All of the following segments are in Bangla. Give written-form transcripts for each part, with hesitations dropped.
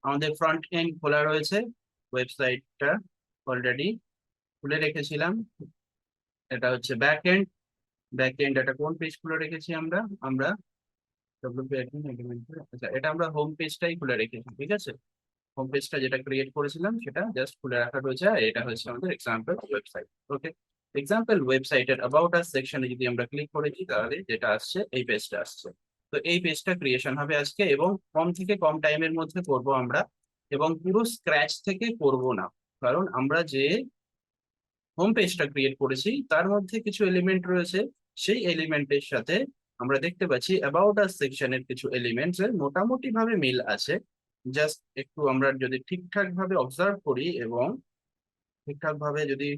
আমাদের ফ্রন্ট এন্ড খোলা রয়েছে, ওয়েবসাইটটা অলরেডি খুলে রেখেছিলাম। এটা হচ্ছে ব্যাক এন্ড। ব্যাক এন্ড এটা কোন পেজ খুলে রেখেছি আমরা? আমরা WP admin element আচ্ছা, এটা আমরা হোম পেজটাই খুলে রেখেছি, ঠিক আছে। হোম পেজটা যেটা ক্রিয়েট করেছিলাম সেটা জাস্ট খুলে রাখা রয়েছে, আর এটা হচ্ছে আমাদের এক্সাম্পল ওয়েবসাইট। ওকে, এক্সাম্পল ওয়েবসাইটের অ্যাবাউট আস সেকশনে যদি আমরা ক্লিক করেছি তাহলে যেটা আসছে এই পেজটা আসছে। তো এই পেজটা ক্রিয়েশন হবে আজকে, এবং কম থেকে কম টাইমের মধ্যে করব আমরা, এবং পুরো স্ক্র্যাচ থেকে করব না। কারণ আমরা যে হোম পেজটা ক্রিয়েট করেছি তার মধ্যে কিছু এলিমেন্ট রয়েছে, সেই এলিমেন্টের সাথে আমরা দেখতে পাচ্ছি অ্যাবাউট আস সেকশনের কিছু এলিমেন্টস এর মোটামুটি ভাবে মিল আছে। জাস্ট একটু আমরা যদি ঠিকঠাক ভাবে অবজার্ভ করি এবং ঠিকঠাক ভাবে যদি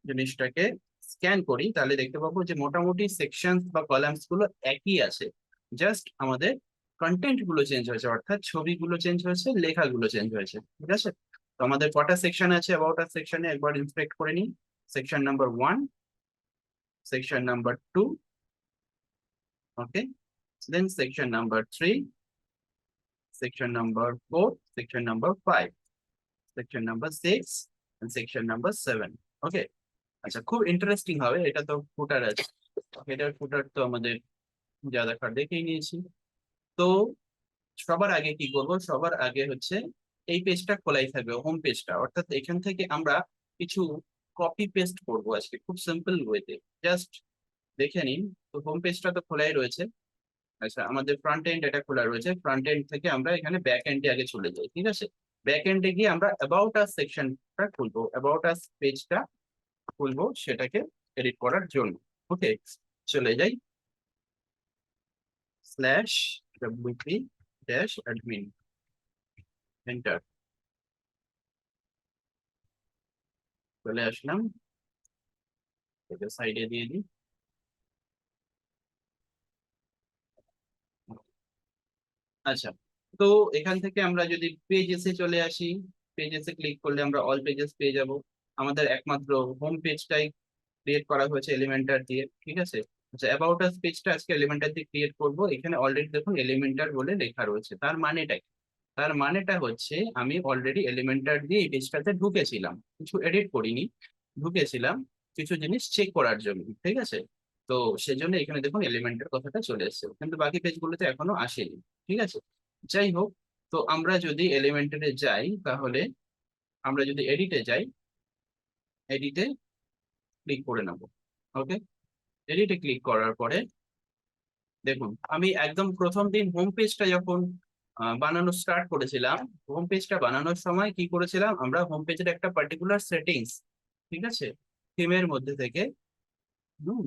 জিনিসটাকে স্ক্যান করি তাহলে দেখতে পাবো যে মোটামুটি সেকশন বা কলামস গুলো একই আছে। জাস্ট আমাদের কন্টেন্ট গুলো চেঞ্জ হয়েছে, অর্থাৎ ছবিগুলো চেঞ্জ হয়েছে, লেখাগুলো চেঞ্জ হয়েছে, ঠিক আছে। তো আমাদের কটা সেকশন আছে অ্যাবাউট আস সেকশনে একবার ইন্সপেক্ট করে নিই। Section number 1, section number 2, okay, then section number 3, section number 4, section number 5, section number 6, and section number 7. Okay, আচ্ছা, খুব ইন্টারেস্টিং হবে। এটা তো ফুটার আছে, হেডার ফুটার তো আমাদের যা দেখার দেখেই নিয়েছি। তো সবার আগে কি করব? সবার আগে হচ্ছে এই পেজটা খোলাই থাকবে, হোম পেজটা, অর্থাৎ এখান থেকে আমরা কিছু কপি পেস্ট করবো আজকে খুব সিম্পল ওয়েতে। জাস্ট দেখে নিন। তো হোম পেজটা তো খোলাই রয়েছে। আচ্ছা, আমাদের ফ্রন্ট এন্ড এটা খোলা রয়েছে, ফ্রন্ট এন্ড থেকে আমরা এখানে ব্যাক এন্ডে আগে চলে যাই, ঠিক আছে। ব্যাক এন্ডে গিয়ে আমরা অ্যাবাউট আস সেকশনটা খুলবো, অ্যাবাউট আস পেজটা খুলবো সেটাকে এডিট করার জন্য। ওকে, চলে যাই slash WP dash admin, enter. চলে আসলাম, এটা সাইডে দিয়ে দিই। আচ্ছা, তো এখান থেকে আমরা যদি পেজেসে চলে আসি, পেজেসে ক্লিক করলে আমরা অল পেজেস পেয়ে যাব। আমাদের একমাত্র হোম পেজটাই ক্রিয়েট করা হয়েছে এলিমেন্টার দিয়ে, ঠিক আছে। আচ্ছা, অ্যাবাউট আস পেজটা আজকে এলিমেন্টার দিয়ে ক্রিয়েট করব। এখানে অলরেডি দেখুন এলিমেন্টার বলে লেখা রয়েছে, তার মানেটা কি? তার মানেটা হচ্ছে আমি অলরেডি এলিমেন্টার দিয়ে এই পেজটাতে ঢুকেছিলাম, কিছু এডিট করিনি, ঢুকেছিলাম কিছু জিনিস চেক করার জন্য, ঠিক আছে। তো সেজন্য এখানে দেখুন এলিমেন্টের কথাটা চলে এসেছে, কিন্তু বাকি পেজগুলোতে এখনো আসেনি, ঠিক আছে। যাই হোক, তো আমরা যদি এলিমেন্টারে যাই তাহলে, আমরা যদি এডিটে যাই, এডিটে ক্লিক করে নেবো। ওকে, এডিটে ক্লিক করার পরে দেখুন আমি একদম প্রথম দিন হোম পেজটা যখন বানানো স্টার্ট করেছিলাম, হোম পেজটা বানানোর সময় কি করেছিলাম আমরা, হোম পেজের একটা পার্টিকুলার সেটিংস, ঠিক আছে, থিমের মধ্যে থেকে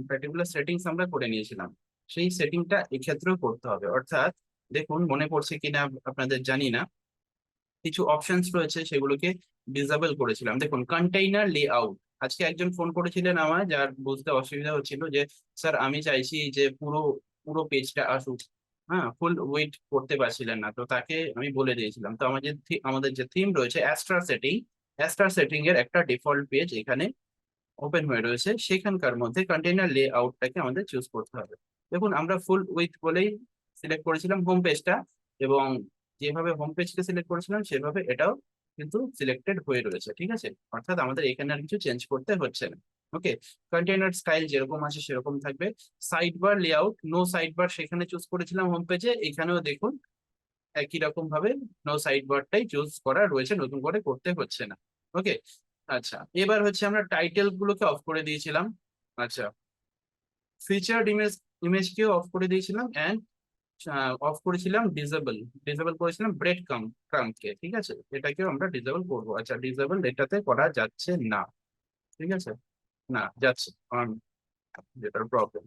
পার্টিকুলার সেটিংস আমরা করে নিয়েছিলাম। সেই সেটিংটা এক্ষেত্রেও করতে হবে, অর্থাৎ দেখুন মনে পড়ছে কিনা আপনাদের জানি না, কিছু অপশনস রয়েছে সেগুলোকে ডিসেবল করেছিলাম। দেখুন কন্টেইনার লেআউট, আজকে একজন ফোন করেছিলেন আমায়, যার বুঝতে অসুবিধা হচ্ছিল যে স্যার আমি চাইছি যে পুরো পুরো পেজটা আসুক, হ্যাঁ, ফুল ওয়েট করতে পারছিলেন না, তো তাকে আমি বলে দিয়েছিলাম। তো আমাদের যে থিম রয়েছে অ্যাস্ট্রা সেটিং, অ্যাস্ট্রা সেটিং এর একটা ডিফল্ট পেজ এখানে ওপেন হয়ে রয়েছে, সেখানকার মধ্যে কন্টেইনার লেআউটটাকে আমাদের চুজ করতে হবে। দেখুন আমরা ফুল উইথ বলেই সিলেক্ট করেছিলাম হোম পেজটা, এবং যেভাবে হোম পেজকে সিলেক্ট করেছিলাম সেভাবে এটাও কিন্তু সিলেক্টেড হয়ে রয়েছে, ঠিক আছে। অর্থাৎ আমাদের এখানে আর কিছু চেঞ্জ করতে হচ্ছে না। ওকে, কন্টেইনার স্টাইল যেরকম আছে সেরকম থাকবে। Side bar layout, no side bar সেখানে চুজ করেছিলাম হোম পেজে, এখানেও দেখুন একই রকম ভাবে নো সাইড বারটাই চুজ করা রয়েছে, নতুন করে করতে হচ্ছে না। ওকে, আচ্ছা, এবার হচ্ছে আমরা টাইটেল গুলোকে অফ করে দিয়েছিলাম। আচ্ছা, ফিচার্ড ইমেজকেও অফ করে দিয়েছিলাম, এন্ড অফ করেছিলাম ডিসেবল, ডিসেবল করেছিলাম ব্রেড ক্রাম্পকে, ঠিক আছে, এটাকেও আমরা ডিসেবল করবো। আচ্ছা, ডিসেবল এটাতে করা যাচ্ছে না, ঠিক আছে, না যাচ্ছে, কারণ যেটার প্রবলেম,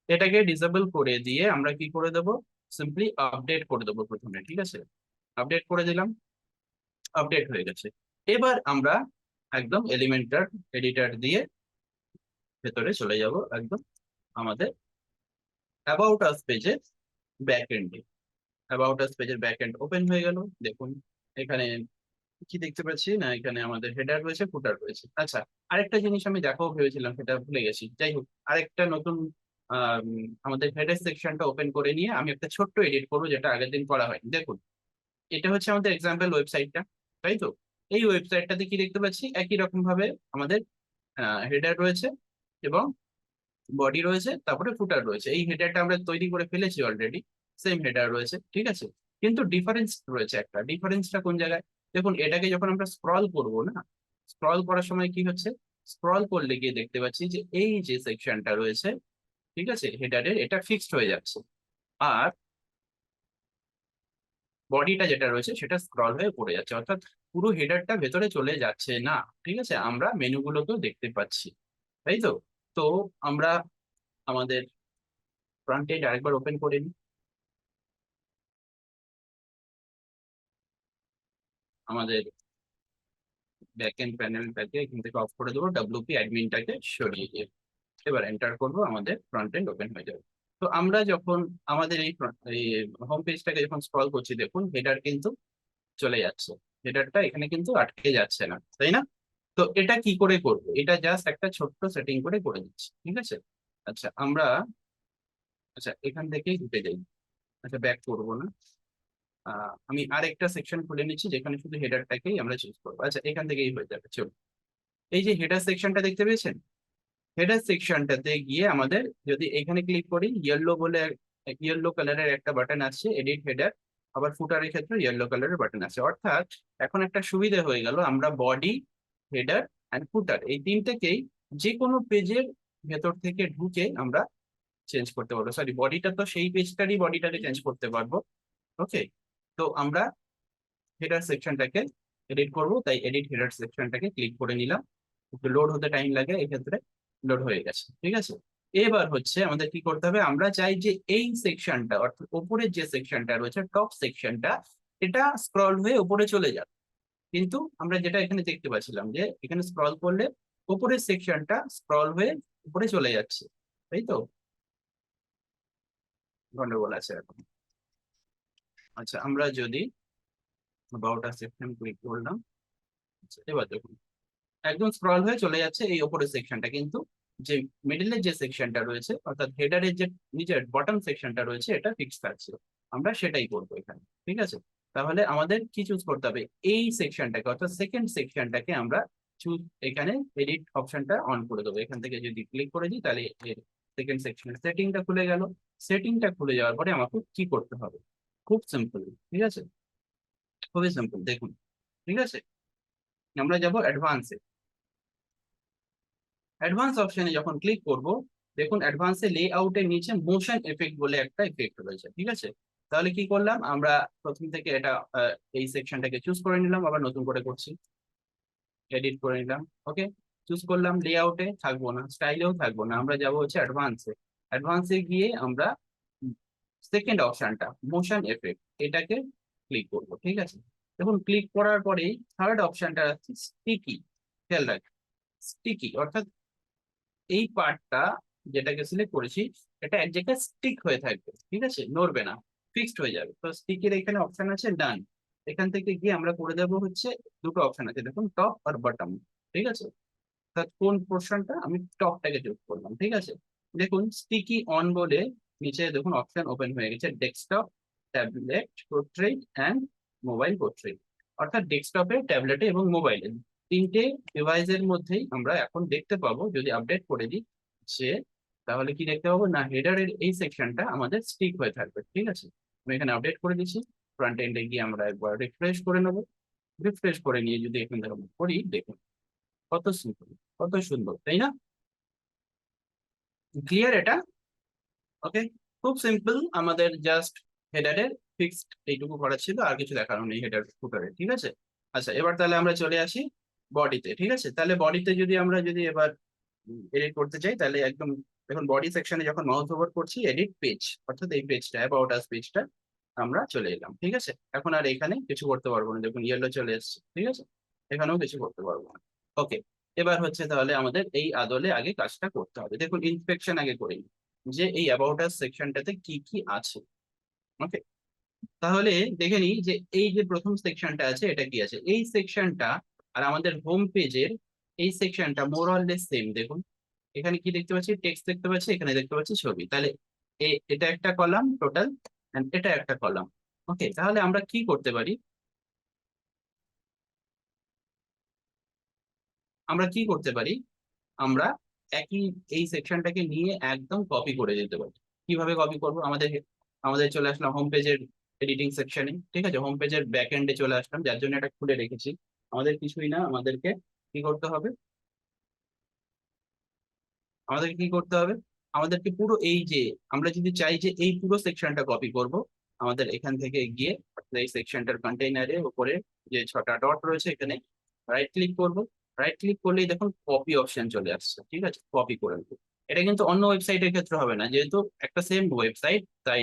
এটাকে ডিসেবল করে দিয়ে আমরা কি করে দেবো, সিম্পলি আপডেট করে দেবো প্রথমে, ঠিক আছে। আপডেট করে দিলাম, আপডেট হয়ে গেছে। এবার আমরা একদম এলিমেন্টার এডিটর দিয়ে ভেতরে চলে যাব, একদম আমাদের অ্যাবাউট আস পেজের ব্যাক এন্ডে। অ্যাবাউট আস পেজের ব্যাক এন্ড ওপেন হয়ে গেল। দেখুন এখানে কি দেখতে পাচ্ছি না, এখানে আমাদের হেডার রয়েছে, ফুটার রয়েছে। আচ্ছা, আরেকটা জিনিস আমি দেখাবো ভেবেছিলাম, সেটা ভুলে গেছি। যাই হোক, আরেকটা নতুন আমাদের হেডার সেকশনটা ওপেন করে নিয়ে আমি একটা ছোট্ট এডিট করবো, যেটা আগের দিন করা হয়নি। দেখুন এটা হচ্ছে আমাদের এক্সাম্পল ওয়েবসাইটটা, তাই তো? এই ওয়েবসাইটটাতে কি দেখতে পাচ্ছি, একই রকম ভাবে আমাদের হেডার রয়েছে এবং বডি রয়েছে, তারপরে ফুটার রয়েছে। এই হেডারটা আমরা তৈরি করে ফেলেছি অলরেডি, সেম হেডার রয়েছে, ঠিক আছে। কিন্তু ডিফারেন্স রয়েছে একটা, ডিফারেন্সটা কোন জায়গায়? দেখুন, এটাকে যখন আমরা স্ক্রল করব না, স্ক্রল করার সময় কি হচ্ছে, স্ক্রল করলে গিয়ে দেখতে পাচ্ছি যে এই যে সেকশনটা রয়েছে, ঠিক আছে, হেডারের, এটা ফিক্সড হয়ে যাচ্ছে। আর বডিটা যেটা রয়েছে সেটা স্ক্রল হয়ে পড়ে যাচ্ছে, অর্থাৎ পুরো হেডারটা ভেতরে চলে যাচ্ছে না। ঠিক আছে, আমরা মেনুগুলোকেও দেখতে পাচ্ছি, তাই তো? তো আমরা আমাদের ফ্রন্ট এন্ড আরেকবার ওপেন করে নিই। আমাদের ব্যাক এন্ড প্যানেলটাকে এখান থেকে অফ করে দেবো, ডব্লিউপি অ্যাডমিনটাকে সরিয়ে দিয়ে এবার এন্টার করবো, আমাদের ফ্রন্ট এন্ড ওপেন হয়ে যাবে। তো আমরা যখন আমাদের এই হোম পেজটাকে যখন স্ক্রল করছি, দেখুন হেডার কিন্তু চলে যাচ্ছে, হেডারটা এখানে কিন্তু আটকে যাচ্ছে না, তাই না? তো এটা কি করে করবো, এটা জাস্ট একটা ছোট্ট সেটিং করে করে দিচ্ছি, ঠিক আছে। আচ্ছা আমরা, আচ্ছা এখান থেকেই ঢুকে যাই। আচ্ছা ব্যাক করবো না, আমি আরেকটা সেকশন খুলে নিচ্ছি যেখানে শুধু হেডারটাকেই আমরা চুজ করবো। আচ্ছা এখান থেকেই হয়ে যাবে, চলো। এই যে হেডার সেকশনটা দেখতে পেয়েছেন, হেডার সেকশনটাতে গিয়ে আমাদের যদি এখানে ক্লিক করি, ইয়েলো বলে ইয়েলো কালারের একটা বাটন আছে, এডিট হেডার। আবার ফুটারের ক্ষেত্রে ইয়েলো কালারের বাটন আছে, অর্থাৎ এখন একটা সুবিধা হয়ে গেল, আমরা বডি, হেডার অ্যান্ড ফুটার এই তিনটেকেই যে কোনো পেজের ভেতর থেকে ঢুকে আমরা চেঞ্জ করতে পারবো। সরি, বডিটা তো সেই পেজটারই বডিটাকে চেঞ্জ করতে পারবো। ওকে, তো আমরা হেডার সেকশনটাকে এডিট করব, তাই এডিট হেডার সেকশনটাকে ক্লিক করে নিলাম। একটু লোড হতে টাইম লাগে, এই ক্ষেত্রে লোড হয়ে গেছে, ঠিক আছে। এবার হচ্ছে আমাদের কি করতে হবে, আমরা চাই যে এই সেকশনটা, অর্থাৎ উপরের যে সেকশনটা রয়েছে, টপ সেকশনটা, এটা স্ক্রল হয়ে উপরে চলে যাবে। কিন্তু আমরা যেটা এখানে দেখতে পাচ্ছিলাম যে এখানে স্ক্রল করলে উপরের সেকশনটা স্ক্রল হয়ে উপরে চলে যাচ্ছে, তাই তো? গন্ডগোল আছে এখন। আচ্ছা আমরা যদি 12টা সেকশন ক্লিক করলাম, আচ্ছা, এবার দেখুন একদম স্ক্রল হয়ে চলে যাচ্ছে এই ওপরের সেকশনটা, কিন্তু যে মিডলের যে সেকশনটা রয়েছে, অর্থাৎ হেডারের যে নিচের বটম সেকশনটা রয়েছে, এটা ফিক্স থাকছে। আমরা সেটাই করবো এখানে, ঠিক আছে। তাহলে আমাদের কি চুজ করতে হবে, এই সেকশনটাকে, অর্থাৎ সেকেন্ড সেকশনটাকে আমরা চুজ, এখানে এডিট অপশনটা অন করে দেবো। এখান থেকে যদি ক্লিক করে দিই, তাহলে সেকেন্ড সেকশনের সেটিংটা খুলে গেল। সেটিংটা খুলে যাওয়ার পরে আমাকে কি করতে হবে, খুব সিম্পল, ঠিক আছে, খুবই সিম্পল, দেখুন, ঠিক আছে। আমরা যাব অ্যাডভান্সে। অ্যাডভান্স অপশনে যখন ক্লিক করব, দেখুন অ্যাডভান্সে লেআউটের নিচে মোশন এফেক্ট বলে একটা এফেক্ট রয়েছে, ঠিক আছে। তাহলে কি করলাম, আমরা প্রথম থেকে এটা এই সেকশনটাকে চুজ করে নিলাম, আবার নতুন করে করছি, এডিট করে নিলাম। ওকে, চুজ করলাম, লেআউটে থাকবো না, স্টাইলেও থাকবো না, আমরা যাব হচ্ছে অ্যাডভান্সে। অ্যাডভান্সে গিয়ে আমরা সেকেন্ড অপশনটা মোশন এফেক্ট, এটাকে ক্লিক করব, ঠিক আছে। দেখুন ক্লিক করার পরেই থার্ড অপশনটা আছে স্টিকি। খেয়াল রাখ, স্টিকি অর্থাৎ এই পার্টটা যেটাকে সিলেক্ট করেছি, এটা এক জায়গায় স্টিক হয়ে থাকবে, ঠিক আছে, নড়বে না, ফিক্সড হয়ে যাবে। তো স্টিকের এখানে অপশন আছে ডান, এখান থেকে গিয়ে আমরা করে দেবো হচ্ছে, দুটো অপশন আছে দেখুন, টপ আর বটম, ঠিক আছে। অর্থাৎ কোন পোর্শনটা, আমি টপটাকে চুজ করলাম, ঠিক আছে। দেখুন স্টিকি অন বলে নিচে দেখুন অপশন ওপেন হয়ে গেছে, desktop, tablet portrait and mobile portrait. অর্থাৎ ডেস্কটপে, ট্যাবলেটে এবং মোবাইলে তিনটে ডিভাইসের মধ্যেই আমরা এখন দেখতে পাবো, যদি আপডেট করে দিই যে, তাহলে কি দেখতে পাবো না, হেডারের এই সেকশনটা আমাদের স্টিক হয়ে থাকবে, ঠিক আছে। আমি এখানে আপডেট করে দিচ্ছি, ফ্রন্ট এন্ডে গিয়ে আমরা একবার রিফ্রেশ করে নেবো। রিফ্রেশ করে নিয়ে যদি এখান থেকে আমরা করি, দেখুন কত সিম্পল, কত সুন্দর, তাই না? ক্লিয়ার এটা? ওকে, খুব সিম্পল, আমাদের জাস্ট হেডারের ফিক্সড এইটুকু করা ছিল, আর কিছু দেখানো নেই হেডার ফুটারে, ঠিক আছে। আচ্ছা এবার তাহলে আমরা চলে আসি বডিতে, ঠিক আছে। তাহলে বডিতে যদি আমরা যদি এবার এডিট করতে চাই, তাহলে একদম দেখুন বডি সেকশনে যখন মাউস ওভার করছি, এডিট পেজ, অর্থাৎ এই পেজটা, অ্যাবাউট আস পেজটা আমরা চলে এলাম, ঠিক আছে। এখন আর এখানে কিছু করতে পারবো না, দেখুন ইয়েলো চলে এসছে, ঠিক আছে, এখানেও কিছু করতে পারবো না। ওকে, এবার হচ্ছে তাহলে আমাদের এই আদলে আগে কাজটা করতে হবে, দেখুন ইন্সপেকশন আগে করি, যে এই অ্যাবাউট আস সেকশনটাতে কি কি আছে। ওকে, তাহলে দেখে নিই যে এই যে প্রথম সেকশনটা আছে, এটা কি আছে, এই সেকশনটা আর আমাদের হোম পেজের এই সেকশনটা মোর অর লেস সেম। দেখুন এখানে কি দেখতে পাচ্ছি, টেক্সট দেখতে পাচ্ছি, এখানে দেখতে পাচ্ছি ছবি, তাহলে এটা একটা কলাম টোটাল, এটা একটা কলাম। ওকে, তাহলে আমরা কি করতে পারি, আমরা কি করতে পারি, আমরা একই এই সেকশনটাকে নিয়ে একদম কপি করে দিতে পারি। কিভাবে কপি করব, আমাদের আমাদের চলে আসলাম হোম পেজের এডিটিং সেকশনে, ঠিক আছে, হোম পেজের ব্যাক এন্ডে চলে আসলাম, যার জন্য এটা খুলে রেখেছি। আমাদের কিছুই না, আমাদেরকে কি করতে হবে, আমাদেরকে কি করতে হবে, আমাদেরকে পুরো এই যে, আমরা যদি চাই যে এই পুরো সেকশনটা কপি করব, আমাদের এখান থেকে গিয়ে এই সেকশনটার কন্টেইনারে উপরে যে 6টা ডট রয়েছে এখানে রাইট ক্লিক করব। রাইট ক্লিক করলেই দেখুন কপি অপশন চলে আসছে, ঠিক আছে, কপি করে নেব। এটা কিন্তু অন্য ওয়েবসাইটের ক্ষেত্রে হবে না, যেহেতু একটা সেম ওয়েবসাইট, তাই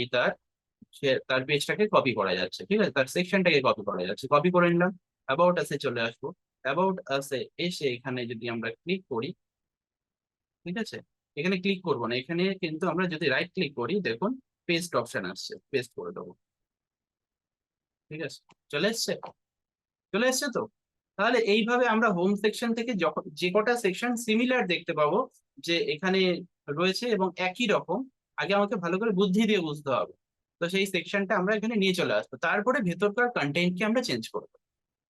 সে তার পেজটাকে কপি করা যাচ্ছে, ঠিক আছে, তার সেকশনটাকে কপি করা যাচ্ছে। কপি করে নিলাম, অ্যাবাউট আসে চলে আসবো। অ্যাবাউট আসে এসে এখানে যদি আমরা ক্লিক করি, ঠিক আছে, এখানে ক্লিক করবো না, এখানে কিন্তু আমরা যদি রাইট ক্লিক করি দেখুন পেস্ট অপশন আসছে, পেস্ট করে দেবো, ঠিক আছে, চলে এসছে, চলে এসছে তো। তাহলে এইভাবে আমরা হোম সেকশন থেকে যখন যে কটা সেকশন সিমিলার দেখতে পাবো যে এখানে রয়েছে এবং একই রকম, আগে আমাকে ভালো করে বুদ্ধি দিয়ে বুঝতে হবে, তো সেই সেকশনটা আমরা এখানে নিয়ে চলে আসবো, তারপরে ভেতরকার কন্টেন্টকে আমরা চেঞ্জ করবো।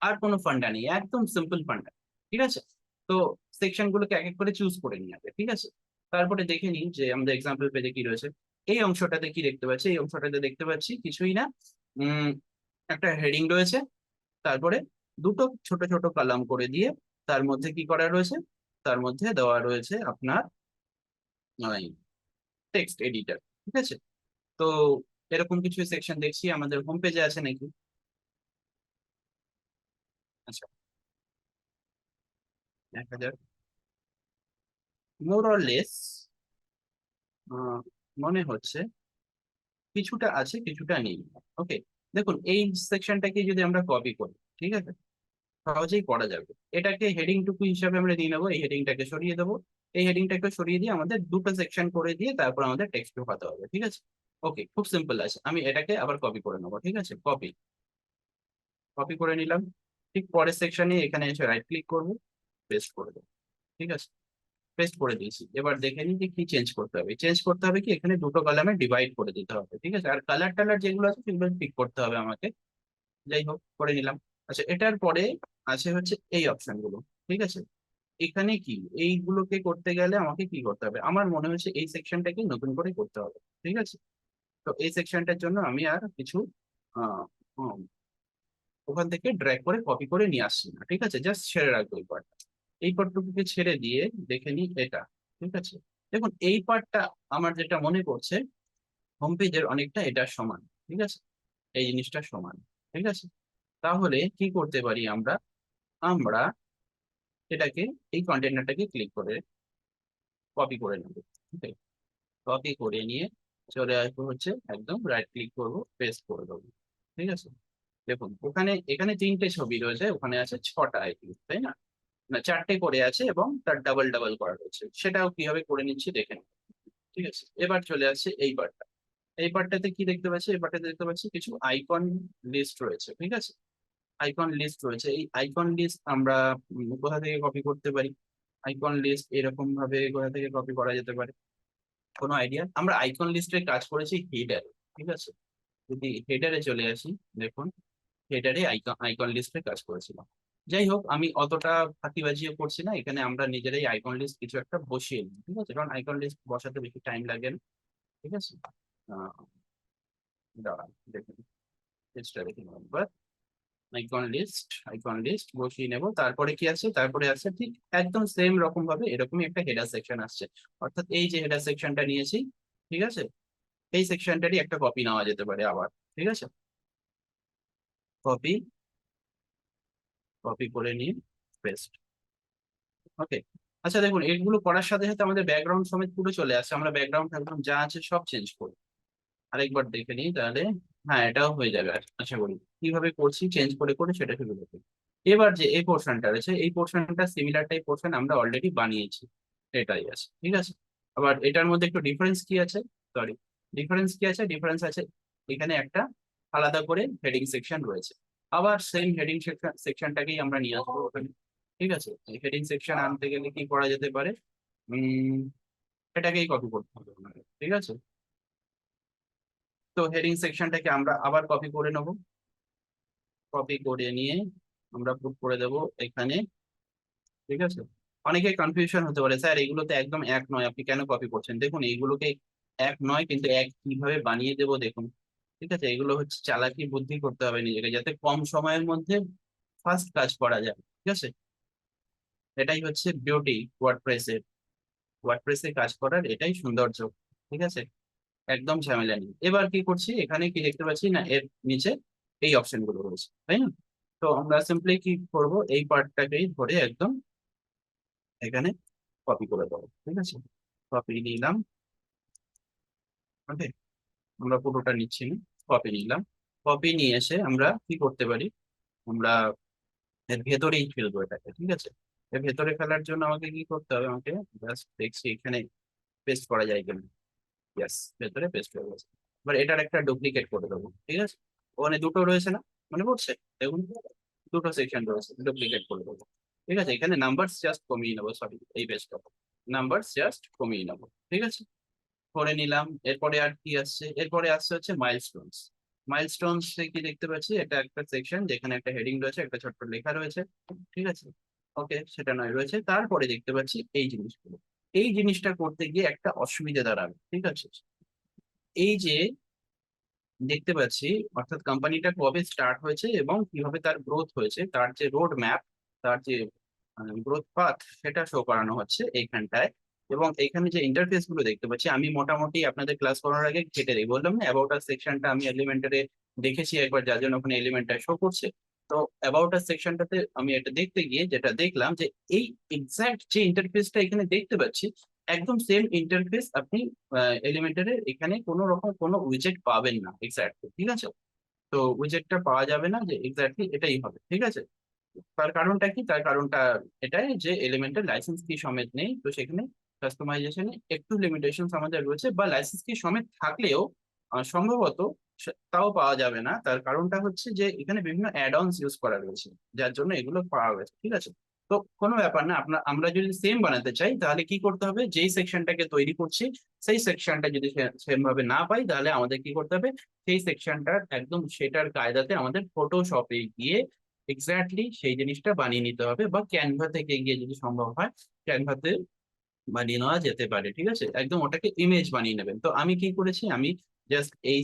আর কোনো ফান্ডা নেই, একদম সিম্পল ফান্ডা, ঠিক আছে। তো সেকশন গুলোকে এক এক করে চুজ করে নিয়ে যাবে, ঠিক আছে। তারপরে দেখে নিই যে আমাদের এক্সাম্পল পেজে কি রয়েছে। এই অংশটাতে কি দেখতে পাচ্ছি, এই অংশটাতে দেখতে পাচ্ছি কিছুই না, উম একটা হেডিং রয়েছে, তারপরে দুটো ছোট ছোট কলাম করে দিয়ে তার মধ্যে কি করা রয়েছে, তার মধ্যে দেওয়া রয়েছে আপনার টেক্সট এডিটর, ঠিক আছে। তো এরকম কিছু সেকশন দেখছি আমাদের হোম পেজে আছে নাকি। আচ্ছা, দেখা যাক, মোর অর লেস মনে হচ্ছে কিছুটা আছে কিছুটা নেই। ওকে, দেখুন এই সেকশনটাকে যদি আমরা কপি করি, ঠিক আছে, সহজেই করা যাবে। এটাকে হেডিং টুকু হিসাবে আমরা দিয়ে নেবো, এই হেডিংটাকে সরিয়ে দেবো, এই হেডিংটাকে সরিয়ে দিয়ে আমাদের দুটো সেকশন করে দিয়ে তারপর আমাদের টেক্সট ঢোকাতে হবে, ঠিক আছে। ওকে, খুব সিম্পল আছে, আমি এটাকে আবার কপি করে নেবো, ঠিক আছে, কপি, কপি করে নিলাম। ঠিক পরের সেকশনে এখানে এসে রাইট ক্লিক করবো, পেস্ট করে দেবো, ঠিক আছে, পেস্ট করে দিয়েছি। এবার দেখে নিন যে কি চেঞ্জ করতে হবে, চেঞ্জ করতে হবে কি এখানে দুটো কলামে ডিভাইড করে দিতে হবে, ঠিক আছে, আর কালার টালার যেগুলো আছে সেগুলো ঠিক করতে হবে আমাকে। যাই হোক, করে নিলাম। আচ্ছা, এটার পরে আছে হচ্ছে এই অপশন গুলো, ঠিক আছে। এখানে কি এইগুলোকে করতে গেলে আমাকে কি করতে হবে, আমার মনে হচ্ছে এই সেকশনটাকে নতুন করে করতে হবে, ঠিক আছে। তো এই সেকশনটার জন্য আমি আর কিছু আহ উম, ওখান থেকে ড্র্যাগ করে কপি করে নিয়ে আসছি না, ঠিক আছে, জাস্ট ছেড়ে রাখবো এই পার্টটা। এই পার্টটুকুকে ছেড়ে দিয়ে দেখে নিই এটা, ঠিক আছে। দেখুন এই পার্টটা আমার যেটা মনে করছে হোম পেজের অনেকটা এটার সমান, ঠিক আছে, এই জিনিসটা সমান, ঠিক আছে। তাহলে কি করতে পারি আমরা, আমরা এটাকে এই কন্টেনারটাকে ক্লিক করে কপি করে নেবো, ঠিক আছে, কপি করে নিয়ে চলে আসবো হচ্ছে একদম রাইট ক্লিক করবো, পেস্ট করে দেবো, ঠিক আছে। দেখুন ওখানে এখানে 3টে ছবি রয়েছে, ওখানে আছে 6টা আইটি, তাই না, না 4টে করে আছে এবং তার ডাবল ডাবল করা রয়েছে, সেটাও কিভাবে করে নিচ্ছি দেখে নিন, ঠিক আছে। এবার চলে আসছে এই পার্টটা, এই পার্টটাতে কি দেখতে পাচ্ছি, এই পার্টটাতে দেখতে পাচ্ছি কিছু আইকন লিস্ট রয়েছে, ঠিক আছে, আইকন লিস্ট রয়েছে। এই আইকন লিস্ট আমরা কোথা থেকে কপি করতে পারি, আইকন লিস্ট এরকম ভাবে কোথা থেকে কপি করা যেতে পারে, কোনো আইডিয়া। আমরা আইকন লিস্টে কাজ করেছি হেডার, ঠিক আছে, যদি হেডারে চলে আসি, দেখুন হেডারে আইকন আইকন লিস্টে কাজ করেছিলাম। যাই হোক, আমি অতটা ফাঁকিবাজিও করছি না, এখানে আমরা নিজেরাই আইকন লিস্ট কিছু একটা বসিয়ে নিই, ঠিক আছে, কারণ আইকন লিস্ট বসাতে বেশি টাইম লাগে না, ঠিক আছে। আহ দাঁড়ান, দেখুন লিস্টটা দেখে নেব একবার। আইকন লিস্ট বসিয়ে নেব, তারপরে কি আছে, তারপরে আছে ঠিক একদম সেম রকম ভাবে এরকমই একটা হেডার সেকশন আসছে, অর্থাৎ এই যে হেডার সেকশনটা নিয়েছি, ঠিক আছে, এই সেকশনটারই একটা কপি নেওয়া যেতে পারে আবার, ঠিক আছে, কপি, কপি করে নিয়ে পেস্ট, ওকে। আচ্ছা দেখুন, এগুলো করার সাথে সাথে আমাদের ব্যাকগ্রাউন্ড সমেত পুরো চলে আসছে, আমরা ব্যাকগ্রাউন্ড ফ্যাকগ্রাউন্ড যা আছে সব চেঞ্জ করি, আরেকবার দেখে নিই তাহলে। হ্যাঁ, এটাও হয়ে যাবে আশা করি। কিভাবে করছি চেঞ্জ করে করে সেটা শুরু করতে। এবার যে এই পোর্শনটা রয়েছে, এই পোর্শনটা সিমিলার টাইপ পোর্শন আমরা অলরেডি বানিয়েছি, এটাই আছে, ঠিক আছে। আবার এটার মধ্যে একটু ডিফারেন্স কি আছে, সরি, ডিফারেন্স কি আছে, ডিফারেন্স আছে এখানে একটা আলাদা করে হেডিং সেকশন রয়েছে, আবার সেম হেডিং সেকশনটাকেই আমরা নিয়ে আসবো ওখানে, ঠিক আছে। হেডিং সেকশন আনতে গেলে কি করা যেতে পারে, এটাকেই কপি করতে হবে আপনাকে, ঠিক আছে। তো হেডিং সেকশনটাকে আমরা আবার কপি করে নেব, কপি করে নিয়ে আমরা পুট করে দেব এখানে, ঠিক আছে। অনেকে কনফিউশন হতে পারে, স্যার এগুলো তো একদম এক নয়, আপনি কেন কপি করছেন? দেখুন এইগুলোকে এক নয়, কিন্তু এক কিভাবে বানিয়ে দেবো দেখুন, ঠিক আছে। এগুলো হচ্ছে চালাকি বুদ্ধি করতে হবে নিজেকে, যাতে কম সময়ের মধ্যে ফাস্ট কাজ করা যায়, ঠিক আছে। এটাই হচ্ছে বিউটি ওয়ার্ডপ্রেসের, ওয়ার্ডপ্রেসে কাজ করার এটাই সৌন্দর্য, ঠিক আছে। একদম ঝামেলা নেই। এবার কি করছি, এখানে কি দেখতে পাচ্ছি না, এর নিচে এই অপশন গুলো রয়েছে, তাই না? তো আমরা সিম্পলি কি করব, এই পার্টটাকেই ধরে একদম এখানে কপি করে দেবো, ঠিক আছে। কপি নিলাম, ওকে। আমরা পুরোটা নিচ্ছি না, কপি নিলাম। কপি নিয়ে এসে আমরা কি করতে পারি, আমরা এর ভেতরেই ফেলবো এটাকে, ঠিক আছে। এর ভেতরে ফেলার জন্য আমাকে কি করতে হবে, আমাকে জাস্ট দেখছি এখানে পেস্ট করা যায় কিনা। ইয়াস, ভেতরে পেস্ট হয়ে গেছে। এবার এটার একটা ডুপ্লিকেট করে দেবো, ঠিক আছে। ওখানে দুটো রয়েছে না, মনে পড়ছে? দেখুন, দুটো সেকশন রয়েছে, ডুপ্লিকেট করে দেবো, ঠিক আছে। এখানে নাম্বার জাস্ট কমিয়ে নেবো, সরি এই পেজটা নাম্বার জাস্ট কমিয়ে নেবো, ঠিক আছে। করে নিলাম। এরপরে আর কি আসছে, এরপরে আসছে হচ্ছে মাইলস্টোনস। মাইলস্টোনস কি দেখতে পাচ্ছি, এটা একটা সেকশন যেখানে একটা হেডিং রয়েছে, একটা ছোট্ট লেখা রয়েছে, ঠিক আছে। ওকে, সেটা নয় রয়েছে। তারপরে দেখতে পাচ্ছি এই জিনিসগুলো, এই জিনিসটা করতে গিয়ে একটা অসুবিধা দাঁড়াবে, ঠিক আছে। এই যে দেখতে পাচ্ছি, অর্থাৎ কোম্পানিটা কবে স্টার্ট হয়েছে এবং কিভাবে তার গ্রোথ হয়েছে, তার যে রোড ম্যাপ, তার যে গ্রোথ পাথ, সেটা শো করানো হচ্ছে এইখানটায়। এবং এখানে যে ইন্টারফেস গুলো দেখতে পাচ্ছি, আমি মোটামুটি আপনাদের ক্লাস করার আগে ঘেটে দিই, বললাম না অ্যাবাউট আস সেকশনটা আমি এলিমেন্টারে দেখেছি একবার, যার জন্য ওখানে এলিমেন্টটা শো করছে। তো অ্যাবাউট আস সেকশনটাতে আমি এটা দেখতে গিয়ে যেটা দেখলাম, যে এই এক্সাক্ট যে ইন্টারফেসটা এখানে দেখতে পাচ্ছি, একদম সেম ইন্টারফেস আপনি এলিমেন্টারের এখানে কোনো রকম কোনো উইজেট পাবেন না এক্স্যাক্টলি, ঠিক আছে। তো উইজেটটা পাওয়া যাবে না, যে এক্স্যাক্টলি এটাই হবে, ঠিক আছে। তার কারণটা কি, তার কারণটা এটাই যে এলিমেন্টের লাইসেন্স কি সমেত নেই, তো সেখানে কাস্টমাইজেশনে একটু লিমিটেশন আমাদের রয়েছে, বা লাইসেন্স কি সমেত থাকলেও সম্ভবত তাও পাওয়া যাবে না। তার কারণটা হচ্ছে যে এখানে বিভিন্ন অ্যাড অনস ইউজ করা রয়েছে, যার জন্য এগুলো পাওয়া গেছে, ঠিক আছে। তো কোনো ব্যাপার না, আমরা যদি সেম বানাতে চাই তাহলে কি করতে হবে, যেই সেকশনটাকে তৈরি করছি সেই সেকশনটা যদি সেম ভাবে না পাই, তাহলে আমাদের কি করতে হবে, সেই সেকশনটার একদম সেটার কায়দাতে আমাদের ফটোশপে গিয়ে এক্স্যাক্টলি সেই জিনিসটা বানিয়ে নিতে হবে, বা ক্যানভা থেকে গিয়ে যদি সম্ভব হয় ক্যানভাতে বানিয়ে নেওয়া যেতে পারে, ঠিক আছে। একদম ওটাকে ইমেজ বানিয়ে নেবেন। তো আমি কি করেছি, আমি জাস্ট এই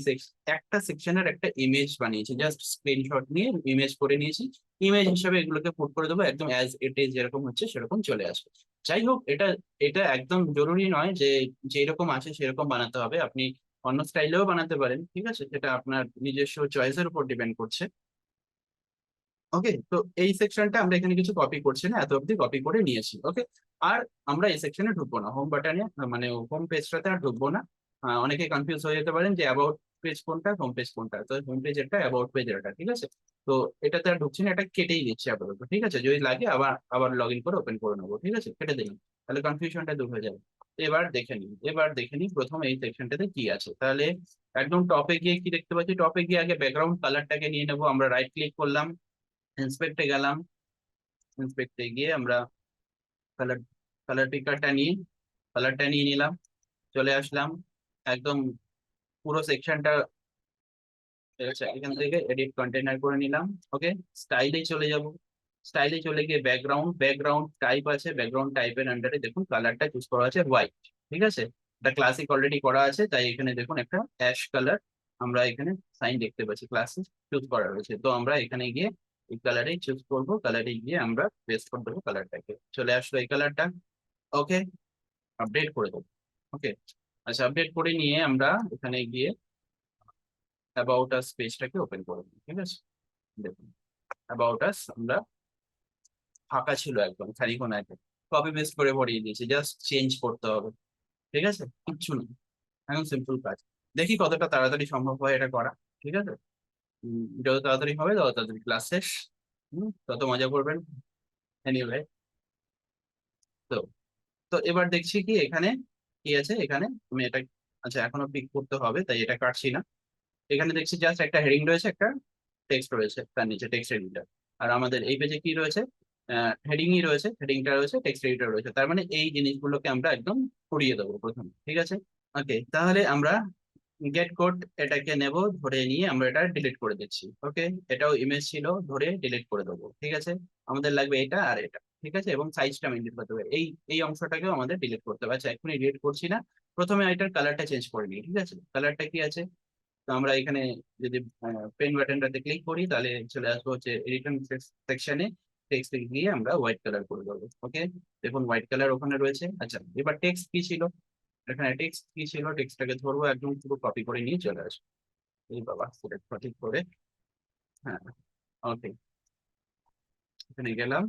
একটা সেকশনের একটা ইমেজ বানিয়েছি, জাস্ট স্ক্রিনশট নিয়ে ইমেজ করে নিয়েছি। ইমেজ হিসাবে এগুলোকে পুট করে দেবো, একদম অ্যাজ ইট ইজ যেরকম হচ্ছে সেরকম চলে আসবে। যাই হোক, এটা এটা একদম জরুরি নয় যে যেরকম আছে সেরকম বানাতে হবে, আপনি অন্য স্টাইলেও বানাতে পারেন, ঠিক আছে। সেটা আপনার নিজস্ব চয়েসের উপর ডিপেন্ড করছে। ওকে, তো এই সেকশনটা আমরা এখানে কিছু কপি করছি না, এত অব্দি কপি করে নিয়েছি, ওকে। আর আমরা এই সেকশনে ঢুকবো না, হোম বাটনে মানে হোম পেজটাতে আর ঢুকবো না। অনেকে কনফিউজ হয়ে যেতে পারেন যে অ্যাবাউট পেজ কোনটা, হোম পেজ কোনটা। তো হোম পেজ এটা, অ্যাবাউট পেজ এটা, ঠিক আছে। তো এটাতে আর ঢুকছি না, এটা কেটেই দিচ্ছি আপাতত, ঠিক আছে। যদি লাগে আবার আবার লগ ইন করে ওপেন করে নেবো, ঠিক আছে, কেটে দিলাম, তাহলে কনফিউশনটা দূর হয়ে যাবে। এবার দেখে নিই প্রথম এই সেকশনটাতে কি আছে। তাহলে একদম টপে গিয়ে কি দেখতে পাচ্ছি, টপে গিয়ে আগে ব্যাকগ্রাউন্ড কালারটাকে নিয়ে নেবো। আমরা রাইট ক্লিক করলাম, ইন্সপেক্টে গেলাম, ইন্সপেক্টে গিয়ে আমরা কালার কালার পিকারটা নিয়ে কালারটা নিয়ে নিলাম, চলে আসলাম একদম পুরো সেকশনটা। আচ্ছা, এখান থেকে এডিট কন্টেনার করে নিলাম, ওকে। স্টাইলে চলে যাব, স্টাইলে চলে গিয়ে ব্যাকগ্রাউন্ড, ব্যাকগ্রাউন্ড টাইপ আছে, ব্যাকগ্রাউন্ড টাইপের আন্ডারে দেখুন কালারটা চুজ করা আছে হোয়াইট, ঠিক আছে। এটা ক্লাসিক অলরেডি করা আছে, তাই এখানে দেখুন একটা অ্যাশ কালার আমরা এখানে সাইন দেখতে পাচ্ছি, ক্লাসিক চুজ করা রয়েছে। তো আমরা এখানে গিয়ে এই কালারেই চুজ করবো, কালারে গিয়ে আমরা পেস্ট করে দেবো কালারটাকে, চলে আসলো এই কালারটা, ওকে। আপডেট করে দেবো, ওকে। আচ্ছা, আপডেট করে নিয়ে আমরা এখানে গিয়ে অ্যাবাউট আস পেজটাকে ওপেন করে দিই, ঠিক আছে। দেখুন, অ্যাবাউট আস আমরা ফাঁকা ছিল একদম, খানিক্ষণ আগে কপি পেস্ট করে ভরিয়ে দিয়েছি, জাস্ট চেঞ্জ করতে হবে, ঠিক আছে, কিচ্ছু না, একদম সিম্পল কাজ। দেখি কতটা তাড়াতাড়ি সম্ভব হয় এটা করা, ঠিক আছে। যত তাড়াতাড়ি হবে তত তাড়াতাড়ি ক্লাস শেষ, তত মজা করবেন। এনিওয়ে, তো তো এবার দেখছি কি এখানে কি আছে, এখানে আমি এটা, আচ্ছা এখনো পিক করতে হবে তাই এটা কাটছি না। এখানে দেখছি জাস্ট একটা হেডিং রয়েছে, একটা টেক্সট রয়েছে, তার নিচে টেক্সট এডিটর। আর আমাদের এই পেজে কি রয়েছে, হেডিংই রয়েছে, হেডিংটা রয়েছে, টেক্সট এডিটর রয়েছে। তার মানে এই জিনিসগুলোকে আমরা একদম সরিয়ে দেবো প্রথমে, ঠিক আছে। ওকে, তাহলে আমরা গেট কোড এটাকে নেব, ধরে নিয়ে আমরা এটা ডিলিট করে দিচ্ছি। ওকে, এটাও ইমেজ ছিল, ধরে ডিলিট করে দেবো। ঠিক আছে, আমাদের লাগবে এটা আর এটা। ঠিক আছে, এবং সাইজটা মেনটেন করতে হবে। এই এই অংশটাকেও আমাদের ডিলিট করতে হবে। আচ্ছা, এখনই ডিলিট করছি না, প্রথমে এটার কালারটা চেঞ্জ করে নিই। ঠিক আছে, কালারটা কি আছে, তো আমরা এখানে যদি পেন বাটনটাতে ক্লিক করি তাহলে চলে আসবো হচ্ছে রিটার্ন সেকশনে, টেক্সট গিয়ে আমরা হোয়াইট কালার করে দেবো। ওকে, দেখুন হোয়াইট কালার ওখানে রয়েছে। আচ্ছা, এবার টেক্সট কি ছিল, এখানে টেক্সট কি ছিল, টেক্সটটাকে ধরবো, একদম পুরো কপি করে নিয়ে চলে আসবো। এই বাবা, সিলেক্ট সঠিক করে, হ্যাঁ, ওকে, এখানে গেলাম,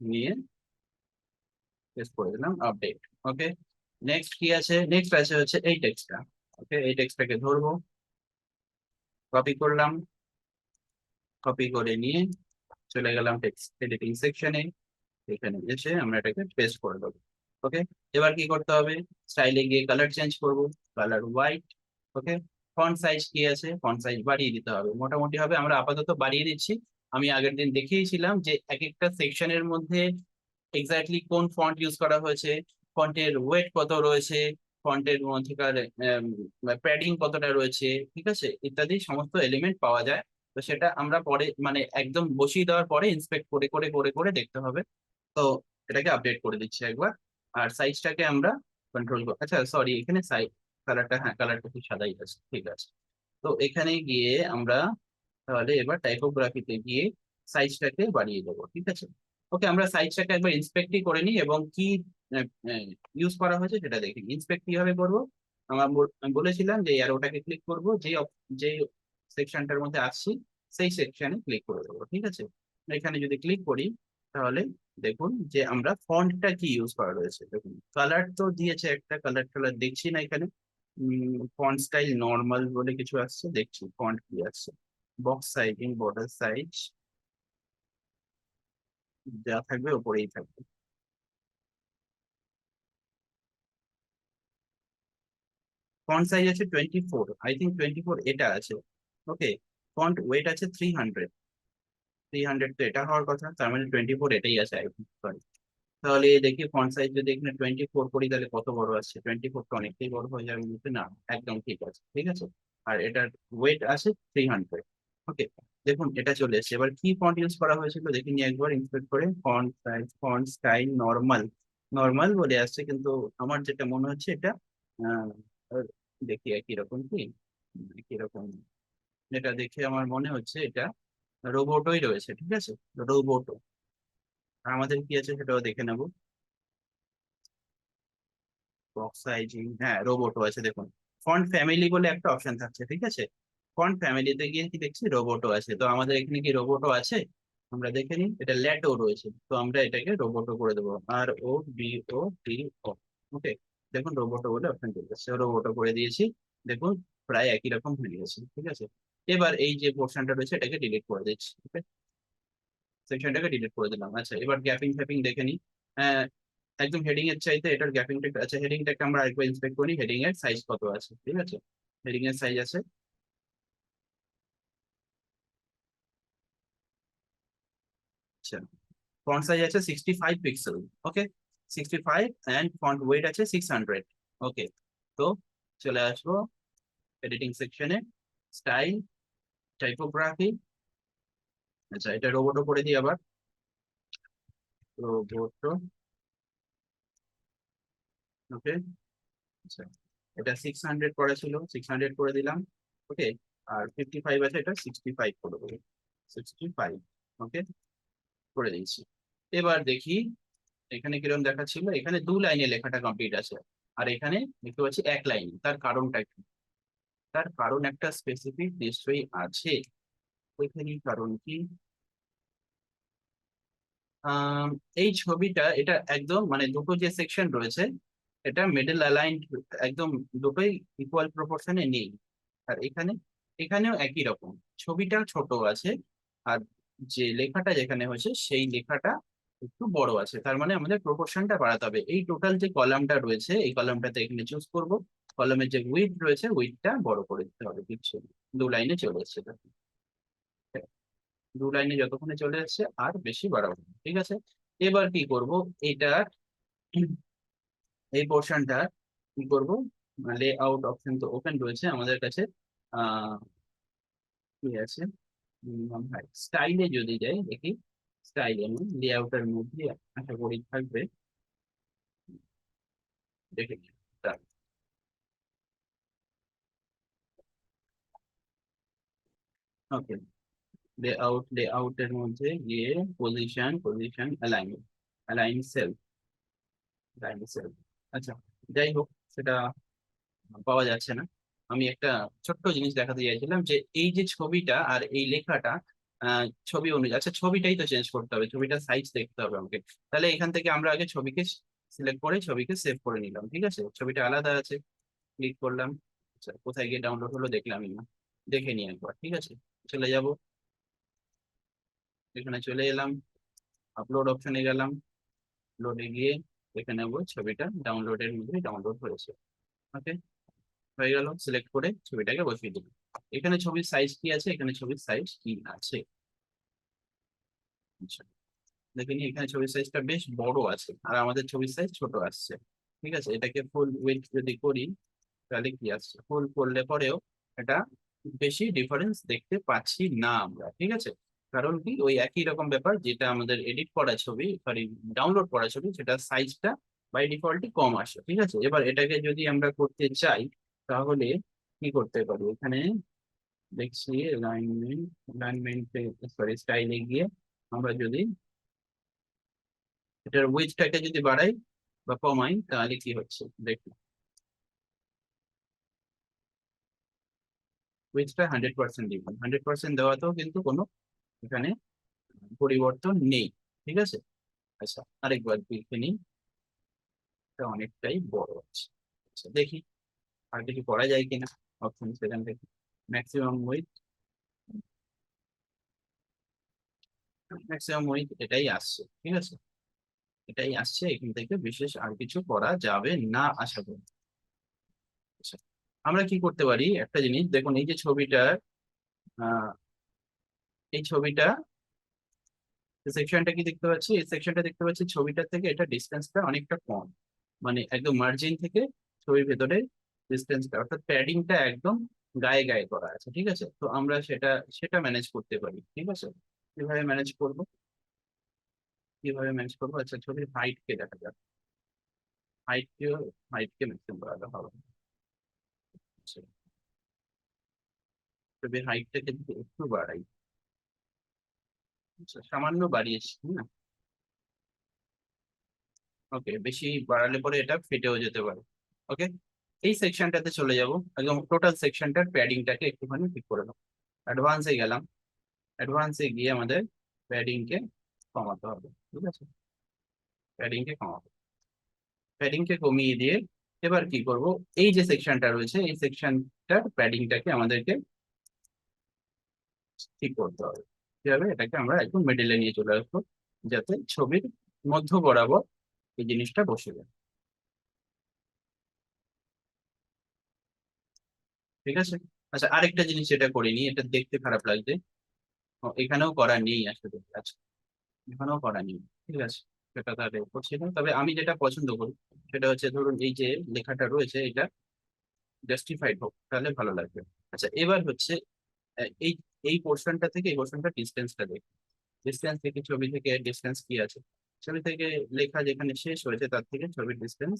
নিয়ে পেস্ট করে দিলাম, আপডেট। ওকে, নেক্সট কি আছে, নেক্সট আছে হচ্ছে এই টেক্সটটা। ওকে, এই টেক্সটটাকে ধরবো, কপি করলাম, কপি করে নিয়ে চলে গেলাম টেক্সট এডিটিং সেকশনে, এখানে এসে আমরা এটাকে পেস্ট করে দেবো। ওকে, এবার কি করতে হবে, স্টাইলে গিয়ে কালার চেঞ্জ করব, কালার হোয়াইট। ওকে, ফন্ট সাইজ কি আছে, ফন্ট সাইজ বাড়িয়ে দিতে হবে, মোটামুটি হবে, আমরা আপাতত বাড়িয়ে দিচ্ছি। আমি আগের দিন দেখিয়েছিলাম যে এক একটা সেকশনের মধ্যে এক্স্যাক্টলি কোন ফন্ট ইউজ করা হয়েছে, ফন্টের ওয়েট কত রয়েছে, ফন্টের মধ্যেকার প্যাডিং কতটা রয়েছে, ঠিক আছে, ইত্যাদি সমস্ত এলিমেন্ট পাওয়া যায়। তো সেটা আমরা পরে মানে একদম বসিয়ে দেওয়ার পরে ইন্সপেক্ট করে করে করে করে দেখতে হবে। তো এটাকে আপডেট করে দিচ্ছি একবার। আর সাইজটাকে আমরা কন্ট্রোল, আচ্ছা সরি, এখানে সাইজ, কালারটা, হ্যাঁ কালারটা কি সাদাই আছে, ঠিক আছে। তো এখানে গিয়ে আমরা তাহলে এবার টাইপোগ্রাফিতে গিয়ে সাইজটাকে বাড়িয়ে দেবো। ঠিক আছে, ওকে, আমরা সাইজটাকে একবার ইন্সপেক্টই করে নিই এবং কি ইউজ করা হয়েছে সেটা দেখি। ইন্সপেক্ট কিভাবে করবো, আমি বলেছিলাম যে অ্যারোটাকে ক্লিক করব, যে সেকশনটার মধ্যে আসছি সেই সেকশনে ক্লিক করে দেবো। ঠিক আছে, এখানে যদি ক্লিক করি তাহলে দেখুন যে আমরা ফন্টটা কি ইউজ করা রয়েছে। দেখুন কালার তো দিয়েছে, একটা কালার টালার দেখছি না এখানে। ফন্ট স্টাইল নর্মাল বলে কিছু আসছে, দেখছি ফন্ট কি আসছে, বক্স সাইজিং, বর্ডার সাইজ, যা থাকবে ওপরেই থাকবে। ফন্ট সাইজ আছে 24, আই থিঙ্ক 24 এটা আছে। ওকে, ফন্ট ওয়েট আছে 300, 300 তো এটা হওয়ার কথা, তার মানে 24 এটাই আছে, আই থিঙ্ক, সরি। তাহলে দেখি ফন্ট সাইজ যদি এখানে 24 করি তাহলে কত বড় আসছে, 24 তো অনেকটাই বড় হয়ে যাবে কিন্তু, না একদম ঠিক আছে, ঠিক আছে। আর এটার ওয়েট আছে 300। ওকে, দেখুন এটা চলে এসেছে। এবার কি ফন্ট ইউজ করা হয়েছিল দেখে নিয়ে একবার ইন্সপেক্ট করে, font size, font style normal, normal বলে আসছে, কিন্তু আমার যেটা মনে হচ্ছে এটা আহ, দেখি একই রকম কি, একই রকম, এটা দেখে আমার মনে হচ্ছে এটা রোবটই রয়েছে। ঠিক আছে, রোবটো। আর আমাদের কি আছে সেটাও দেখে নেবো, বক্স সাইজিং, হ্যাঁ রোবটও আছে, দেখুন ফন্ট ফ্যামিলি বলে একটা অপশন থাকছে। ঠিক আছে, ফন্ট ফ্যামিলিতে গিয়ে কি দেখছি রোবটও আছে, তো আমাদের এখানে কি রোবটও আছে, আমরা দেখে নিই। এটা ল্যাটো রয়েছে, তো আমরা এটাকে রোবটও করে দেবো, ROBOTO। ওকে, দেখুন রোবটও বলে অপশন চলে যাচ্ছে, রোবটও করে দিয়েছি। দেখুন প্রায় একই রকম হয়ে গেছে। ঠিক আছে, এবার এই যে পোর্শনটা রয়েছে এটাকে ডিলিট করে দিচ্ছি। ওকে, সেকশনটাকে ডিলিট করে দিলাম। আচ্ছা, এবার গ্যাপিং ফ্যাপিং দেখে নিই। আহ, একদম হেডিং এর চাইতে এটার গ্যাপিংটা, আচ্ছা হেডিংটাকে আমরা আরেকবার ইন্সপেক্ট করি, হেডিং এর সাইজ কত আছে। ঠিক আছে, হেডিং এর সাইজ আছে, আচ্ছা, ফন্ট সাইজ আছে 65 pixel. Okay, 65, and font wait আছে 600। ওকে, তো চলে আসবো এডিটিং সেকশনে, স্টাইল, টাইপোগ্রাফি, আচ্ছা এটা রোবটও করে দিই আবার, রোবটো। ওকে, আচ্ছা, এটা 600 করা ছিল, 600 করে দিলাম। ওকে, আর 55 আছে, এটা 65 করে দেবো, 65। ওকে, করে দিয়েছি। এবার দেখি এখানে কিরকম দেখাচ্ছিল, এখানে 2 লাইনে লেখাটা কমপ্লিট আছে, আর এখানে দেখতে পাচ্ছি 1 লাইন। তার কারণটা কি, তার কারণ একটা স্পেসিফিক নিশ্চয়ই আছে, ওইখানে কারণ কি, আম, এই ছবিটা এটা একদম মানে দুটো যে সেকশন রয়েছে এটা মিডল অ্যালাইন্ড, একদম দুটোই ইকুয়াল প্রপোর্শনে নেই। আর এখানে, এখানেও একই রকম, ছবিটা ছোট আছে, আর যে লেখাটা যেখানে হয়েছে সেই লেখাটা একটু বড় আছে, তার মানে আমাদের প্রপোর্শনটা বাড়াতে হবে। এই টোটাল যে কলামটা রয়েছে এই কলামটাতে এখানে চুজ করব, কলামের যে উইডথ রয়েছে উইডথটা বড় করে দিতে হবে, কিছু 2 লাইনে চলে এসেছে দেখুন। 2 লাইনে যতক্ষণে চলে আসছে আর বেশি বাড়াবো না। ঠিক আছে, এবার কি করব, এটা এই পোর্শনটা কি করব, লে আউট অপশন তো ওপেন রয়েছে আমাদের কাছে। আহ কি আছে, স্টাইলে যদি যাই দেখি, স্টাইলে লেআউটের মধ্যে আশা করি থাকবে, দেখে নিই। ওকে, লেআউটের মধ্যে গিয়ে পজিশন অ্যালাইন সেল। আচ্ছা, যাই হোক, সেটা পাওয়া যাচ্ছে না। আমি একটা ছোট্ট জিনিস দেখাতে চাইছিলাম যে এই যে ছবিটা আর এই লেখাটা, ছবি অনুযায়ী, আচ্ছা ছবিটাই তো চেঞ্জ করতে হবে, ছবিটার সাইজ দেখতে হবে আমাকে। তাহলে এখান থেকে আমরা আগে ছবিকে সিলেক্ট করে ছবিকে সেভ করে নিলাম, ঠিক আছে, ছবিটা আলাদা আছে, ক্লিক করলাম। আচ্ছা, কোথায় গিয়ে ডাউনলোড হলো দেখলামই না, দেখে নিই একবার, ঠিক আছে। চলে যাব, এখানে চলে এলাম, আপলোড অপশনে গেলাম, লোডে গিয়ে দেখে নেবো ছবিটা ডাউনলোডের মধ্যে ডাউনলোড হয়েছে। ওকে, হয়ে গেল, সিলেক্ট করে ছবিটাকে বসিয়ে দিলাম। এখানে ছবির সাইজ কি আছে, এখানে ছবির সাইজ কি আছে, আচ্ছা দেখে নিই, এখানে ছবির সাইজটা বেশ বড় আছে আর আমাদের ছবির সাইজ ছোট আসছে। ঠিক আছে, এটাকে ফুল উইডথ যদি করি তাহলে কি আসছে, ফুল করলে পরেও এটা বেশি ডিফারেন্স দেখতে পাচ্ছি না আমরা, ঠিক আছে। কারণ কি, ওই একই রকম ব্যাপার, যেটা আমাদের এডিট করা ছবি, সরি ডাউনলোড করা ছবি, সেটা সাইজটা বাই ডিফল্টই কম আসে, ঠিক আছে। এবার এটাকে যদি আমরা করতে চাই তাহলে কি করতে পারি, এখানে দেখছি অ্যালাইনমেন্ট, সরি স্টাইলে গিয়ে আমরা যদি এটার উইডথটাকে যদি বাড়াই বা কমাই তাহলে কি হচ্ছে দেখুন, উইডথটা 100% দিব, 100% দেওয়াতেও কিন্তু কোনো এখানে পরিবর্তন নেই, ঠিক আছে। আচ্ছা, আরেকবার দেখে নিই, এটা অনেকটাই বড় আছে। আচ্ছা দেখি আর কিছু করা যায় কিনা, অপশন সেখান থেকে ম্যাক্সিমাম উইথ এটাই আসছে, ঠিক আছে, এটাই আসছে, এখান থেকে বিশেষ আর কিছু করা যাবে না আশা করি। আচ্ছা, আমরা কি করতে পারি একটা জিনিস দেখুন, এই যে ছবিটা, আহ এই ছবিটা সেকশনটা কি দেখতে পাচ্ছি, এই সেকশনটা দেখতে পাচ্ছি ছবিটার থেকে এটা ডিস্টেন্সটা অনেকটা কম, মানে একদম মার্জিন থেকে ছবির ভেতরে ডিস্টেন্সটা, অর্থাৎ প্যাডিংটা একদম গায়ে গায়ে করা আছে, ঠিক আছে। তো আমরা সেটা সেটা ম্যানেজ করতে পারি, ঠিক আছে। কিভাবে ম্যানেজ করব, আচ্ছা ছবির হাইট কে দেখা যাক, হাইট কে হাইট কে ম্যাক্সিমাম করা হবে। আচ্ছা, ছবির হাইটটাকে যদি একটু বাড়াই, আচ্ছা সামান্য বাড়িয়েছি না, ওকে, বেশি বাড়ালে পরে এটা ফেটেও যেতে পারে। ওকে, এই সেকশনটাতে চলে যাব, একদম টোটাল সেকশনটার প্যাডিংটাকে একটুখানি ঠিক করে নেবো। অ্যাডভান্সে গেলাম, অ্যাডভান্সে গিয়ে আমাদের প্যাডিং কে কমাতে হবে, ঠিক আছে, প্যাডিং কে কমাবো, প্যাডিং কে কমিয়ে দিয়ে এবার কি করব, এই যে সেকশনটা রয়েছে এই সেকশনটার প্যাডিংটাকে আমাদেরকে ঠিক করতে হবে। কিভাবে, এটাকে আমরা একদম মিডিলে নিয়ে চলে আসবো, যাতে ছবির মধ্য বরাবর এই জিনিসটা বসে যায়, ঠিক আছে। আচ্ছা, আরেকটা জিনিস যেটা করিনি, এটা দেখতে খারাপ লাগছে, এখানেও করা নেই আসলে, আচ্ছা এখানেও করা নেই, ঠিক আছে, সেটা তাহলে করছি না। তবে আমি যেটা পছন্দ করি সেটা হচ্ছে, ধরুন এই যে লেখাটা রয়েছে এটা জাস্টিফাইড হোক, তাহলে ভালো লাগবে। আচ্ছা, এবার হচ্ছে এই এই পোর্শনটা থেকে এই পোর্শনটা ডিস্টেন্সটা দেখি, ডিস্টেন্স থেকে ছবি থেকে ডিস্টেন্স কি আছে, ছবি থেকে লেখা যেখানে শেষ হয়েছে তার থেকে ছবির ডিস্টেন্স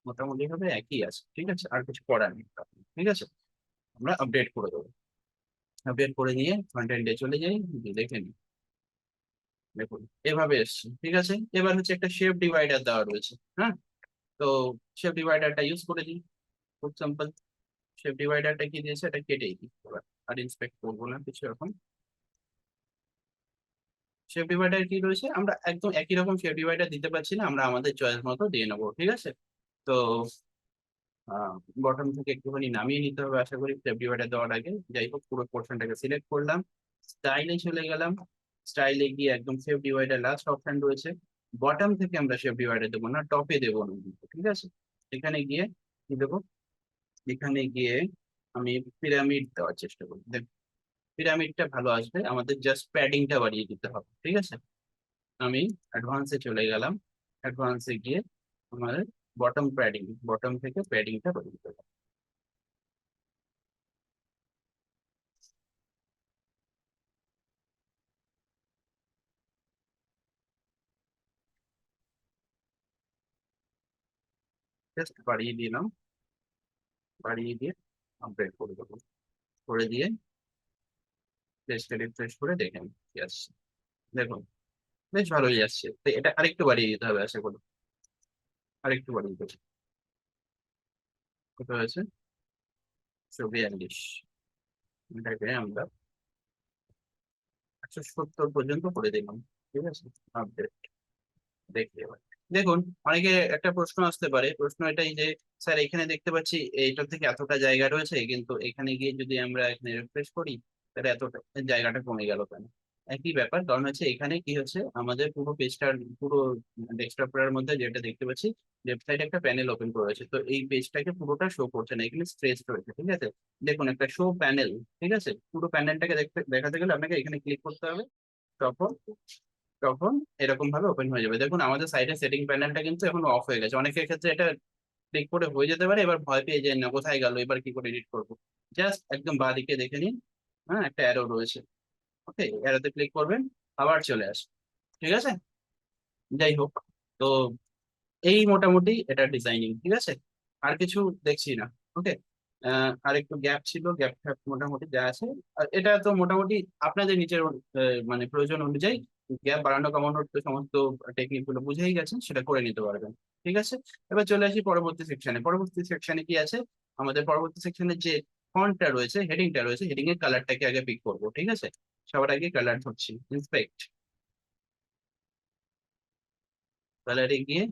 মোটামুটি ভাবে একই আছে, ঠিক আছে, আর কিছু করার নেই, ঠিক আছে। আমরা আপডেট করে দেবো, আপডেট করে নিয়ে ফ্রন্ট এন্ডে চলে যাই, গিয়ে দেখে নিই, দেখুন এভাবে এসছে, ঠিক আছে। এবার হচ্ছে একটা শেপ ডিভাইডার দেওয়া রয়েছে, হ্যাঁ, তো শেপ ডিভাইডারটা ইউজ করে দিই, খুব সিম্পল। শেপ ডিভাইডারটা কি দিয়েছে, এটা কেটেই দিই এবার, আর ইন্সপেক্ট করবো না কিছু এখন। শেপ ডিভাইডার কি রয়েছে, আমরা একদম একই রকম শেপ ডিভাইডার দিতে পারছি না, আমরা আমাদের চয়েস মতো দিয়ে নেবো, ঠিক আছে। তো বটম থেকে একটুখানি নামিয়ে নিতে হবে আশা করি শেপ ডিভাইডার দেওয়ার আগে। যাই হোক, পুরো পোর্শনটাকে সিলেক্ট করলাম, স্টাইলে চলে গেলাম, স্টাইলে গিয়ে একদম শেপ ডিভাইডার লাস্ট অপশন রয়েছে, বটম থেকে আমরা শেপ ডিভাইডার দেবো না, টপে দেবো না কিন্তু, ঠিক আছে। এখানে গিয়ে কি দেবো, এখানে গিয়ে আমি পিরামিড দেওয়ার চেষ্টা করি, দেখ পিরামিডটা ভালো আসবে, আমাদের জাস্ট প্যাডিংটা বাড়িয়ে দিতে হবে, ঠিক আছে। আমি অ্যাডভান্সে চলে গেলাম, অ্যাডভান্সে গিয়ে আমার বটম থেকে প্যাডিংটা বাড়িয়ে দিতে হবে, জাস্ট বাড়িয়ে দিলাম, বাড়িয়ে দিয়ে আপডেট করে দেবো, করে দিয়ে পেজটা রিফ্রেশ করে দেখেন কি আসছে। দেখুন বেশ ভালোই আসছে, তো এটা আরেকটু বাড়িয়ে দিতে হবে আশা করি, আরেকটু বাড়িয়ে দেবো। কত হয়েছে? 142। এটাকে আমরা 170 পর্যন্ত করে দিলাম। ঠিক আছে, আপডেট দেখি এবার। দেখুন, অনেকে একটা প্রশ্ন আসতে পারে, প্রশ্ন এটাই যে স্যার এখানে দেখতে পাচ্ছি এইটার থেকে এতটা জায়গা রয়েছে, কিন্তু এখানে গিয়ে যদি আমরা এখানে রিফ্রেশ করি তাহলে এতটা জায়গাটা কমে গেল কেন? একই ব্যাপার, কারণ হচ্ছে এখানে কি হচ্ছে, আমাদের পুরো পেজটার পুরো ডেস্কটপের মধ্যে যেটা দেখতে পাচ্ছি ওয়েবসাইটে একটা প্যানেল ওপেন করা হয়েছে, তো এই পেজটাকে পুরোটা শো করছে না, এখানে স্ট্রেস রয়েছে। ঠিক আছে, দেখুন একটা শো প্যানেল, ঠিক আছে, পুরো প্যানেলটাকে দেখাতে গেলে আপনাকে এখানে ক্লিক করতে হবে, তখন তখন এরকম ভাবে ওপেন হয়ে যাবে। দেখুন আমাদের সাইডে সেটিং প্যানেলটা কিন্তু এখন অফ হয়ে গেছে, অনেকের ক্ষেত্রে এটা ক্লিক করে হয়ে যেতে পারে, এবার ভয় পেয়ে যায় না কোথায় গেল, এবার কি করে এডিট করবো। জাস্ট একদম বাঁ দিকে দেখে নিন, হ্যাঁ একটা অ্যারো রয়েছে, ওকে অ্যারোতে ক্লিক করবেন, আবার চলে আসবে। ঠিক আছে, যাই হোক, তো এই মোটামুটি এটা ডিজাইনিং। ঠিক আছে, আর কিছু দেখছি না। ওকে, আর একটু গ্যাপ ছিল, গ্যাপ ফ্যাপ মোটামুটি যা আছে। আর এটা তো মোটামুটি আপনাদের নিচের মানে প্রয়োজন অনুযায়ী গ্যাপ বাড়ানো কমানোর তো সমস্ত টেকনিক গুলো বুঝেই গেছেন, সেটা করে নিতে পারবেন। ঠিক আছে, এবার চলে আসি পরবর্তী সেকশনে। পরবর্তী সেকশনে কি আছে, আমাদের পরবর্তী সেকশনে যে ফন্টটা রয়েছে, হেডিংটা রয়েছে, হেডিং এর কালারটাকে আগে পিক করবো। ঠিক আছে, সবার আগে কালার ধরছি, ইন্সপেক্ট, কালারে গিয়ে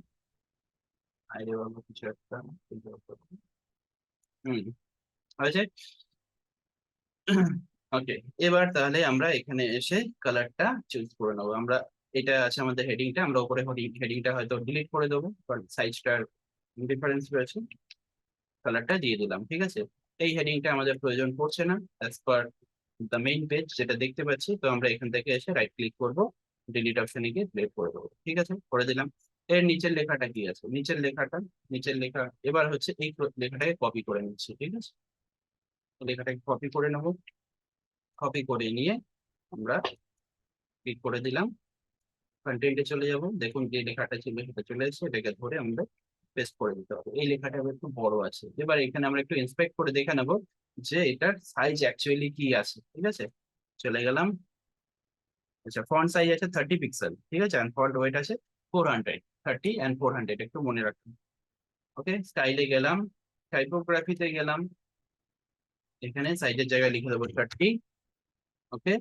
আইডিয়া কিছু একটা, হুম হয়েছে। ওকে, এবার তাহলে আমরা এখানে এসে কালারটা চুজ করে নেবো। আমরা এটা আছে আমাদের হেডিংটা, আমরা উপরে হেডিংটা হয়তো ডিলিট করে দেবো, কারণ সাইজটার ডিফারেন্স রয়েছে। কালারটা দিয়ে দিলাম। ঠিক আছে, এই হেডিংটা আমাদের প্রয়োজন পড়ছে না as per the main page যেটা দেখতে পাচ্ছি, তো আমরা এখান থেকে এসে রাইট ক্লিক করব, ডিলিট অপশনে গিয়ে ডিলিট করে দেবো। ঠিক আছে, করে দিলাম। এর নিচের লেখাটা কি আছে, নিচের লেখাটা, নিচের লেখা এবার হচ্ছে এই লেখাটাকে কপি করে নিচ্ছি। ঠিক আছে, লেখাটাকে কপি করে নেবো, কপি করে নিয়ে আমরা ক্লিক করে দিলাম, কন্টেন্টে চলে যাব। দেখুন যে লেখাটা ছিল সেটা চলে এসেছে, এটাকে ধরে আমরা পেস্ট করে দিতে হবে। এই লেখাটা আবার একটু বড় আছে, এবার এখানে আমরা একটু ইন্সপেক্ট করে দেখে নেবো যে এটার সাইজ অ্যাকচুয়ালি কি আছে। ঠিক আছে, চলে গেলাম। আচ্ছা, ফন্ট সাইজ আছে 30 পিক্সেল। ঠিক আছে, and ফন্ট ওয়েট আছে 400, 30 and 400 একটু মনে রাখুন। ওকে, স্টাইলে গেলাম, টাইপোগ্রাফিতে গেলাম, এখানে সাইজের জায়গায় লিখে দেবো 30। ওকে,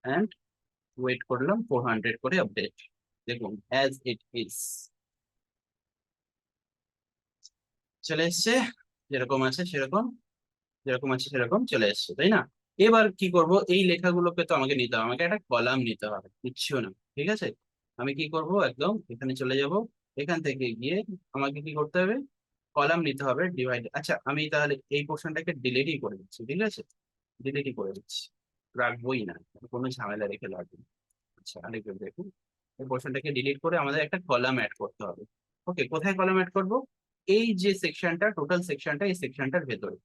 অ্যান্ড ওয়েট করলাম 400 করে, আপডেট। দেখুন অ্যাজ ইট ইজ চলে এসছে, যেরকম আছে সেরকম, যেরকম আছে সেরকম চলে এসছে, তাই না? এবার কি করব, এই লেখাগুলোকে তো আমাকে নিতে হবে, আমাকে একটা কলাম নিতে হবে, কিচ্ছু না। ঠিক আছে, আমি কি করব, একদম এখানে চলে যাব, এখান থেকে গিয়ে আমাকে কি করতে হবে, কলাম নিতে হবে, ডিভাইড। আচ্ছা, আমি তাহলে এই পোর্শনটাকে ডিলিটই করে দিচ্ছি। ঠিক আছে, ডিলিটই করে দিচ্ছি, রাখবোই না, কোনো ঝামেলা রেখে লাগবে না। আচ্ছা, আরেকবার দেখুন, এই পোর্শনটাকে ডিলিট করে আমাদের একটা কলাম অ্যাড করতে হবে। ওকে, কোথায় কলাম অ্যাড করব, এই যে সেকশনটা, টোটাল সেকশনটা, এই সেকশনটার ভেতরে।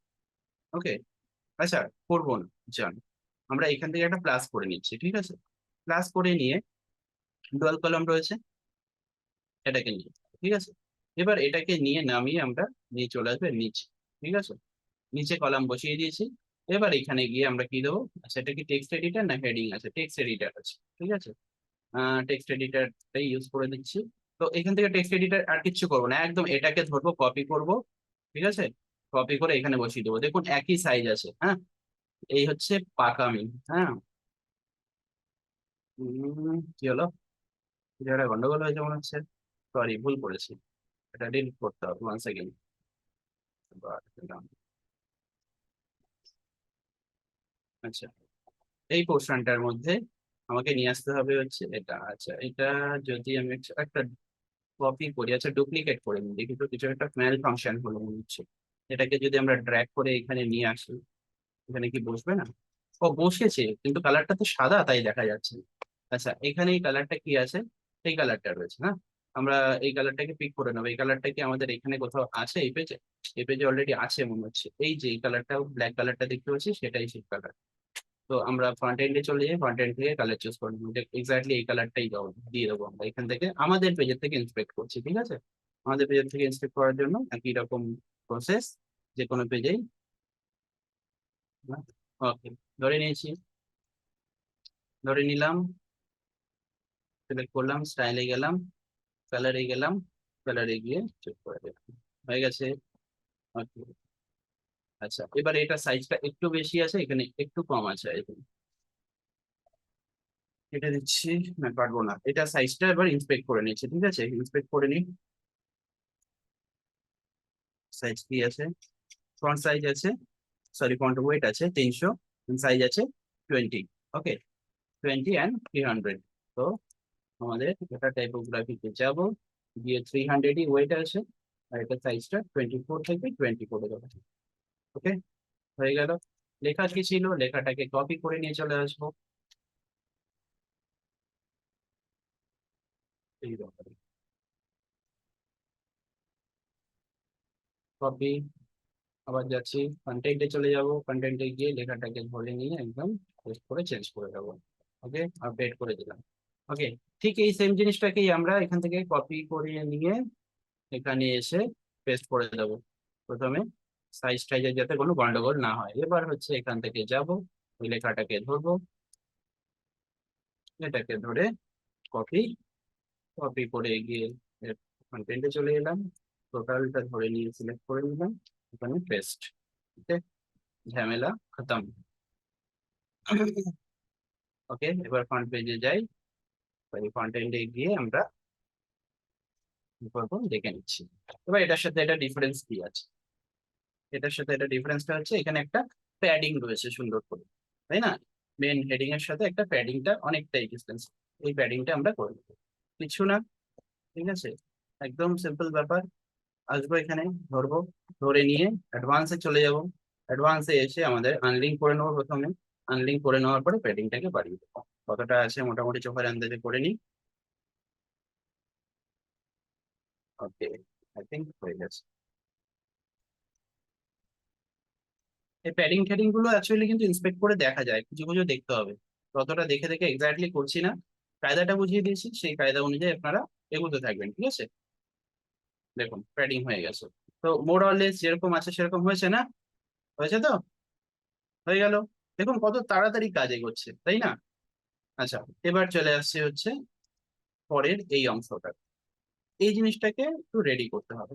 ওকে, আচ্ছা, করবো না, জান, আমরা এখান থেকে একটা প্লাস করে নিচ্ছি। ঠিক আছে, প্লাস করে নিয়ে ডুয়াল কলাম রয়েছে, এটাকে নিয়ে, ঠিক আছে, এবার এটাকে নিয়ে নামিয়ে আমরা নিয়ে চলে আসবে নিচে। ঠিক আছে, নিচে কলাম বসিয়ে দিয়েছি। এবার এখানে গিয়ে আমরা কি দেবো, আচ্ছা এটা কি টেক্সট এডিটর না হেডিং আছে, টেক্সট এডিটর আছে। ঠিক আছে, টেক্সট এডিটরটাই ইউজ করে দিচ্ছি। তো এখান থেকে টেক্সট এডিটর আর কিচ্ছু করবো না, একদম এটাকে ধরবো, কপি করব। ঠিক আছে, কপি করে এখানে বসিয়ে দেবো, দেখুন একই সাইজ আছে। হ্যাঁ, এই হচ্ছে পাকামি। হ্যাঁ, কি হলো, কিছু একটা গন্ডগোল হয়েছে মনে হচ্ছে, সরি ভুল করেছি, এটা ডিলিট করতে হবে, 1 সেকেন্ড। আচ্ছা, এই পোর্শনটার মধ্যে আমাকে নিয়ে আসতে হবে হচ্ছে এটা। আচ্ছা, এটা যদি আমি একটা কপি করি, আচ্ছা ডুপ্লিকেট করে নিই, দেখি তো কিছু একটা ম্যাল ফাংশন হলো মনে হচ্ছে। এটাকে যদি আমরা ড্র্যাগ করে এখানে নিয়ে আসি, এখানে কি বসবে না? ও বসেছে, কিন্তু কালারটা তো সাদা, তাই দেখা যাচ্ছে না। আচ্ছা, এখানে এই কালারটা কি আছে, এই কালারটা রয়েছে না, আমরা এই কালারটাকে পিক করে নেবো। এই কালারটা কি আমাদের এখানে কোথাও আছে এই পেজে? এই পেজে অলরেডি আছে মনে হচ্ছে, এই যে এই কালারটা, ব্ল্যাক কালারটা দেখতে পাচ্ছি, সেটাই সেই কালার। তো আমরা ফ্রন্ট এন্ডে চলে যাই, ফ্রন্ট এন্ড থেকে কালার চুজ করে নেবো, এক্স্যাক্টলি এই কালারটাই দিয়ে দেবো আমরা এখান থেকে, আমাদের পেজের থেকে ইন্সপেক্ট করছি। ঠিক আছে, আমাদের পেজের থেকে ইন্সপেক্ট করার জন্য একই রকম প্রসেস, যে কোনো পেজেই। ওকে, ধরে নিয়েছি, ধরে নিলাম, সিলেক্ট করলাম, স্টাইলে গেলাম, কালারে গেলাম, কালারে গিয়ে চেক করে দিলাম, হয়ে গেছে। ওকে, আচ্ছা এবার এটা সাইজটা একটু বেশি আছে, এখানে একটু কম আছে, এখানে এটা দিচ্ছি, না পারবো না, এটা সাইজটা এবার ইন্সপেক্ট করে নিচ্ছি, ঠিক আছে, ইন্সপেক্ট করে নিই। সাইজ কি আছে, ফন্ট সাইজ আছে, সরি ফন্ট ওয়েট আছে 300, সাইজ আছে 20। ওকে, 20 and 300। তো আমাদের এটা টাইপোগ্রাফিতে যাব, গিয়ে 300ই ওয়েট আছে, আর এটা সাইজটা 24 থেকে 20 করে দেবো। ওকে, হয়ে গেল। লেখা কি ছিল, লেখাটাকে কপি করে নিয়ে চলে আসবো এই ব্যাপারে, কপি, আবার যাচ্ছি কন্টেন্টে চলে যাব, কন্টেন্টে গিয়ে লেখাটাকে ধরে নিয়ে একদম পেস্ট করে চেঞ্জ করে দেবো। ওকে, আপডেট করে দিলাম। ওকে, ঠিক এই সেম জিনিসটাকেই আমরা এখান থেকে কপি করে নিয়ে এখানে এসে পেস্ট করে দেবো। প্রথমে সাইজ টাইজের যাতে কোনো গন্ডগোল না হয়, এবার হচ্ছে এখান থেকে যাব, ওই লেখাটাকে ধরবো, এটাকে ধরে কপি, কপি করে গিয়ে কন্টেন্টে চলে এলাম, টোটালটা ধরে নিয়ে সিলেক্ট করে নিলাম, এখানে পেস্ট। ওকে, ঝামেলা খতম। ওকে, এবার ফ্রন্ট পেজে যাই, ফ্রন্ট এন্ডে গিয়ে আমরা কি করবো দেখে নিচ্ছি। এবার এটার সাথে এটা ডিফারেন্স কি আছে, এটার সাথে এটা ডিফারেন্সটা হচ্ছে এখানে একটা প্যাডিং রয়েছে সুন্দর করে, তাই না, মেন হেডিং এর সাথে একটা প্যাডিংটা অনেকটাই ডিস্টেন্স, এই প্যাডিংটা আমরা করে দেবো, কিছু না, ঠিক আছে, একদম সিম্পল ব্যাপার। আসবো এখানে, ধরবো, ধরে নিয়ে অ্যাডভান্সে চলে যাব, অ্যাডভান্সে এসে আমাদের আনলিঙ্ক করে নেবো প্রথমে, আনলিঙ্ক করে নেওয়ার পরে প্যাডিংটাকে বাড়িয়ে দেবো, কতটা আছে মোটামুটি চোখের আন্দাজে করে নিই। ওকে, আই থিঙ্ক হয়ে গেছে। এই প্যাডিং ট্যাডিং গুলো অ্যাকচুয়ালি কিন্তু ইন্সপেক্ট করে দেখা যায়, কিছু কিছু দেখতে হবে, ততটা দেখে দেখে এক্স্যাক্টলি করছি না, কায়দাটা বুঝিয়ে দিয়েছি, সেই কায়দা অনুযায়ী আপনারা এগোতে থাকবেন, ঠিক আছে। দেখুন প্যাডিং হয়ে গেছে, তো মোর অর লেস যেরকম আছে সেরকম হয়েছে না, হয়েছে তো, হয়ে গেল। দেখুন কত তাড়াতাড়ি কাজ এগোচ্ছে, তাই না। আচ্ছা, এবার চলে আসছে হচ্ছে পরের এই অংশটা, এই জিনিসটাকে একটু রেডি করতে হবে,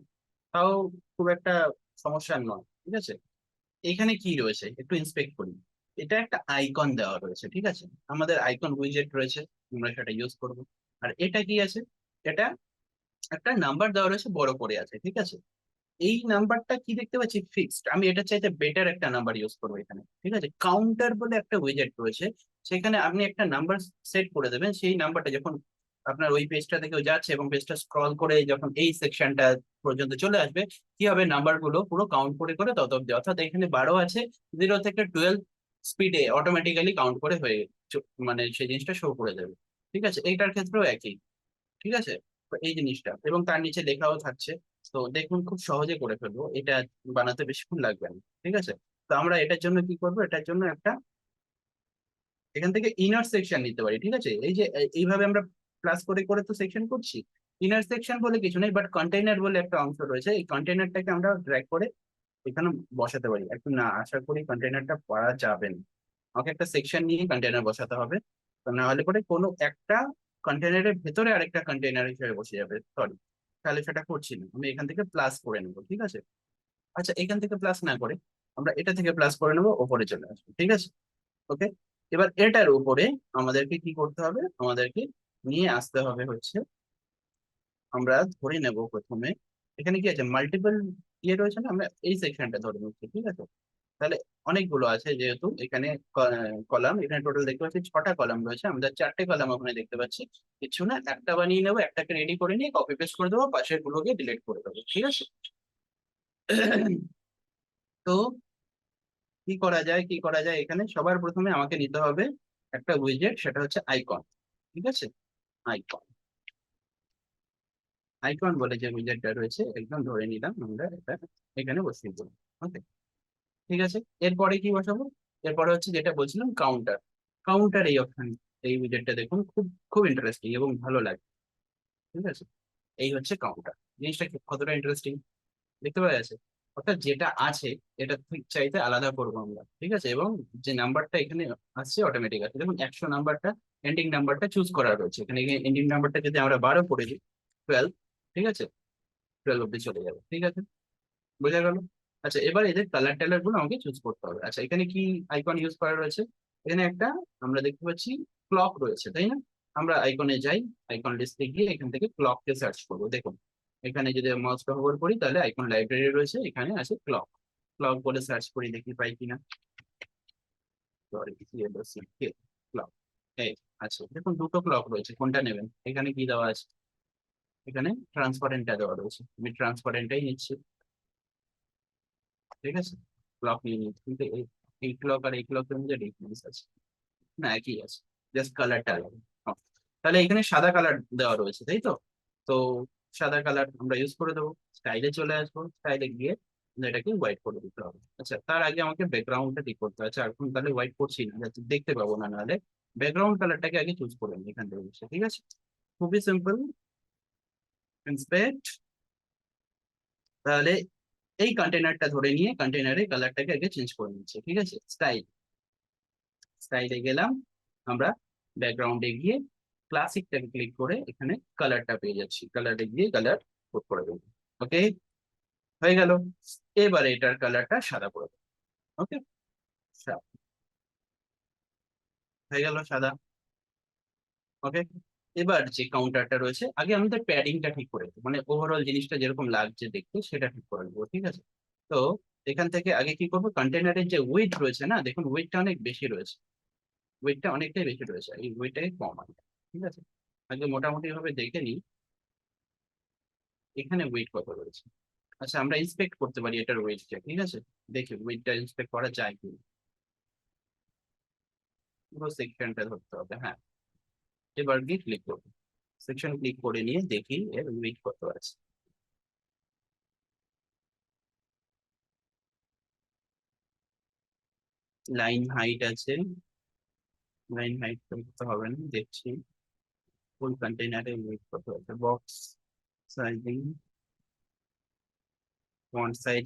তাও খুব একটা সমস্যা নয়, ঠিক আছে। এখানে কি রয়েছে একটু ইন্সপেক্ট করি, এটা একটা আইকন দেওয়া রয়েছে, ঠিক আছে, আমাদের আইকন উইজেট রয়েছে, আমরা সেটা ইউজ করব। আর এটা কি আছে, এটা একটা নাম্বার দেওয়া রয়েছে, বড় করে আছে, ঠিক আছে। এই নাম্বারটা কি দেখতে পাচ্ছি ফিক্সড, আমি এটা চাইতে বেটার একটা নাম্বার ইউজ করবো এখানে, ঠিক আছে। কাউন্টার বলে একটা উইজেট রয়েছে, সেখানে আপনি একটা নাম্বার সেট করে দেবেন, সেই নাম্বারটা যখন আপনার ওই পেজটা থেকে যাচ্ছে এবং পেজটা স্ক্রল করে যখন এই সেকশনটা পর্যন্ত চলে আসবে, কি হবে, নাম্বার গুলো পুরো কাউন্ট করে করে তত অব্দি, অর্থাৎ এখানে 12 আছে, 0 থেকে 12 স্পিডে অটোমেটিক্যালি কাউন্ট করে হয়ে মানে সেই জিনিসটা শো করে দেবে, ঠিক আছে। এইটার ক্ষেত্রেও একই, ঠিক আছে। তো এই জিনিসটা এবং তার নিচে লেখাও থাকছে, তো দেখুন খুব সহজে করে ফেলবো এটা, বানাতে বেশিক্ষণ লাগবে না, ঠিক আছে। তো আমরা এটার জন্য কি করবো, এটার জন্য একটা এখান থেকে ইনার সেকশন নিতে পারি, ঠিক আছে, এই যে এইভাবে আমরা প্লাস করে করে তো সেকশন করছি, ইনার সেকশন বলে কিছু নেই, বাট কন্টেইনার বলে একটা অংশ রয়েছে, এই কন্টেইনারটাকে আমরা ড্র্যাগ করে এখানে বসাতে পারি, একটু না আশা করি কন্টেইনারটা পারা যাবে না, আমাকে একটা সেকশন নিয়ে কন্টেইনার বসাতে হবে, তো না হলে পরে কোনো একটা কন্টেইনারের ভেতরে আরেকটা কন্টেইনার হিসেবে বসে যাবে, সরি, তাহলে সেটা করছি না, আমি এখান থেকে প্লাস করে নেবো, ঠিক আছে। আচ্ছা, এখান থেকে প্লাস না করে আমরা এটা থেকে প্লাস করে নেবো, ওপরে চলে আসবো, ঠিক আছে। ওকে, এবার এটার উপরে আমাদেরকে কি করতে হবে, আমাদেরকে নিয়ে আসতে হবে হচ্ছে, আমরা ধরে নেব প্রথমে, এখানে কি আছে মাল্টিপল ইয়ে রয়েছে না, আমরা এই সেকশনটা ধরে নিচ্ছি, ঠিক আছে। তাহলে অনেকগুলো আছে, যেহেতু এখানে কলাম, এখানে টোটাল দেখতে পাচ্ছি 6টা কলাম রয়েছে, আমরা 4টে কলাম ওখানে দেখতে পাচ্ছি, কিছু না, একটা বানিয়ে নেবো, একটাকে রেডি করে নিয়ে কপি পেস্ট করে দেবো, পাশের গুলোকে ডিলিট করে দেবো, ঠিক আছে। তো কি করা যায়, কি করা যায়, এখানে সবার প্রথমে আমাকে নিতে হবে একটা উইজেট, সেটা হচ্ছে আইকন, ঠিক আছে। আইকন, আইকন বলে যে উইজেটটা রয়েছে, একদম ধরে নিলাম আমরা এটা এখানে বসিয়ে দেবো। ওকে, ঠিক আছে। এরপরে কি বসাবো, এরপরে হচ্ছে যেটা বলছিলাম কাউন্টার, কাউন্টার এই অপশন, এই উইজেটটা দেখুন খুব খুব ইন্টারেস্টিং এবং ভালো লাগে, ঠিক আছে। এই হচ্ছে কাউন্টার। জিনিসটা কতটা ইন্টারেস্টিং দেখতে পাওয়া যাচ্ছে। অর্থাৎ যেটা আছে এটা ঠিক চাইতে আলাদা করবো আমরা, ঠিক আছে, এবং যে নাম্বারটা এখানে আসছে অটোমেটিক আছে। দেখুন 100 নাম্বারটা এন্ডিং নাম্বারটা চুজ করা রয়েছে এখানে। এন্ডিং নাম্বারটা যদি আমরা 12 করে দিই, 12, ঠিক আছে, 12 অব্দি চলে যাবে, ঠিক আছে, বোঝা গেল। আচ্ছা, এবার এদের কালার টালার গুলো আমাকে চুজ করতে হবে। আচ্ছা, এখানে কি আইকন ইউজ করা রয়েছে? এখানে একটা আমরা দেখতে পাচ্ছি ক্লক রয়েছে, তাই না? আমরা আইকনে যাই, আইকন লিস্টে গিয়ে এখান থেকে ক্লককে সার্চ করবো। দেখুন এখানে যদি মাউসটা হোভার করি তাহলে আইকন লাইব্রেরি রয়েছে, এখানে আছে ক্লক। ক্লক বলে সার্চ করি, দেখি পাই কিনা। সরি, ক্লক, এই, আচ্ছা দেখুন দুটো ক্লক রয়েছে, কোনটা নেবেন? এখানে কি দেওয়া আছে? এখানে ট্রান্সপারেন্টটা দেওয়া রয়েছে, আমি ট্রান্সপারেন্টটাই নিচ্ছি, ঠিক আছে। ক্লক নিয়ে নিচ্ছি, কিন্তু এই ক্লক আর এই ক্লকের মধ্যে ডিফারেন্স আছে? না, একই আছে, জাস্ট কালারটা আলাদা। হ্যাঁ। তাহলে এখানে সাদা কালার দেওয়া রয়েছে, তাই তো? তো সাদা কালার আমরা ইউজ করে দেবো। স্টাইলে চলে আসবো, স্টাইলে গিয়ে এটাকে হোয়াইট করে দিতে হবে। আচ্ছা, তার আগে আমাকে ব্যাকগ্রাউন্ডটা ঠিক করতে হবে। আচ্ছা, এখন তাহলে হোয়াইট করছি না, যাতে দেখতে পাবো না, নাহলে ব্যাকগ্রাউন্ড কালারটাকে আগে চুজ করে নিই এখান থেকে বসে, ঠিক আছে। খুবই সিম্পল, ইন্সপেক্ট। তাহলে এই কন্টেনারটা ধরে নিয়ে কন্টেনারের কালারটাকে আগে চেঞ্জ করে নিচ্ছে, ঠিক আছে। স্টাইল, স্টাইলে গেলাম আমরা, ব্যাকগ্রাউন্ডে গিয়ে ক্লাসিকটাকে ক্লিক করে এখানে কালারটা পেয়ে যাচ্ছি, কালারে গিয়ে কালার কোড করে দেবো। ওকে, হয়ে গেল। এবারে এটার কালারটা সাদা করে দেবো। ওকে, হয়ে গেল সাদা। ওকে, এবার যে কাউন্টারটা রয়েছে, আগে আমাদের প্যাডিংটা ঠিক করে দেবো, মানে ওভারঅল জিনিসটা যেরকম লাগছে দেখতে সেটা ঠিক করে দেবো, ঠিক আছে। তো এখান থেকে আগে কি করবো, কন্টেনারের যে ওয়েট রয়েছে না, দেখুন ওয়েটটা অনেক বেশি রয়েছে, ওয়েটটা অনেকটাই বেশি রয়েছে, এই ওয়েটটাকে কম আনবে, ঠিক আছে। আগে মোটামুটি ভাবে দেখে নিই এখানে ওয়েট কত রয়েছে। আচ্ছা, আমরা ইন্সপেক্ট করতে পারি এটার ওয়েটটা, ঠিক আছে। দেখি ওয়েটটা ইন্সপেক্ট করা যায় কি। পুরো সেকশনটা ধরতে হবে, হ্যাঁ। এবার গিয়ে ক্লিক করবো, সেকশন ক্লিক করে নিয়ে দেখি এর ওয়েট কত আছে। লাইন হাইট আছে, লাইন হাইট করতে হবে না, দেখছি ফুল কন্টেনারের ওয়েট কত আছে। Box sizing, font size,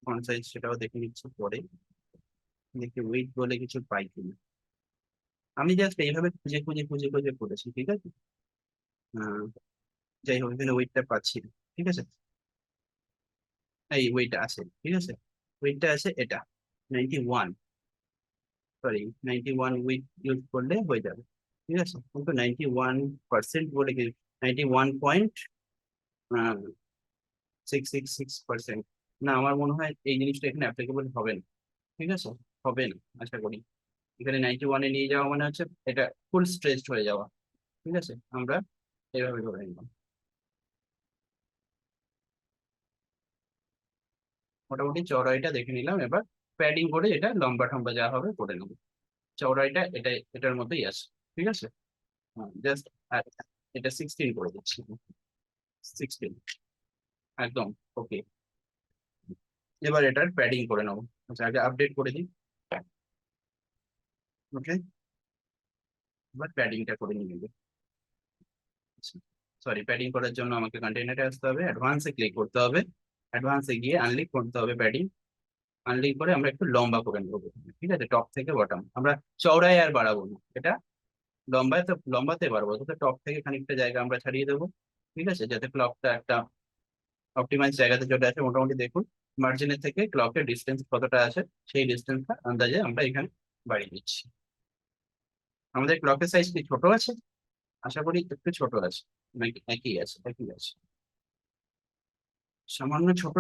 font size সেটাও দেখে নিচ্ছি পরে, দেখি ওয়েট বলে কিছু পাই কিনা। আমি জাস্ট এইভাবে খুঁজে খুঁজে খুঁজে খুঁজে করেছি, ঠিক আছে। আহ, যাই হোক, এখানে ওয়েটটা পাচ্ছি না, ঠিক আছে। এই ওয়েটটা আছে, ঠিক আছে, ওয়েটটা আছে এটা 91, সরি 91 ওয়েট ইউজ করলে হয়ে যাবে, ঠিক আছে। কিন্তু 91% বলে কি, 91.666%, না আমার মনে হয় এই জিনিসটা এখানে অ্যাপ্লিকেবল হবে না, ঠিক আছে, হবে না আশা করি। এখানে 91-এ নিয়ে যাওয়া মানে হচ্ছে এটা ফুল স্ট্রেচড হয়ে যাওয়া, ঠিক আছে। আমরা এইভাবে ধরে নিলাম, মোটামুটি চওড়াইটা দেখে নিলাম। এবার প্যাডিং করে এটা লম্বা টম্বা যা হবে করে নেবো। চওড়াইটা এটা এটার মধ্যেই আছে, ঠিক আছে। জাস্ট এটা 16 করে দিচ্ছি, 16, একদম ওকে। এবার এটার প্যাডিং করে নেবো। আচ্ছা, আগে আপডেট করে দিই। ওকে, এবার প্যাডিংটা করে নিয়ে নেবো। সরি, প্যাডিং করার জন্য আমাকে কন্টেনারে আসতে হবে, অ্যাডভান্সে ক্লিক করতে হবে, অ্যাডভান্সে গিয়ে আনলিক করতে হবে প্যাডিং। আনলিক করে আমরা একটু লম্বা করে নেবো, ঠিক আছে, টপ থেকে বটম। আমরা চওড়ায় আর বাড়াবো না এটা, লম্বায় তো লম্বাতে পারবো, তো টপ থেকে খানিকটা জায়গা আমরা ছাড়িয়ে দেবো, ঠিক আছে, যাতে ক্লকটা একটা অপটিমাইজ জায়গাতে চলে আসে। মোটামুটি দেখুন মার্জিনের থেকে ক্লকের ডিস্টেন্স কতটা আছে, সেই ডিস্টেন্সটা আন্দাজে আমরা এখানে বাড়িয়ে দিচ্ছি। আমাদের ক্লকের সাইজ কি ছোট আছে? আশা করি একটু ছোট আছে, নাকি একই আছে? একই আছে, সামান্য ছোট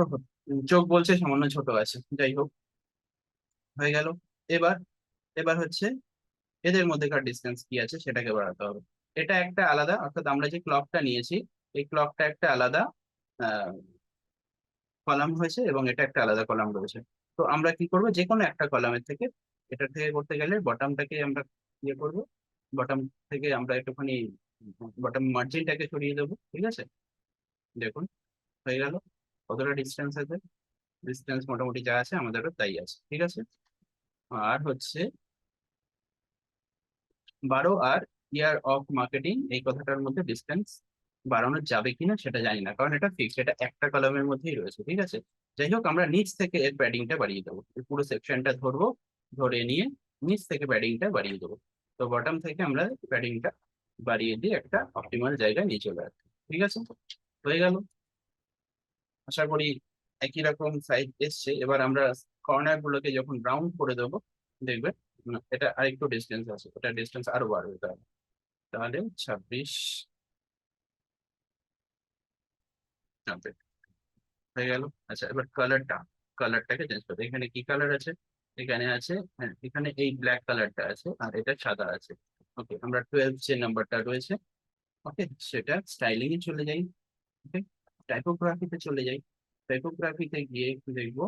চোখ বলছে সামান্য ছোট আছে, যাই হোক, হয়ে গেল। এবার এবার হচ্ছে এদের মধ্যেকার ডিস্টেন্স কি আছে সেটাকে বাড়াতে হবে। এটা একটা আলাদা, অর্থাৎ আমরা যে ক্লকটা নিয়েছি এই ক্লকটা একটা আলাদা কলাম হয়েছে এবং এটা একটা আলাদা কলাম রয়েছে। তো আমরা কি করব, যে কোনো একটা কলামের থেকে, এটা থেকে করতে গেলে বটমটাকে আমরা ইয়ে করব, বটম থেকে আমরা একটুখানি বটম মার্জিনটাকে সরিয়ে দেবো, ঠিক আছে। দেখুন হয়ে গেল। কতটা ডিস্টেন্স আছে? ডিস্টেন্স মোটামুটি যা আছে আমাদেরও তাই আছে, ঠিক আছে। আর হচ্ছে 12 আর ইয়ার অফ মার্কেটিং এই কথাটার মধ্যে ডিস্টেন্স বাড়ানো যাবে কিনা সেটা জানি না, কারণ এটা ফিক্সড, এটা একটা কলামের মধ্যেই রয়েছে, ঠিক আছে। যাই হোক, আমরা নিচ থেকে এর প্যাডিংটা বাড়িয়ে দেবো, এই পুরো সেকশনটা ধরবো, ধরে নিয়ে নিচ থেকে প্যাডিংটা বাড়িয়ে দেবো। তো বটম থেকে আমরা প্যাডিংটা বাড়িয়ে দিয়ে একটা অপটিমাল জায়গায় নিয়ে চলে আসবো, ঠিক আছে। হয়ে গেল, আশা করি একই রকম সাইজ এসছে। এবার আমরা কর্নার গুলোকে যখন রাউন্ড করে দেবো, দেখবে এটা আরেকটু ডিস্টেন্স আছে, ওটা ডিস্টেন্স আরো বাড়বে, তাহলে তাহলে 26, 90 হয়ে গেল। আচ্ছা, এবার কালারটাকে চেঞ্জ করতে, এখানে কি কালার আছে, এখানে আছে, হ্যাঁ এখানে এই ব্ল্যাক কালারটা আছে আর এটা সাদা আছে। ওকে, আমরা 12 যে নাম্বারটা রয়েছে, ওকে, সেটা স্টাইলিং এ চলে যাই। ওকে, টাইপোগ্রাফিতে চলে যাই। টাইপোগ্রাফিতে গিয়ে একটু দেখবো,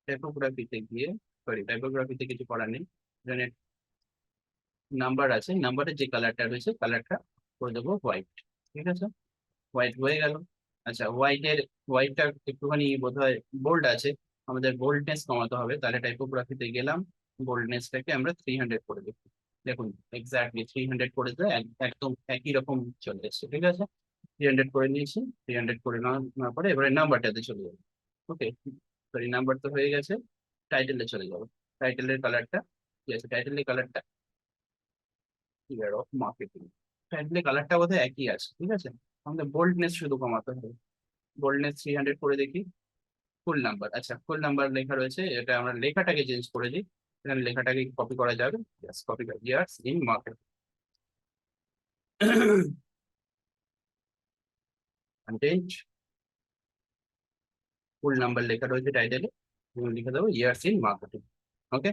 টাইপোগ্রাফিতে গিয়ে, সরি টাইপোগ্রাফিতে কিছু করার নেই, এখানে নাম্বার আছে, নাম্বারের যে কালারটা রয়েছে কালারটা করে দেবো হোয়াইট, ঠিক আছে। হোয়াইট হয়ে গেল। আচ্ছা, হোয়াইটটা একটুখানি বোধহয় বোল্ড আছে, আমাদের বোল্ডনেস কমাতে হবে, তাহলে টাইপোগ্রাফিতে গেলাম, বোল্ডনেসটাকে আমরা 300 করে দিচ্ছি। দেখুন, এক্স্যাক্টলি 300 করে দিলে একদম একই রকম চলে এসছে, ঠিক আছে। 300 করে নিয়েছি, 300 করে নেওয়ার পরে এবারে নাম্বারটাতে চলে যাবো। ওকে, সরি নাম্বার তো হয়ে গেছে, টাইটেলে চলে যাবো। টাইটেলের কালারটা কি আছে, টাইটেলের কালারটা ক্লিয়ার অফ মার্কেটিং, টাইটেলের কালারটা বোধহয় একই আছে, ঠিক আছে। আমাদের বোল্ডনেস শুধু কমাতে হবে, বোল্ডনেস 300 করে দেখি। ফুল নাম্বার, আচ্ছা ফুল নাম্বার লেখা রয়েছে, এটা আমরা লেখাটাকে চেঞ্জ করে দিই, এখানে লেখাটাকে কপি করা যাবে, কপি করা, years in market, content, full number লেখা রয়েছে টাইটেলে, লিখে দেবো ইয়ার্স ইন মার্কেটিং। ওকে,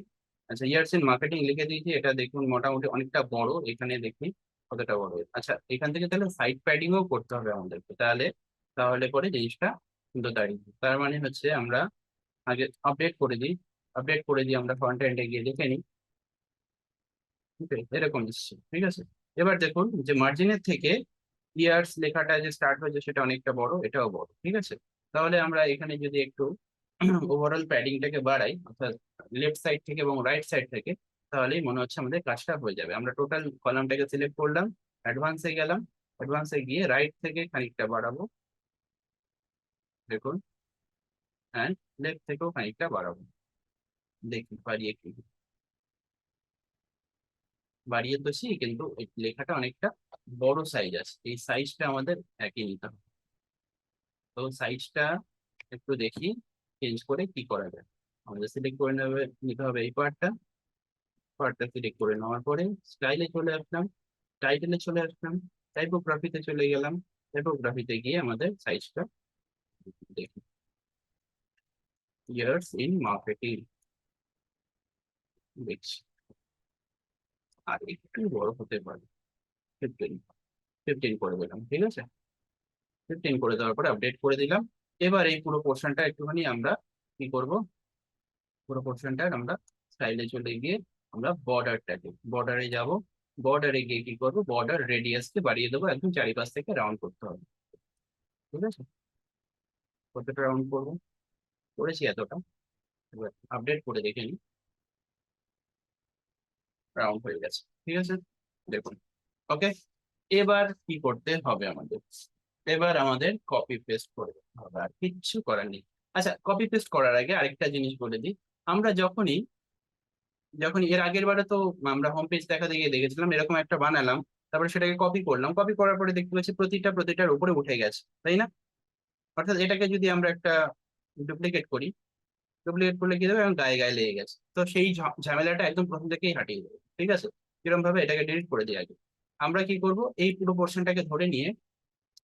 আচ্ছা ইয়ার্স ইন মার্কেটিং লিখে দিয়েছি, এটা দেখুন মোটামুটি অনেকটা বড়, এখানে দেখি কতটা বড়। আচ্ছা, এখান থেকে তাহলে সাইড প্যাডিংও করতে হবে আমাদেরকে, তাহলে তাহলে পরে জিনিসটা সুন্দর দাঁড়িয়ে, তার মানে হচ্ছে আমরা আগে আপডেট করে দিই, আপডেট করে দিই, আমরা ফ্রন্ট এন্ডে গিয়ে লিখে নিই। ওকে, এরকম এসছে, ঠিক আছে। এবার দেখুন যে মার্জিনের থেকে ইয়ার্স লেখাটা যে স্টার্ট হয়েছে সেটা অনেকটা বড়, এটাও বড়, ঠিক আছে। তাহলে আমরা এখানে যদি একটু ওভারঅল প্যাডিংটাকে বাড়াই, অর্থাৎ লেফট সাইড থেকে এবং রাইট সাইড থেকে, তাহলেই মনে হচ্ছে আমাদের কাজটা হয়ে যাবে। আমরা টোটাল কলামটাকে সিলেক্ট করলাম, অ্যাডভান্সে গেলাম, অ্যাডভান্সে গিয়ে রাইট থেকে খানিকটা বাড়াবো, দেখুন, অ্যান্ড লেফট থেকেও খানিকটা বাড়াবো, দেখি বাড়িয়ে কি, বাড়িয়ে তো কিন্তু এই লেখাটা অনেকটা বড় সাইজ আছে, এই সাইজটা আমাদের একই নিতে হবে। তো সাইজটা একটু দেখি চেঞ্জ করে কি করা যায়। আমাদের সিলেক্ট করে নিতে হবে এই পার্টটা সিলেক্ট করে নেওয়ার পরে স্টাইলে চলে আসলাম, টাইটেলে চলে আসলাম, টাইপোগ্রাফিতে চলে গেলাম, টাইপোগ্রাফিতে গিয়ে আমাদের সাইজটা দেখি, ইয়ার্স ইন মার্কেটিং দেখছি, আর একটু বড় হতে পারে, 15, 15 করে দিলাম, ঠিক আছে। 15 করে দেওয়ার পরে আপডেট করে দিলাম। এবার এই পুরো পোর্শনটা একটুখানি আমরা কি করব, পুরো পোর্শনটার আমরা স্টাইলে চলে গিয়ে আমরা বর্ডারে যাব, বর্ডারে গিয়ে কি করবো, বর্ডার রেডিয়াসকে বাড়িয়ে দেবো, একদম চারিপাশ থেকে রাউন্ড করতে হবে, ঠিক আছে। কতটা রাউন্ড করবো, করেছি এতটা, এবার আপডেট করে দেখে নিই, রাউন্ড হয়ে গেছে, ঠিক আছে। দেখুন, ওকে, এবার কি করতে হবে আমাদের, এবার আমাদের কপি পেস্ট করে দিতে হবে, আর কিচ্ছু করার নেই। আচ্ছা, কপি পেস্ট করার আগে আরেকটা জিনিস বলে দিই, আমরা যখনই যখন এর আগের বারে তো আমরা হোম পেজ দেখাতে গিয়ে দেখেছিলাম এরকম একটা বানালাম, তারপরে সেটাকে কপি করলাম, কপি করার পরে দেখতে পাচ্ছি প্রতিটার উপরে উঠে গেছে, তাই না। অর্থাৎ এটাকে যদি আমরা একটা ডুপ্লিকেট করি, ডুপ্লিকেট করলে কি দেবে, এবং গায়ে গায়ে লেগে গেছে, তো সেই ঝামেলাটা একদম প্রথম থেকেই হাটিয়ে দেবে, ঠিক আছে। কিরকম ভাবে, এটাকে ডিলিট করে দিই আগে। আমরা কি করব, এই পুরো পোর্শনটাকে ধরে নিয়ে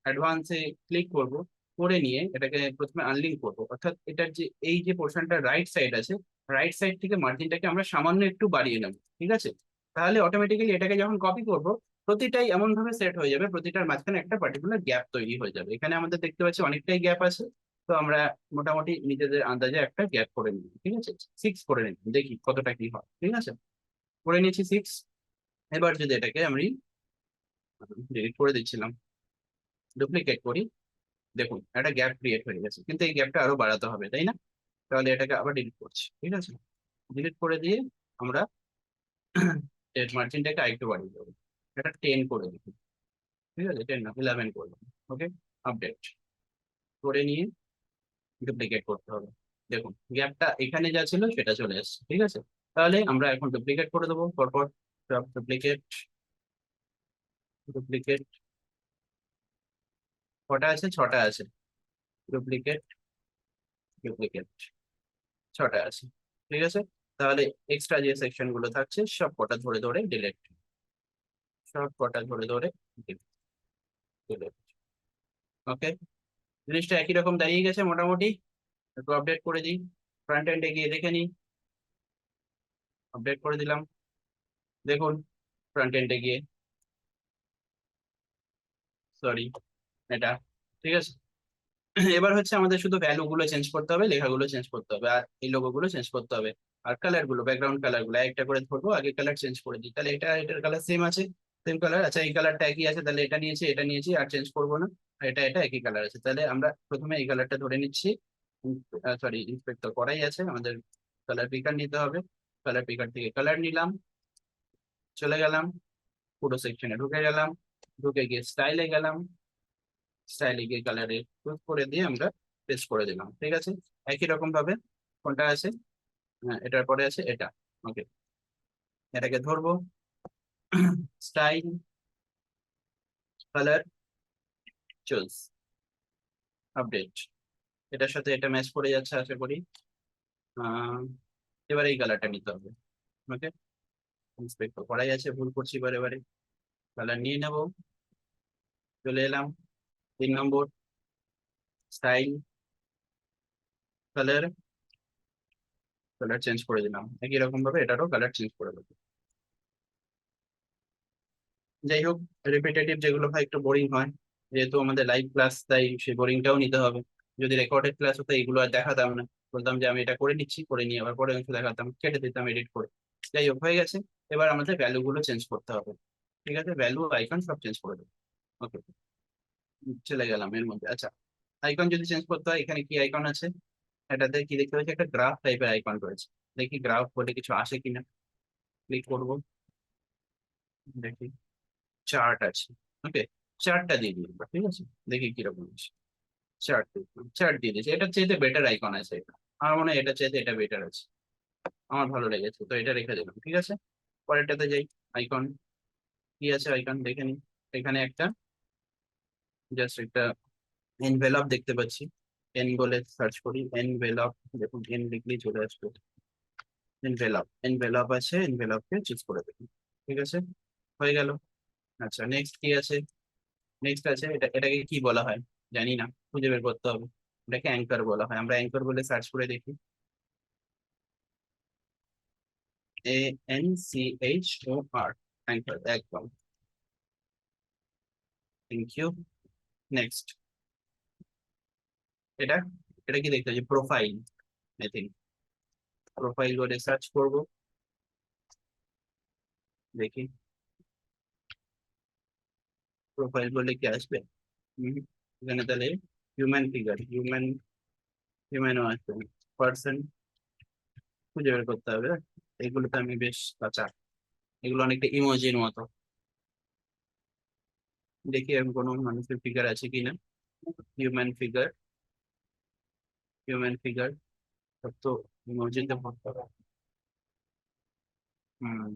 অ্যাডভান্সে ক্লিক করব, করে নিয়ে এটাকে প্রথমে আনলিঙ্ক করব, অর্থাৎ এটার যে এই যে পোর্শনটা রাইট সাইড আছে, রাইট সাইড থেকে মার্জিনটাকে আমরা সামান্য একটু বাড়িয়ে নেব, ঠিক আছে। তাহলে অটোমেটিক্যালি এটাকে যখন কপি করব, প্রতিটাই এমন ভাবে সেট হয়ে যাবে, প্রতিটার মাঝখানে একটা পার্টিকুলার গ্যাপ তৈরি হয়ে যাবে। এখানে আমাদের দেখতে পাচ্ছি অনেকটাই গ্যাপ আছে, তো আমরা মোটামুটি নিজেদের আন্দাজে একটা গ্যাপ করে নিই, ঠিক আছে। 6 করে নিই, দেখি কতটা কি হয়, ঠিক আছে। করে নিয়েছি 6। এবার যদি এটাকে আমি ডিলিট করে দিচ্ছিলাম, ডুপ্লিকেট করি, দেখুন একটা গ্যাপ ক্রিয়েট হয়ে গেছে, কিন্তু এই গ্যাপটা আরো বাড়াতে হবে, তাই না। তাহলে এটাকে আবার ডিলিট করছি, ঠিক আছে। ডিলিট করে দিয়ে আমরা এর মার্জিনটাকে আরেকটু বাড়িয়ে দেবো, এটা 10 করে দিই, ঠিক আছে, 10 না 11 করবো। ওকে, আপডেট করে নিয়ে ডুপ্লিকেট করতে হবে। দেখুন গ্যাপটা এখানে যা ছিল সেটা চলে এসেছে, ঠিক আছে। তাহলে আমরা এখন ডুপ্লিকেট করে দেবো পরপর, সব ডুপ্লিকেট ডুপ্লিকেট, কটা আছে, 6টা আছে, ডুপ্লিকেট ডুপ্লিকেট 6টা আছে, ঠিক আছে। তাহলে এক্সট্রা যে সেকশন গুলো থাকছে সব কটা ধরে ধরে ডিলিট, সব কটা ধরে ধরে ডিলিট। ওকে, জিনিসটা একই রকম দাঁড়িয়ে গেছে মোটামুটি। একটু আপডেট করে দিই, ফ্রন্ট এন্ডে গিয়ে দেখে নিই, আপডেট করে দিলাম, দেখুন ফ্রন্ট এন্ডে গিয়ে, সরি এটা, ঠিক আছে। এবার হচ্ছে আমাদের শুধু ভ্যালু গুলো চেঞ্জ করতে হবে, লেখাগুলো চেঞ্জ করতে হবে, আর এই লোগো গুলো চেঞ্জ করতে হবে। আর কালার গুলো, ব্যাকগ্রাউন্ড কালার গুলো একটা করে ধরবো, আগে কালার চেঞ্জ করে দিই, তাহলে এটা এটার কালার সেম আছে, সেম কালার, আচ্ছা এই কালারটা একই আছে, তাহলে এটা নিয়েছি আর চেঞ্জ করবো না। আর এটা একই কালার আছে, তাহলে আমরা প্রথমে এই কালারটা ধরে নিচ্ছি। সরি, ইন্সপেক্টর করাই আছে আমাদের, কালার পিকার নিতে হবে, কালার পিকার থেকে কালার নিলাম, চলে গেলাম পুরো সেকশনে ঢুকে গেলাম, ঢুকে গিয়ে স্টাইলে গেলাম, স্টাইলে গিয়ে কালারে চুজ করে দিয়ে আমরা পেস্ট করে দিলাম, ঠিক আছে। একই রকম ভাবে কোনটা আছে, হ্যাঁ এটার পরে আছে এটা। ওকে, এটাকে ধরবো, স্টাইল, কালার, চুজ, আপডেট, এটার সাথে এটা ম্যাচ করে যাচ্ছে আশা করি। আহ এবার এই কালারটা নিতে হবে। ওকে, ইন্সপেক্ট করাই আছে, ভুল করছি বারে বারে, কালার নিয়ে নেবো, চলে এলাম 3 নম্বর, স্টাইল, কালার, কালার চেঞ্জ করে দিলাম, একই রকম ভাবে এটারও কালার চেঞ্জ করে দেবো। যাই হোক, রিপিটেটিভ যেগুলো হয় একটু বোরিং হয়, যেহেতু আমাদের লাইভ ক্লাস তাই সেই বোরিংটাও নিতে হবে। যদি রেকর্ডেড ক্লাস হতো এগুলো আর দেখাতাম না, বলতাম যে আমি এটা করে নিচ্ছি, করে নিয়ে আবার পরে অংশ দেখাতাম, কেটে দিতাম এডিট করে। যাই হোক, হয়ে গেছে। এবার আমাদের ভ্যালু গুলো চেঞ্জ করতে হবে, ঠিক আছে, ভ্যালু আইকন সব চেঞ্জ করে দেবো। ওকে, চলে গেলাম এর মধ্যে। আচ্ছা, আইকন যদি চেঞ্জ করতে হয়, এখানে কি আইকন আছে, এটাতে কি দেখতে পাচ্ছি, একটা গ্রাফ টাইপের আইকন রয়েছে, দেখি গ্রাফ বলে কিছু আসে কিনা, ক্লিক করবো, দেখি চার্ট আছে। ওকে, চার্টটা দিয়ে দিই এবার, ঠিক আছে, দেখি কিরকম আছে। চার্ট, চার্ট দিয়ে দিয়েছে, এটার চাইতে বেটার আইকন আছে এটা, আমার মনে হয় এটার চাইতে এটা বেটার আছে, আমার ভালো লেগেছে, তো এটা রেখে দিলাম, ঠিক আছে। পরেরটাতে যাই, আইকন কি আছে, আইকন দেখে নিই। এখানে একটা জাস্ট একটা এনভেলপ দেখতে পাচ্ছি, এন বলে সার্চ করি, এনভেলপ, দেখুন এন লিখলেই চলে আসবে, এনভেলপ, এনভেলপ আছে, এনভেলপকে চুজ করে দেখুন, ঠিক আছে, হয়ে গেল। আচ্ছা, নেক্সট কি আছে, নেক্সট আছে এটাকে কি বলা হয় জানি না, খুঁজে বের করতে হবে। এটাকে অ্যাঙ্কার বলা হয়, আমরা অ্যাঙ্কার বলে সার্চ করে দেখি, ANCHOR, অ্যাঙ্কার, একদম, থ্যাংক ইউ। নেক্সট, এটা এটা কি দেখতে হচ্ছে, প্রোফাইল, আই থিঙ্ক, প্রোফাইল বলে সার্চ করব, দেখি প্রোফাইল বলে কি আসবে। হুম, এখানে তাহলে হিউম্যান ফিগার, হিউম্যানও আসবে, পার্সন, খুঁজে বের করতে হবে। এগুলোতে আমি বেশ কাঁচা, এগুলো অনেকটা ইমোজির মতো, দেখি এরকম কোনো মানুষের ফিগার আছে কিনা, হিউম্যান ফিগার, হিউম্যান ফিগার, সব তো ইমোজিতে ভর্তি হবে। হুম,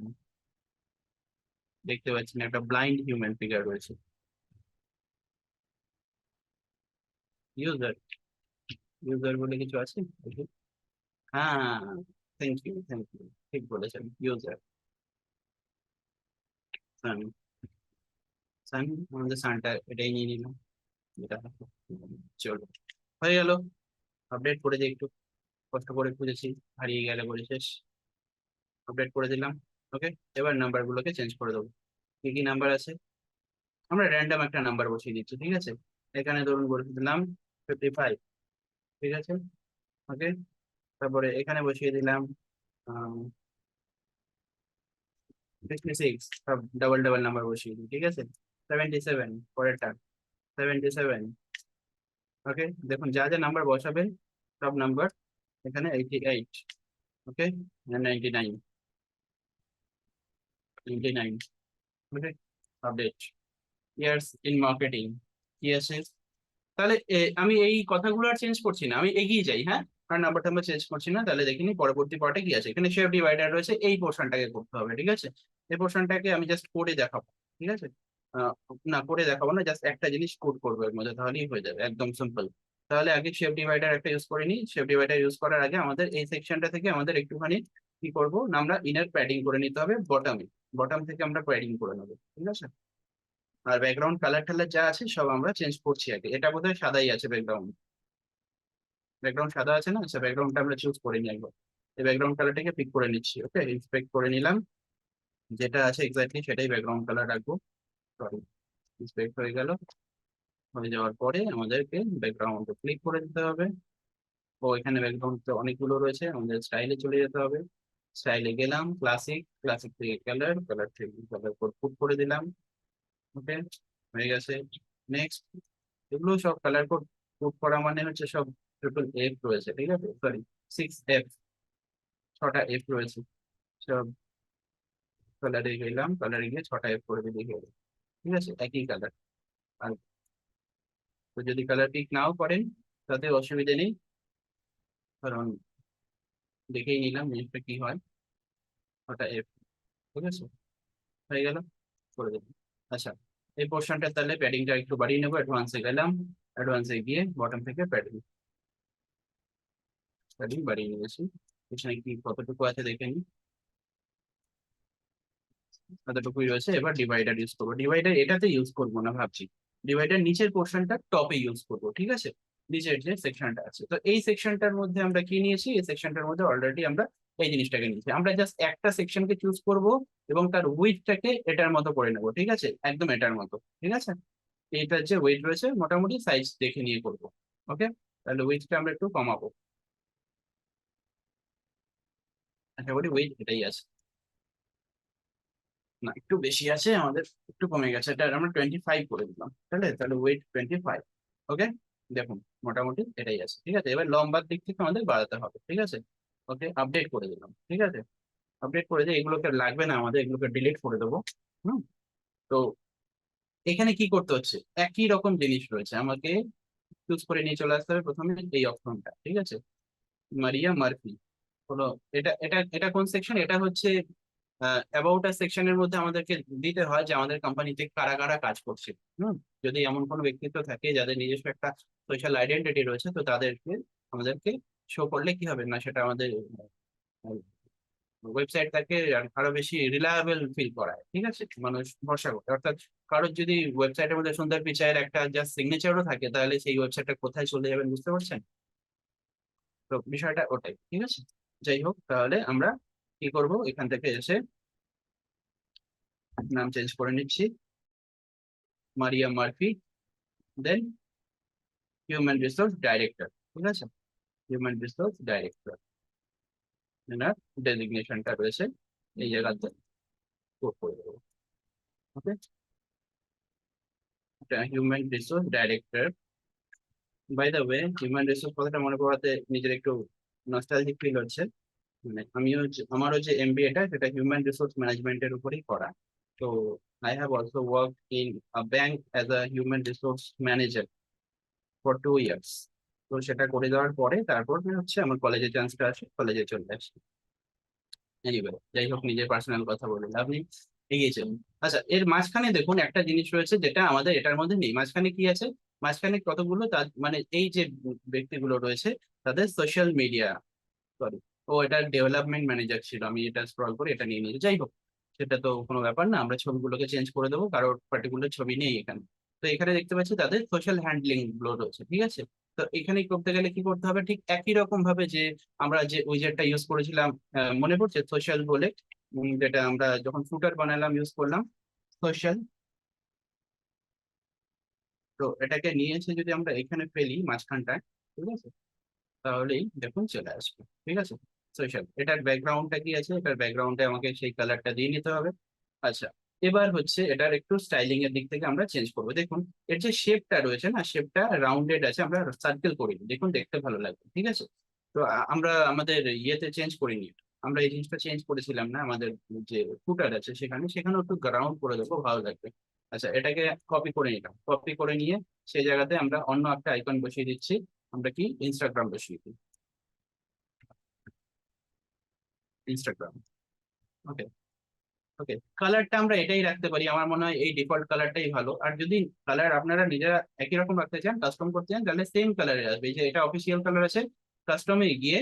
দেখতে পাচ্ছি না, একটা ব্লাইন্ড হিউম্যান ফিগার রয়েছে, ইউজার, ইউজার বলে কিছু আছে দেখি। হ্যাঁ, থ্যাংক ইউ থ্যাংক ইউ, ঠিক বলেছেন, ইউজার, সান, সান, আমাদের সানটা এটাই নিয়ে নিলাম, এটা চলো, হয়ে গেল। আপডেট করে দিই একটু, কষ্ট করে খুঁজেছি, হারিয়ে গেলে বলে শেষ, আপডেট করে দিলাম। ওকে, এবার নাম্বার গুলোকে চেঞ্জ করে দেবো, কি কি নাম্বার আছে, আমরা র্যান্ডম একটা নাম্বার বসিয়ে দিচ্ছি, ঠিক আছে। এখানে ধরুন বসিয়ে দিলাম 55, ঠিক আছে। ওকে, তারপরে এখানে বসিয়ে দিলাম 66, সব ডাবল ডাবল নাম্বার বসিয়ে দিই, ঠিক আছে। 77, পরেরটা 77। ওকে, দেখুন যা যা নাম্বার বসাবেন সব নাম্বার এখানে 88, ওকে, 99, 99, ওকে, আপডেট ইয়ার্স ইন মার্কেটিং কি আছে। তাহলে আমি এই কথাগুলো আর চেঞ্জ করছি না, আমি এগিয়ে যাই, হ্যাঁ, কারণ নাম্বারটা আমরা চেঞ্জ করছি না। তাহলে দেখিনি পরবর্তী পার্টে কি আছে, এখানে শেপ ডিভাইডার রয়েছে, এই পোর্শনটাকে করতে হবে, ঠিক আছে। এই পোর্শনটাকে আমি জাস্ট করে দেখাবো, ঠিক আছে। আহ, না করে দেখাবো না, জাস্ট একটা জিনিস কোড করবো এর মধ্যে, তাহলেই হয়ে যাবে, একদম সিম্পল। তাহলে আগে শেপ ডিভাইডার একটা ইউজ করে নিই। শেপ ডিভাইডার ইউজ করার আগে আমাদের এই সেকশনটা থেকে আমাদের একটুখানি কি করবো না, আমরা ইনার প্যাডিং করে নিতে হবে বটমে। বটম থেকে আমরা প্যাডিং করে নেবো, ঠিক আছে। আর ব্যাকগ্রাউন্ড কালার টালার যা আছে সব আমরা চেঞ্জ করছি আগে। এটা বোধহয় সাদাই আছে ব্যাকগ্রাউন্ড, ব্যাকগ্রাউন্ড সাদা আছে না, আচ্ছা ব্যাকগ্রাউন্ডটা আমরা চুজ করে নিই একবার। এই ব্যাকগ্রাউন্ড কালারটাকে পিক করে নিচ্ছি, ওকে, ইন্সপেক্ট করে নিলাম, যেটা আছে এক্স্যাক্টলি সেটাই ব্যাকগ্রাউন্ড কালার রাখবো। সরি, ইন্সপেক্ট হয়ে গেল। হয়ে যাওয়ার পরে আমাদেরকে ব্যাকগ্রাউন্ডে ক্লিক করে দিতে হবে। ও এখানে ব্যাকগ্রাউন্ড তো অনেকগুলো রয়েছে, আমাদের স্টাইলে চলে যেতে হবে। স্টাইলে গেলাম, ক্লাসিক, ক্লাসিক থেকে কালার, কালার থেকে কালার কোড পুট করে দিলাম, ওকে, হয়ে গেছে। নেক্সট, এগুলো সব কালার কোড পুট করা মানে হচ্ছে সব ট্রিপল এফ রয়েছে, ঠিক আছে, সরি 6F, 6টা F রয়েছে। সব কালারে গেলাম, কালারে গিয়ে 6টা F করে দিলে হয়ে গেল, ঠিক আছে, একই কালার। আর তো যদি কালার পিক নাও করেন তাতে অসুবিধা নেই, কারণ দেখেই নিলাম জিনিসটা কি হয়। 6টা F, ঠিক আছে, হয়ে গেল, করে দিলাম। আচ্ছা, এই পোর্শনটা তাহলে প্যাডিংটা একটু বাড়িয়ে নেবো, অ্যাডভান্সে গেলাম, অ্যাডভান্সে গিয়ে বটম থেকে প্যাডিং, প্যাডিং বাড়িয়ে নিয়েছি। এখানে কি কতটুকু আছে দেখে নিই, এতটুকুই রয়েছে। এবার ডিভাইডার ইউজ করবো, ডিভাইডার এটাতে ইউজ করবো না ভাবছি, ডিভাইডার নিচের পোর্শনটা টপে ইউজ করবো, ঠিক আছে। নিচের যে সেকশনটা আছে, তো এই সেকশনটার মধ্যে আমরা কি নিয়েছি, এই সেকশনটার মধ্যে অলরেডি আমরা এই জিনিসটাকে নিয়েছি। আমরা জাস্ট একটা সেকশনকে চুজ করব এবং তার উইডথটাকে এটার মতো করে নেবো, ঠিক আছে, একদম এটার মতো, ঠিক আছে। এইটার যে ওয়েট রয়েছে মোটামুটি সাইজ দেখে নিয়ে করবো, ওকে। তাহলে উইডথটা আমরা একটু কমাবো, আশা করি উইডথ এটাই আছে। না, একটু বেশি আছে আমাদের, একটু কমে গেছে, এটা আমরা 25 করে দিলাম, তাহলে তাহলে ওয়েট 25, ওকে। দেখুন মোটামুটি এটাই আছে, ঠিক আছে। এবার লম্বার দিক থেকে আমাদের বাড়াতে হবে, ঠিক আছে, ওকে, আপডেট করে দিলাম, ঠিক আছে। আপডেট করে দিয়ে এগুলোকে লাগবে না আমাদের, এগুলোকে ডিলিট করে দেবো। হুম। তো এখানে কি করতে হচ্ছে, একই রকম জিনিস রয়েছে, আমাকে চুজ করে নিয়ে চলে আসতে হবে প্রথমে এই অপশনটা, ঠিক আছে, মারিয়া মার্ফি হলো। এটা এটা এটা কোন সেকশন, এটা হচ্ছে অ্যাবাউট আস সেকশনের মধ্যে আমাদেরকে দিতে হয় যে আমাদের কোম্পানিতে কারা কারা কাজ করছে। হুম। যদি এমন কোনো ব্যক্তিত্ব থাকে যাদের নিজস্ব একটা সোশ্যাল আইডেন্টিটি রয়েছে, তো তাদেরকে আমাদেরকে শো করলে কি হবে না, সেটা আমাদের ওয়েবসাইটটাকে আরো বেশি রিলায়েবল ফিল করায়, ঠিক আছে, মানুষ ভরসা করে। অর্থাৎ কারোর যদি ওয়েবসাইটের মধ্যে সুন্দর পিকচারের একটা জাস্ট সিগনেচারও থাকে, তাহলে সেই ওয়েবসাইটটা কোথায় চলে যাবেন বুঝতে পারছেন। তো বিষয়টা ওটাই, ঠিক আছে। যাই হোক, তাহলে আমরা কি করব, এখান থেকে এসে নাম চেঞ্জ করে নিচ্ছি, মারিয়া মার্ফি, দেন হিউম্যান রিসোর্স ডাইরেক্টর, ঠিক আছে, হিউম্যান রিসোর্স ডাইরেক্টর, এনার ডেজিগনেশনটা রয়েছে এই জায়গাতে কোড করে দেবো, okay. Human resource director, by the way human resource কথাটা মনে করাতে নিজের একটু নস্টালজিক ফিল হচ্ছে। মানে আমিও আমারও যে এমবিএটা সেটা হিউম্যান রিসোর্স ম্যানেজমেন্টের উপরেই করা। তো I have also work in a bank as a human resource manager for 2 years. তো সেটা করে দেওয়ার পরে তারপর হচ্ছে আমার কলেজে চান্সটা আসে, কলেজে চলে আসি। এনিওয়ে, যাই হোক, নিজের পার্সোনাল কথা বললেন আপনি, এগিয়ে চলুন। আচ্ছা, এর মাঝখানে দেখুন একটা জিনিস রয়েছে যেটা আমাদের এটার মধ্যে নেই। মাঝখানে কি আছে, মাঝখানে কতগুলো তার মানে এই যে ব্যক্তিগুলো রয়েছে তাদের সোশ্যাল মিডিয়া, সরি, ও এটা ডেভেলপমেন্ট ম্যানেজার ছিল, আমি এটা স্ক্রল করে এটা নিয়ে নিয়েছি। যাই হোক, সেটা তো কোনো ব্যাপার না, আমরা ছবিগুলোকে চেঞ্জ করে দেবো, কারোর পার্টিকুলার ছবি নেই এখানে। তো এখানে দেখতে পাচ্ছি তাদের সোশ্যাল হ্যান্ডলিং গুলো রয়েছে, ঠিক আছে। তো এখানে করতে গেলে কি করতে হবে, ঠিক একই রকম ভাবে যে আমরা যে উইজেটটা ইউজ করেছিলাম, মনে পড়ছে সোশ্যাল বলে, যেটা আমরা যখন ফুটার বানালাম ইউজ করলাম সোশ্যাল। তো এটাকে নিয়ে এসে যদি আমরা এখানে ফেলি মাঝখানটায়, ঠিক আছে, তাহলেই দেখুন চলে আসবে, ঠিক আছে। সোশ্যাল, এটার ব্যাকগ্রাউন্ডটা কি আছে, এটার ব্যাকগ্রাউন্ডে আমাকে সেই কালারটা দিয়ে নিতে হবে। আচ্ছা, এবার হচ্ছে এটার একটু স্টাইলিং এর দিক থেকে আমরা চেঞ্জ করবো। দেখুন এর যে শেপটা রয়েছে না, শেপটা রাউন্ডেড আছে, আমরা সার্কেল করিনি, দেখুন দেখতে ভালো লাগবে, ঠিক আছে। তো আমরা আমাদের ইয়েতে চেঞ্জ করিনি, আমরা এই জিনিসটা চেঞ্জ করেছিলাম না, আমাদের যে ফুটার আছে সেখানে, সেখানে একটু রাউন্ড করে দেবো, ভালো লাগবে। আচ্ছা, এটাকে কপি করে নিলাম, কপি করে নিয়ে সেই জায়গাতে আমরা অন্য একটা আইকন বসিয়ে দিচ্ছি। আমরা কি ইনস্টাগ্রাম বসিয়ে দিই, ইনস্টাগ্রাম। ওকে। ওকে, কালারটা আমরা এটাই রাখতে পারি, আমার মনে হয় এই ডিফল্ট কালারটাই ভালো। আর যদি কালার আপনারা নিজেরা একই রকম রাখতে চান, কাস্টম করতে চান, তাহলে সেম কালারে আসবে। এই যে এটা অফিসিয়াল কালার আছে, কাস্টমে গিয়ে,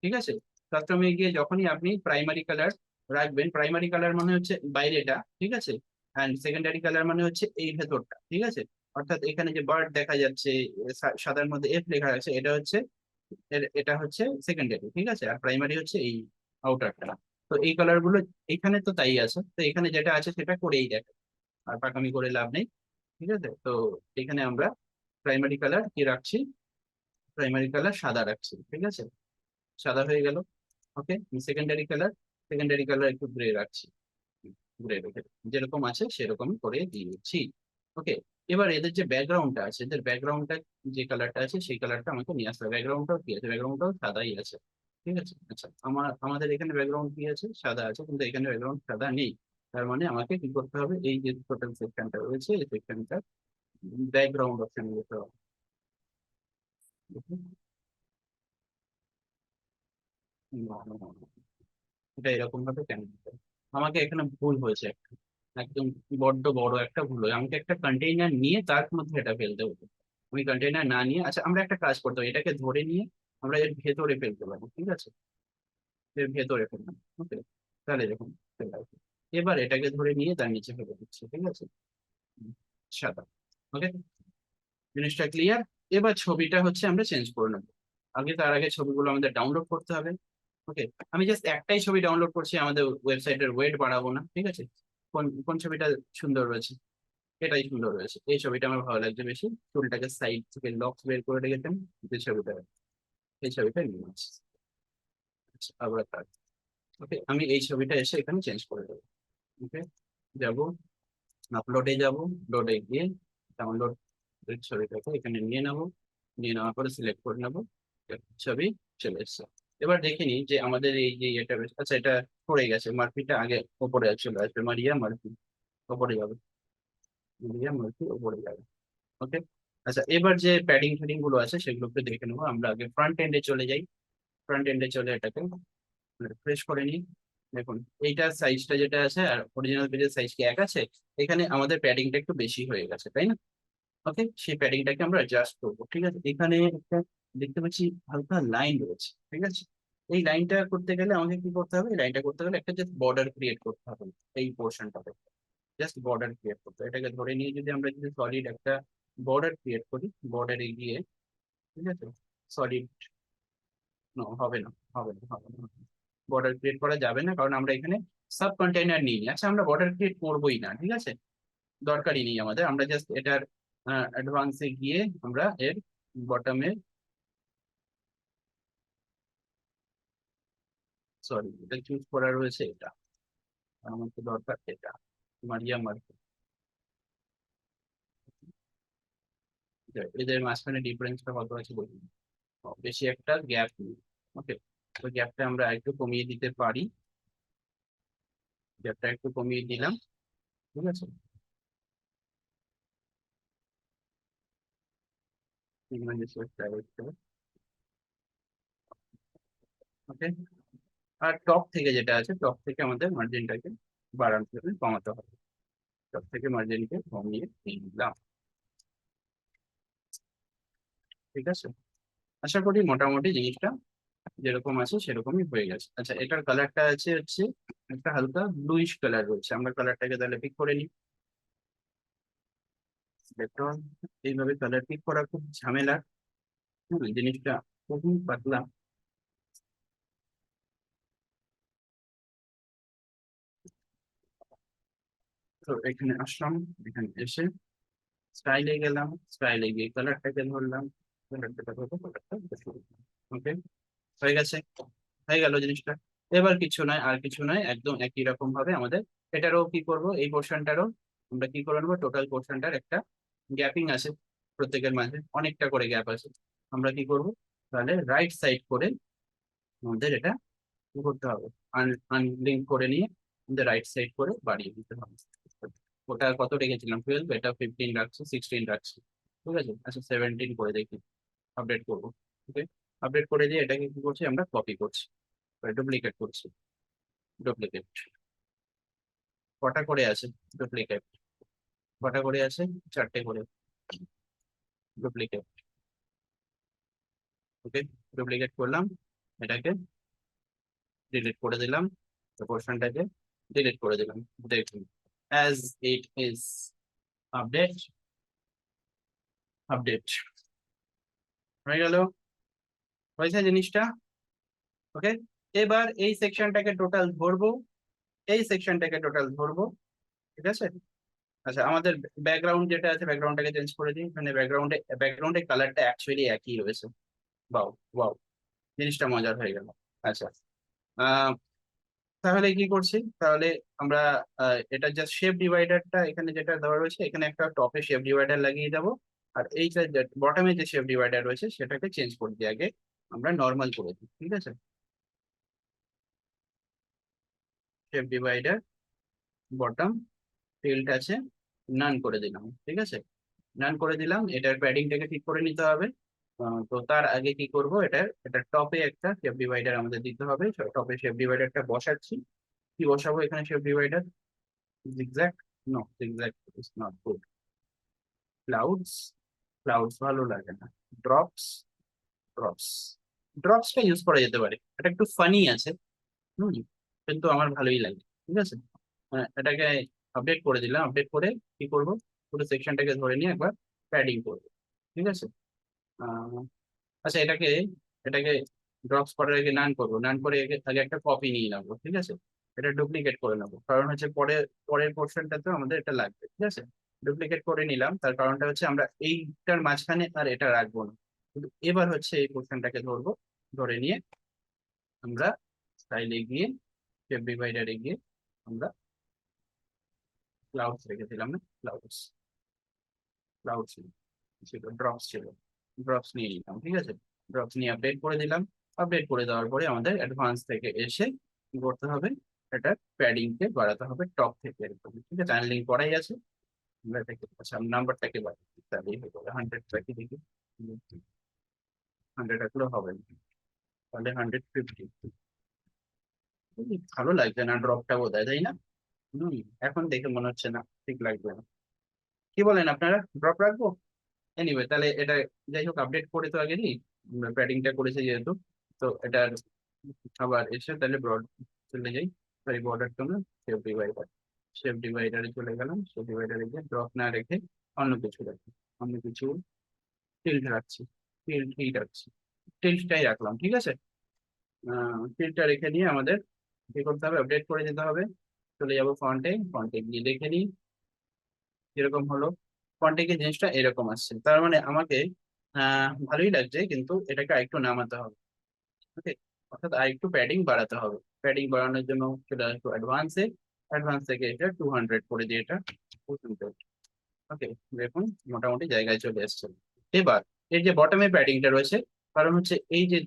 ঠিক আছে, কাস্টমে গিয়ে যখনই আপনি প্রাইমারি কালার রাখবেন, প্রাইমারি কালার মানে হচ্ছে বাইরেটা, ঠিক আছে, অ্যান্ড সেকেন্ডারি কালার মানে হচ্ছে এই ভেতরটা, ঠিক আছে। অর্থাৎ এখানে যে বার্ড দেখা যাচ্ছে, সাদার মধ্যে এফ লেখা আছে, এটা হচ্ছে এটা হচ্ছে সেকেন্ডারি, ঠিক আছে, আর প্রাইমারি হচ্ছে এই আউটারটা। তো এই কালার গুলো এখানে তো তাই আছে, তো এখানে যেটা আছে সেটা করেই দেখে, আর পাকামি করে লাভ নেই, ঠিক আছে। তো এখানে আমরা প্রাইমারি কালার কি রাখছি, প্রাইমারি কালার সাদা রাখছি, ঠিক আছে, সাদা হয়ে গেল। ওকে, সেকেন্ডারি কালার, সেকেন্ডারি কালার একটু গ্রে রাখছি, গ্রে রেখে যেরকম আছে সেরকম করে দিয়েছি। ওকে, এবার এদের যে ব্যাকগ্রাউন্ডটা আছে, এদের ব্যাকগ্রাউন্ডটা যে কালারটা আছে সেই কালারটা আমাকে নিয়ে আসতে হবে। ব্যাকগ্রাউন্ডটাও কি আছে, ব্যাকগ্রাউন্ডটাও সাদাই আছে, ঠিক আছে। আচ্ছা, আমাদের এখানে ব্যাকগ্রাউন্ড কি আছে, সাদা আছে, কিন্তু এখানে ব্যাকগ্রাউন্ড সাদা নেই। তার মানে আমাকে কি করতে হবে, এই যে টোটাল সেকশনটা রয়েছে এই সেকশনটা ব্যাকগ্রাউন্ড অপশনে যেতে হবে। এটা এরকম ভাবে কেন দিতে হবে? আমাকে এখানে ভুল হয়েছে একটা, একদম বড্ড বড় একটা ভুল হয়েছে। আমাকে একটা কন্টেইনার নিয়ে তার মধ্যে এটা ফেলতে হতো। আমি কন্টেইনার না নিয়ে, আচ্ছা আমরা একটা কাজ করতে হবে, এটাকে ধরে নিয়ে আমরা এর ভেতরে ফেলতে পারি, ঠিক আছে, এর ভেতরে ফেললাম। ওকে, তাহলে দেখুন ফেলা হলো। এবার এটাকে ধরে নিয়ে তার নিচে ফেলে দিচ্ছি, ঠিক আছে, সাদা। ওকে, জিনিসটা ক্লিয়ার। এবার ছবিটা হচ্ছে আমরা চেঞ্জ করে নেবো। তার আগে ছবিগুলো আমাদের ডাউনলোড করতে হবে। ওকে, আমি জাস্ট একটাই ছবি ডাউনলোড করছি, আমাদের ওয়েবসাইটের ওয়েট বাড়াবো না, ঠিক আছে। কোন কোন ছবিটা সুন্দর রয়েছে, এটাই সুন্দর রয়েছে, এই ছবিটা আমার ভালো লাগছে বেশি। চুলটাকে সাইড থেকে লক বের করে রেখেছেন, যে ছবিটা, এই ছবিটা নিয়ে আসছি। আচ্ছা, আবার তার, ওকে, আমি এই ছবিটা এসে এখানে চেঞ্জ করে দেবো। ওকে, যাবো, আপলোডে যাব, আপলোডে গিয়ে ডাউনলোড ছবিটাকে এখানে নিয়ে নেবো, নিয়ে নেওয়ার পরে সিলেক্ট করে নেবো, ছবি চলে এসছে। এবার দেখে নিই যে আমাদের এই যে এটা রয়েছে, আচ্ছা এটা পড়ে গেছে, মার্ফিটা আগে ওপরে চলে আসবে, মারিয়া মার্ফি ওপরে যাবে, মারিয়া মার্ফি ওপরে যাবে। ওকে, আচ্ছা এবার যে প্যাডিং ফ্যাডিং গুলো আছে সেগুলোকে দেখে নেবো। আমরা আগে ফ্রন্ট এন্ডে চলে যাই, ফ্রন্ট এন্ডে চলে এটাকে রিফ্রেশ করে নিই। দেখুন এইটার সাইজটা যেটা আছে আর অরিজিনাল পেজের সাইজ কি এক আছে, এখানে আমাদের প্যাডিংটা একটু বেশি হয়ে গেছে, তাই না। ওকে, সেই প্যাডিংটাকে আমরা অ্যাডজাস্ট করবো, ঠিক আছে। এখানে একটা দেখতে পাচ্ছি হালকা লাইন রয়েছে, ঠিক আছে। এই লাইনটা করতে গেলে আমাকে কি করতে হবে, এই লাইনটা করতে গেলে একটা জাস্ট বর্ডার ক্রিয়েট করতে হবে, এই পোর্শনটাতে জাস্ট বর্ডার ক্রিয়েট করতে হবে। এটাকে ধরে নিয়ে যদি আমরা যদি সলিড একটা বর্ডার ক্রিয়েট করি, বর্ডারে গিয়ে, ঠিক আছে, সলিড, হবে না, হবে না, হবে না, বর্ডার ক্রিয়েট করা যাবে না, কারণ আমরা এখানে সাব কন্টেইনার নিই। আচ্ছা, আমরা বর্ডার ক্রিয়েট করবোই না, ঠিক আছে, দরকারই নেই আমাদের। আমরা জাস্ট এটার অ্যাডভান্সে গিয়ে আমরা এর বটমে, সরি এটা চুজ করা রয়েছে, এটা আমাকে দরকার, এটা মারিয়া মার্কেট, এদের মাঝখানে ডিফারেন্সটা কত আছে বলুন। বেশি একটা গ্যাপ নেই। ওকে, তো গ্যাপটা আমরা একটু কমিয়ে দিতে পারি, গ্যাপটা একটু কমিয়ে দিলাম, ঠিক আছে। ওকে, আর টপ থেকে যেটা আছে, টপ থেকে আমাদের মার্জিনটাকে বাড়াতে হবে, কমাতে হবে। টপ থেকে মার্জিনকে কমিয়ে দিলাম, ঠিক আছে। আশা করি মোটামুটি জিনিসটা যেরকম আছে সেরকমই হয়ে গেছে। আচ্ছা, এটার কালারটা আছে হচ্ছে একটা হালকা ব্লুইশ কালার রয়েছে, আমরা কালারটাকে তাহলে পিক করে নিই। ইলেকট্রন, এইভাবে কালার পিক করা খুব ঝামেলা, জিনিসটা খুবই পাতলা। তো এখানে আসলাম, এখানে এসে স্টাইলে গেলাম, স্টাইলে গিয়ে কালারটাকে ধরলাম, কালারটাকে ধরবো, কালারটা ওকে, হয়ে গেছে, হয়ে গেল জিনিসটা। এবার কিছু নয়, আর কিছু নয়, একদম একই রকম ভাবে আমাদের এটারও কি করব, এই পোর্শনটারও আমরা কি করে নেবো, টোটাল পোর্শনটার একটা গ্যাপিং আছে, প্রত্যেকের মাঝে অনেকটা করে গ্যাপ আছে। আমরা কি করব, তাহলে রাইট সাইড করে আমাদের এটা কি করতে হবে, আনলিঙ্ক করে নিয়ে আমাদের রাইট সাইড করে বাড়িয়ে দিতে হবে। ওটা কত রেখেছিলাম 12, এটা 15 রাখছি, 16 রাখছি, ঠিক আছে। আচ্ছা 17 করে দেখি, আপডেট করবো। ওকে, আপডেট করে দিয়ে এটাকে কি করছি আমরা, কপি করছি, ডুপ্লিকেট করছি। ডুপ্লিকেট কটা করে আছে, ডুপ্লিকেট কটা করে আছে, 4টে করে ডুপ্লিকেট। ওকে, ডুপ্লিকেট করলাম, এটাকে ডিলিট করে দিলাম, পোর্শনটাকে ডিলিট করে দিলাম। দেখুন, as it is, update, update হয়ে গেল, হয়েছে জিনিসটা। ওকে, এবার এই সেকশনটাকে টোটাল ধরবো, এই সেকশনটাকে টোটাল ধরবো, ঠিক আছে। আচ্ছা, আমাদের ব্যাকগ্রাউন্ড যেটা আছে, ব্যাকগ্রাউন্ডটাকে চেঞ্জ করে দিই, মানে ব্যাকগ্রাউন্ডের কালারটা অ্যাকচুয়ালি একই রয়েছে। বাও ওয়াও, জিনিসটা মজার হয়ে গেল। আচ্ছা, আহ তাহলে কি করছি, তাহলে আমরা এটা জাস্ট শেপ ডিভাইডারটা এখানে যেটা দেওয়া রয়েছে, এখানে একটা টপে শেপ ডিভাইডার লাগিয়ে দেবো, আর এইটা বটমে যে শেপ ডিভাইডার রয়েছে সেটাকে চেঞ্জ করে দিই, আগে আমরা নর্মাল করে দিই, ঠিক আছে। শেপ ডিভাইডার বটম ফিল্ড আছে, নান করে দিলাম, ঠিক আছে। নান করে দিলাম, এটার প্যাডিংটাকে ঠিক করে নিতে হবে। তো তার আগে কি করব, এটা টপে একটা শেপ ডিভাইডার আমাদের দিতে হবে, টপে শেপ ডিভাইডারটা বসাচ্ছি। কি বসাবো এখানে shape divider, zigzag, no zigzag is not good, clouds, clouds ভালো লাগে না, ড্রপস, ড্রপস, ড্রপসটা ইউজ করা যেতে পারে, এটা একটু ফানি আছে, হুম, কিন্তু আমার ভালোই লাগে, ঠিক আছে। এটাকে আপডেট করে দিলাম, আপডেট করে কি করব, পুরো সেকশনটাকে ধরে নিয়ে একবার প্যাডিং করবো, ঠিক আছে। আহ, আচ্ছা, এটাকে এটাকে ড্রপস করার আগে নান করবো, নান করে আগে একটা কপি নিয়ে নেবো, ঠিক আছে। এটা ডুপ্লিকেট করে নেবো, কারণ হচ্ছে পরের পোর্শনটাতেও আমাদের এটা লাগবে, ঠিক আছে। ডুপ্লিকেট করে নিলাম, তার কারণটা হচ্ছে আমরা এইটার মাঝখানে আর এটা রাখবো না, কিন্তু এবার হচ্ছে এই পোর্শনটাকে ধরবো, ধরে নিয়ে আমরা স্টাইলে গিয়ে, শেপ ডিভাইডারে গিয়ে আমরা ক্লাউডস রেখেছিলাম না, ক্লাউডস, ক্লাউডস ছিল, ড্রপস ছিল, ড্রপস নিয়ে নিলাম, ঠিক আছে। ড্রপস নিয়ে আপডেট করে দিলাম, আপডেট করে দেওয়ার পরে আমাদের অ্যাডভান্স থেকে এসে কি করতে হবে, এটা প্যাডিং কে বাড়াতে হবে টপ থেকে এরকম, ঠিক আছে। চ্যানেলিং করাই আছে, আমরা এটাকে, আচ্ছা নাম্বারটাকে বাড়াই, তাহলেই হয়ে যাবে 100টাকে দেখি, 100 রাখলেও হবে না, তাহলে 150। ভালো লাগছে না ড্রপটা বোধহয়, তাই না? হম, এখন দেখে মনে হচ্ছে না ঠিক লাগবে না, কি বলেন আপনারা, ড্রপ রাখবো? এনিওয়ে, তাহলে এটা যাই হোক, আপডেট করে তো আগে দিই, প্যাডিংটা করেছে যেহেতু, তো এটার আবার এসে তাহলে ব্রড চলে যাই, সরি বর্ডার তো না, শেপ ডিভাইডার, শেপ ডিভাইডারে চলে গেলাম, শেপ ডিভাইডারে গিয়ে ড্রপ না রেখে অন্য কিছু রাখি, অন্য কিছু টিল্ট রাখছি, টিল্টই রাখছি, টিল্টটাই রাখলাম, ঠিক আছে। টিল্টটা রেখে নিয়ে আমাদের কি করতে হবে, আপডেট করে দিতে হবে। চলে যাবো ফন্টে, ফন্টে গিয়ে দেখে নিই কিরকম হলো। ফন্টে গিয়ে জিনিসটা এরকম আসছে, তার মানে আমাকে ভালোই লাগছে, কিন্তু এটাকে আরেকটু নামাতে হবে, ওকে। অর্থাৎ আরেকটু প্যাডিং বাড়াতে হবে, প্যাডিং বাড়ানোর জন্য চলে আসবো অ্যাডভান্সে, অ্যাডভান্স থেকে এটা 200 করে দিয়ে এটা 200, ওকে। দেখুন মোটামুটি জায়গায় চলে এসছে। এবার এই যে বটমে প্যাডিংটা রয়েছে, কারণ হচ্ছে এই যে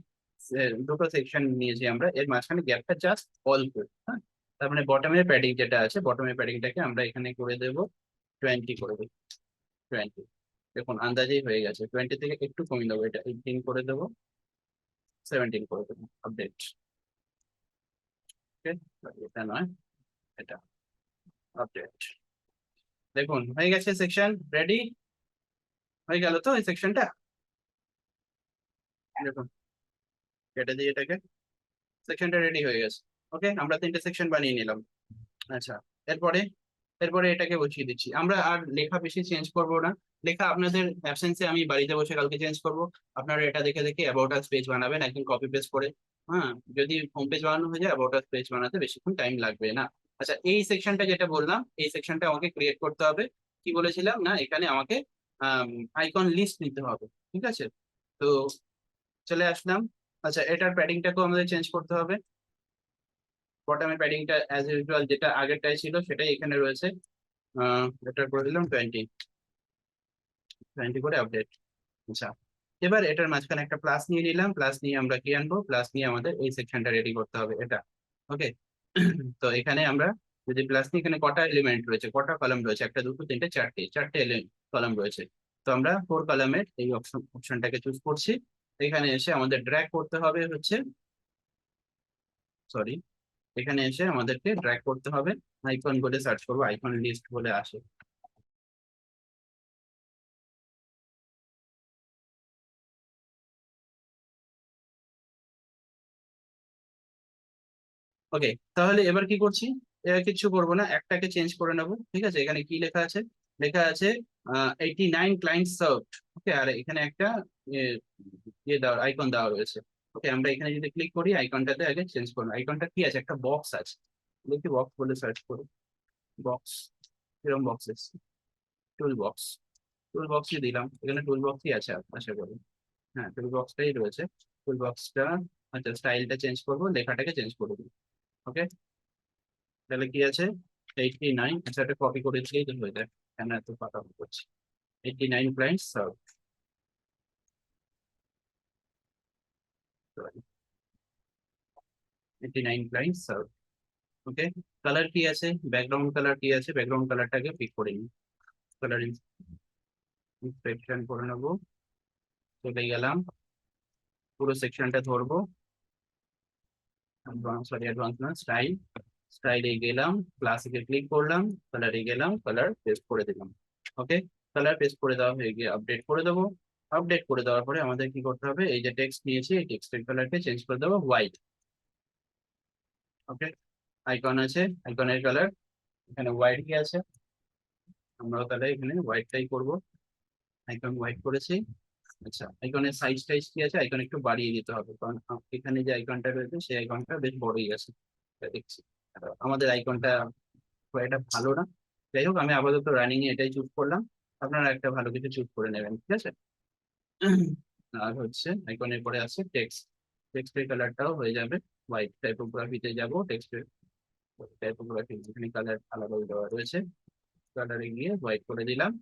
দুটো সেকশন নিয়েছি আমরা, এর মাঝখানে গ্যাপটা জাস্ট অল্প, হ্যাঁ। তার মানে বটমের প্যাডিং যেটা আছে, বটমের প্যাডিংটাকে আমরা এখানে করে দেবো 20 করে দেবো, 20। দেখুন আন্দাজেই হয়ে গেছে, 20 থেকে একটু কমিয়ে দেবো, এটা 18 করে দেবো, 17 করে দেবো, আপডেট, ওকে। এটা নয়, এটা আপডেট। দেখুন হয়ে গেছে, সেকশন রেডি হয়ে গেল তো এই সেকশনটা, দেখুন কেটে দিই এটাকে, সেকশনটা রেডি হয়ে গেছে, ওকে। আমরা 3টে সেকশন বানিয়ে নিলাম। আচ্ছা, এরপরে এরপরে এটাকে বসিয়ে দিচ্ছি, আমরা আর লেখা বেশি চেঞ্জ করব না, লেখা আপনাদের অ্যাবসেন্সে আমি বাড়িতে বসে কালকে চেঞ্জ করব, আপনারা এটা দেখে দেখে অ্যাবাউট আস পেজ বানাবেন একদম কপি পেস্ট করে, হ্যাঁ। যদি হোম পেজ বানানো হয়ে যায়, অ্যাবাউট আস পেজ বানাতে বেশিক্ষণ টাইম লাগবে না। আচ্ছা, এই সেকশনটা যেটা বললাম, এই সেকশনটা আমাকে ক্রিয়েট করতে হবে, কি বলেছিলাম না, এখানে আমাকে আইকন লিস্ট নিতে হবে, ঠিক আছে। তো চলে আসলাম। আচ্ছা, এটার প্যাডিংটাকেও আমাদের চেঞ্জ করতে হবে, বটমের প্যাডিংটা অ্যাজ ইউজুয়াল যেটা আগেরটাই ছিল সেটাই এখানে রয়েছে, এটা করে দিলাম 20, 20 করে আপডেট। আচ্ছা, এবার এটার মাঝখানে একটা প্লাস নিয়ে নিলাম, প্লাস নিয়ে আমরা কি আনবো, প্লাস নিয়ে আমাদের এই সেকশনটা রেডি করতে হবে এটা, ওকে। তো এখানে আমরা যদি প্লাস নিই, এখানে কটা এলিমেন্ট রয়েছে, কটা কলাম রয়েছে, একটা দুটো তিনটে চারটে, চারটে কলাম রয়েছে। তো আমরা 4 কলামের এই অপশনটাকে চুজ করছি। এখানে এসে আমাদের ড্র্যাগ করতে হবে হচ্ছে, সরি, এখানে এসে আমাদেরকে ড্র্যাগ করতে হবে, আইকন বলে সার্চ করবো, আইকন লিস্ট বলে আসে। ওকে, তাহলে এবার কি করছি, এবার কিছু করবো না, একটাকে চেঞ্জ করে নেবো। ঠিক আছে, এখানে কি লেখা আছে, লেখা আছে 89 ক্লায়েন্ট সার্ভড। ওকে, আর এখানে একটা ইয়ে দেওয়া আইকন দেওয়া রয়েছে। ওকে, আমরা এখানে যদি ক্লিক করি, আইকনটাতে আগে চেঞ্জ করবো। আইকনটা কি আছে, একটা বক্স আছে, দেখি বক্স বলে সার্চ করি, বক্স, এরকম বক্স এসছে, টুল বক্স, টুল বক্সই দিলাম, এখানে টুল বক্সই আছে আশা করি। হ্যাঁ, টুল বক্সটাই রয়েছে, টুল বক্সটা। আচ্ছা, স্টাইলটা চেঞ্জ করবো, লেখাটাকে চেঞ্জ করে দিই। ওকে, তাহলে কি আছে, 89, আচ্ছা এটা কপি করে দিলেই তো হয়ে যায়, কেন এত পাতা করছি। 89 ক্লায়েন্টস সার্ভ, 89 ক্লায়েন্টস সার্ভ। ওকে, কালার কি আছে, ব্যাকগ্রাউন্ড কালার কি আছে, ব্যাকগ্রাউন্ড কালারটাকে পিক করে নিই, কালার ইনস্পেকশন করে নেবো। চলে গেলাম, পুরো সেকশনটা ধরবো, অ্যাডভান্স, সরি অ্যাডভান্স না, স্টাইল, স্টাইলে গেলাম, ক্লাসিকে ক্লিক করলাম, কালারে গেলাম, কালার পেস্ট করে দিলাম। ওকে, কালার পেস্ট করে দেওয়া হয়ে গিয়ে আপডেট করে দেবো। আপডেট করে দেওয়ার পরে আমাদের কি করতে হবে, এই যে টেক্সট নিয়েছি, এই টেক্সটের কালারকে চেঞ্জ করে দেবো হোয়াইট। ওকে, আইকন আছে, আইকনের কালার এখানে হোয়াইট কি আছে, আমরা তাহলে এখানে হোয়াইটটাই করব, আইকন হোয়াইট করেছি। আচ্ছা, আইকনের সাইজ টাইজ কি আছে, আইকন একটু বাড়িয়ে দিতে হবে, কারণ এখানে যে আইকনটা রয়েছে সেই আইকনটা বেশ বড়ই আছে, এটা দেখছি। আর আমাদের আইকনটা খুব একটা ভালো না। যাই হোক, আমি আপাতত রানিং এ এটাই চুজ করলাম, আপনারা একটা ভালো কিছু চুজ করে নেবেন, ঠিক আছে। আর হচ্ছে আইকনের পরে আছে টেক্সট, টেক্সটের কালারটাও হয়ে যাবে হোয়াইট। টাইপোগ্রাফিতে যাব, টেক্সটের টাইপোগ্রাফি যেখানে কালার আলাদা দেওয়া রয়েছে, কালারে গিয়ে হোয়াইট করে দিলাম।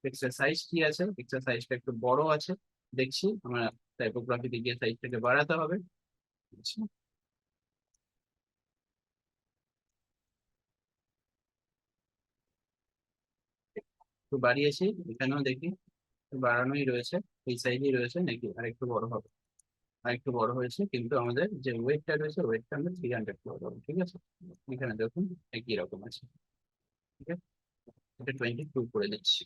টেক্সটের সাইজ কি আছে, টেক্সটের সাইজটা একটু বড় আছে দেখছি, আমরা টাইপোগ্রাফিতে গিয়ে সাইজটাকে বাড়াতে হবে। আচ্ছা, একটু বাড়িয়েছি, এখানেও দেখি বাড়ানোই রয়েছে, এই সাইজই রয়েছে নাকি আর একটু বড় হবে, আর একটু বড় হয়েছে, কিন্তু আমাদের যে ওয়েটটা রয়েছে ওয়েটটা আমরা 300 করে দেবো, ঠিক আছে। এখানে দেখুন একই রকম আছে, ঠিক আছে, এটা 22 করে দিচ্ছি।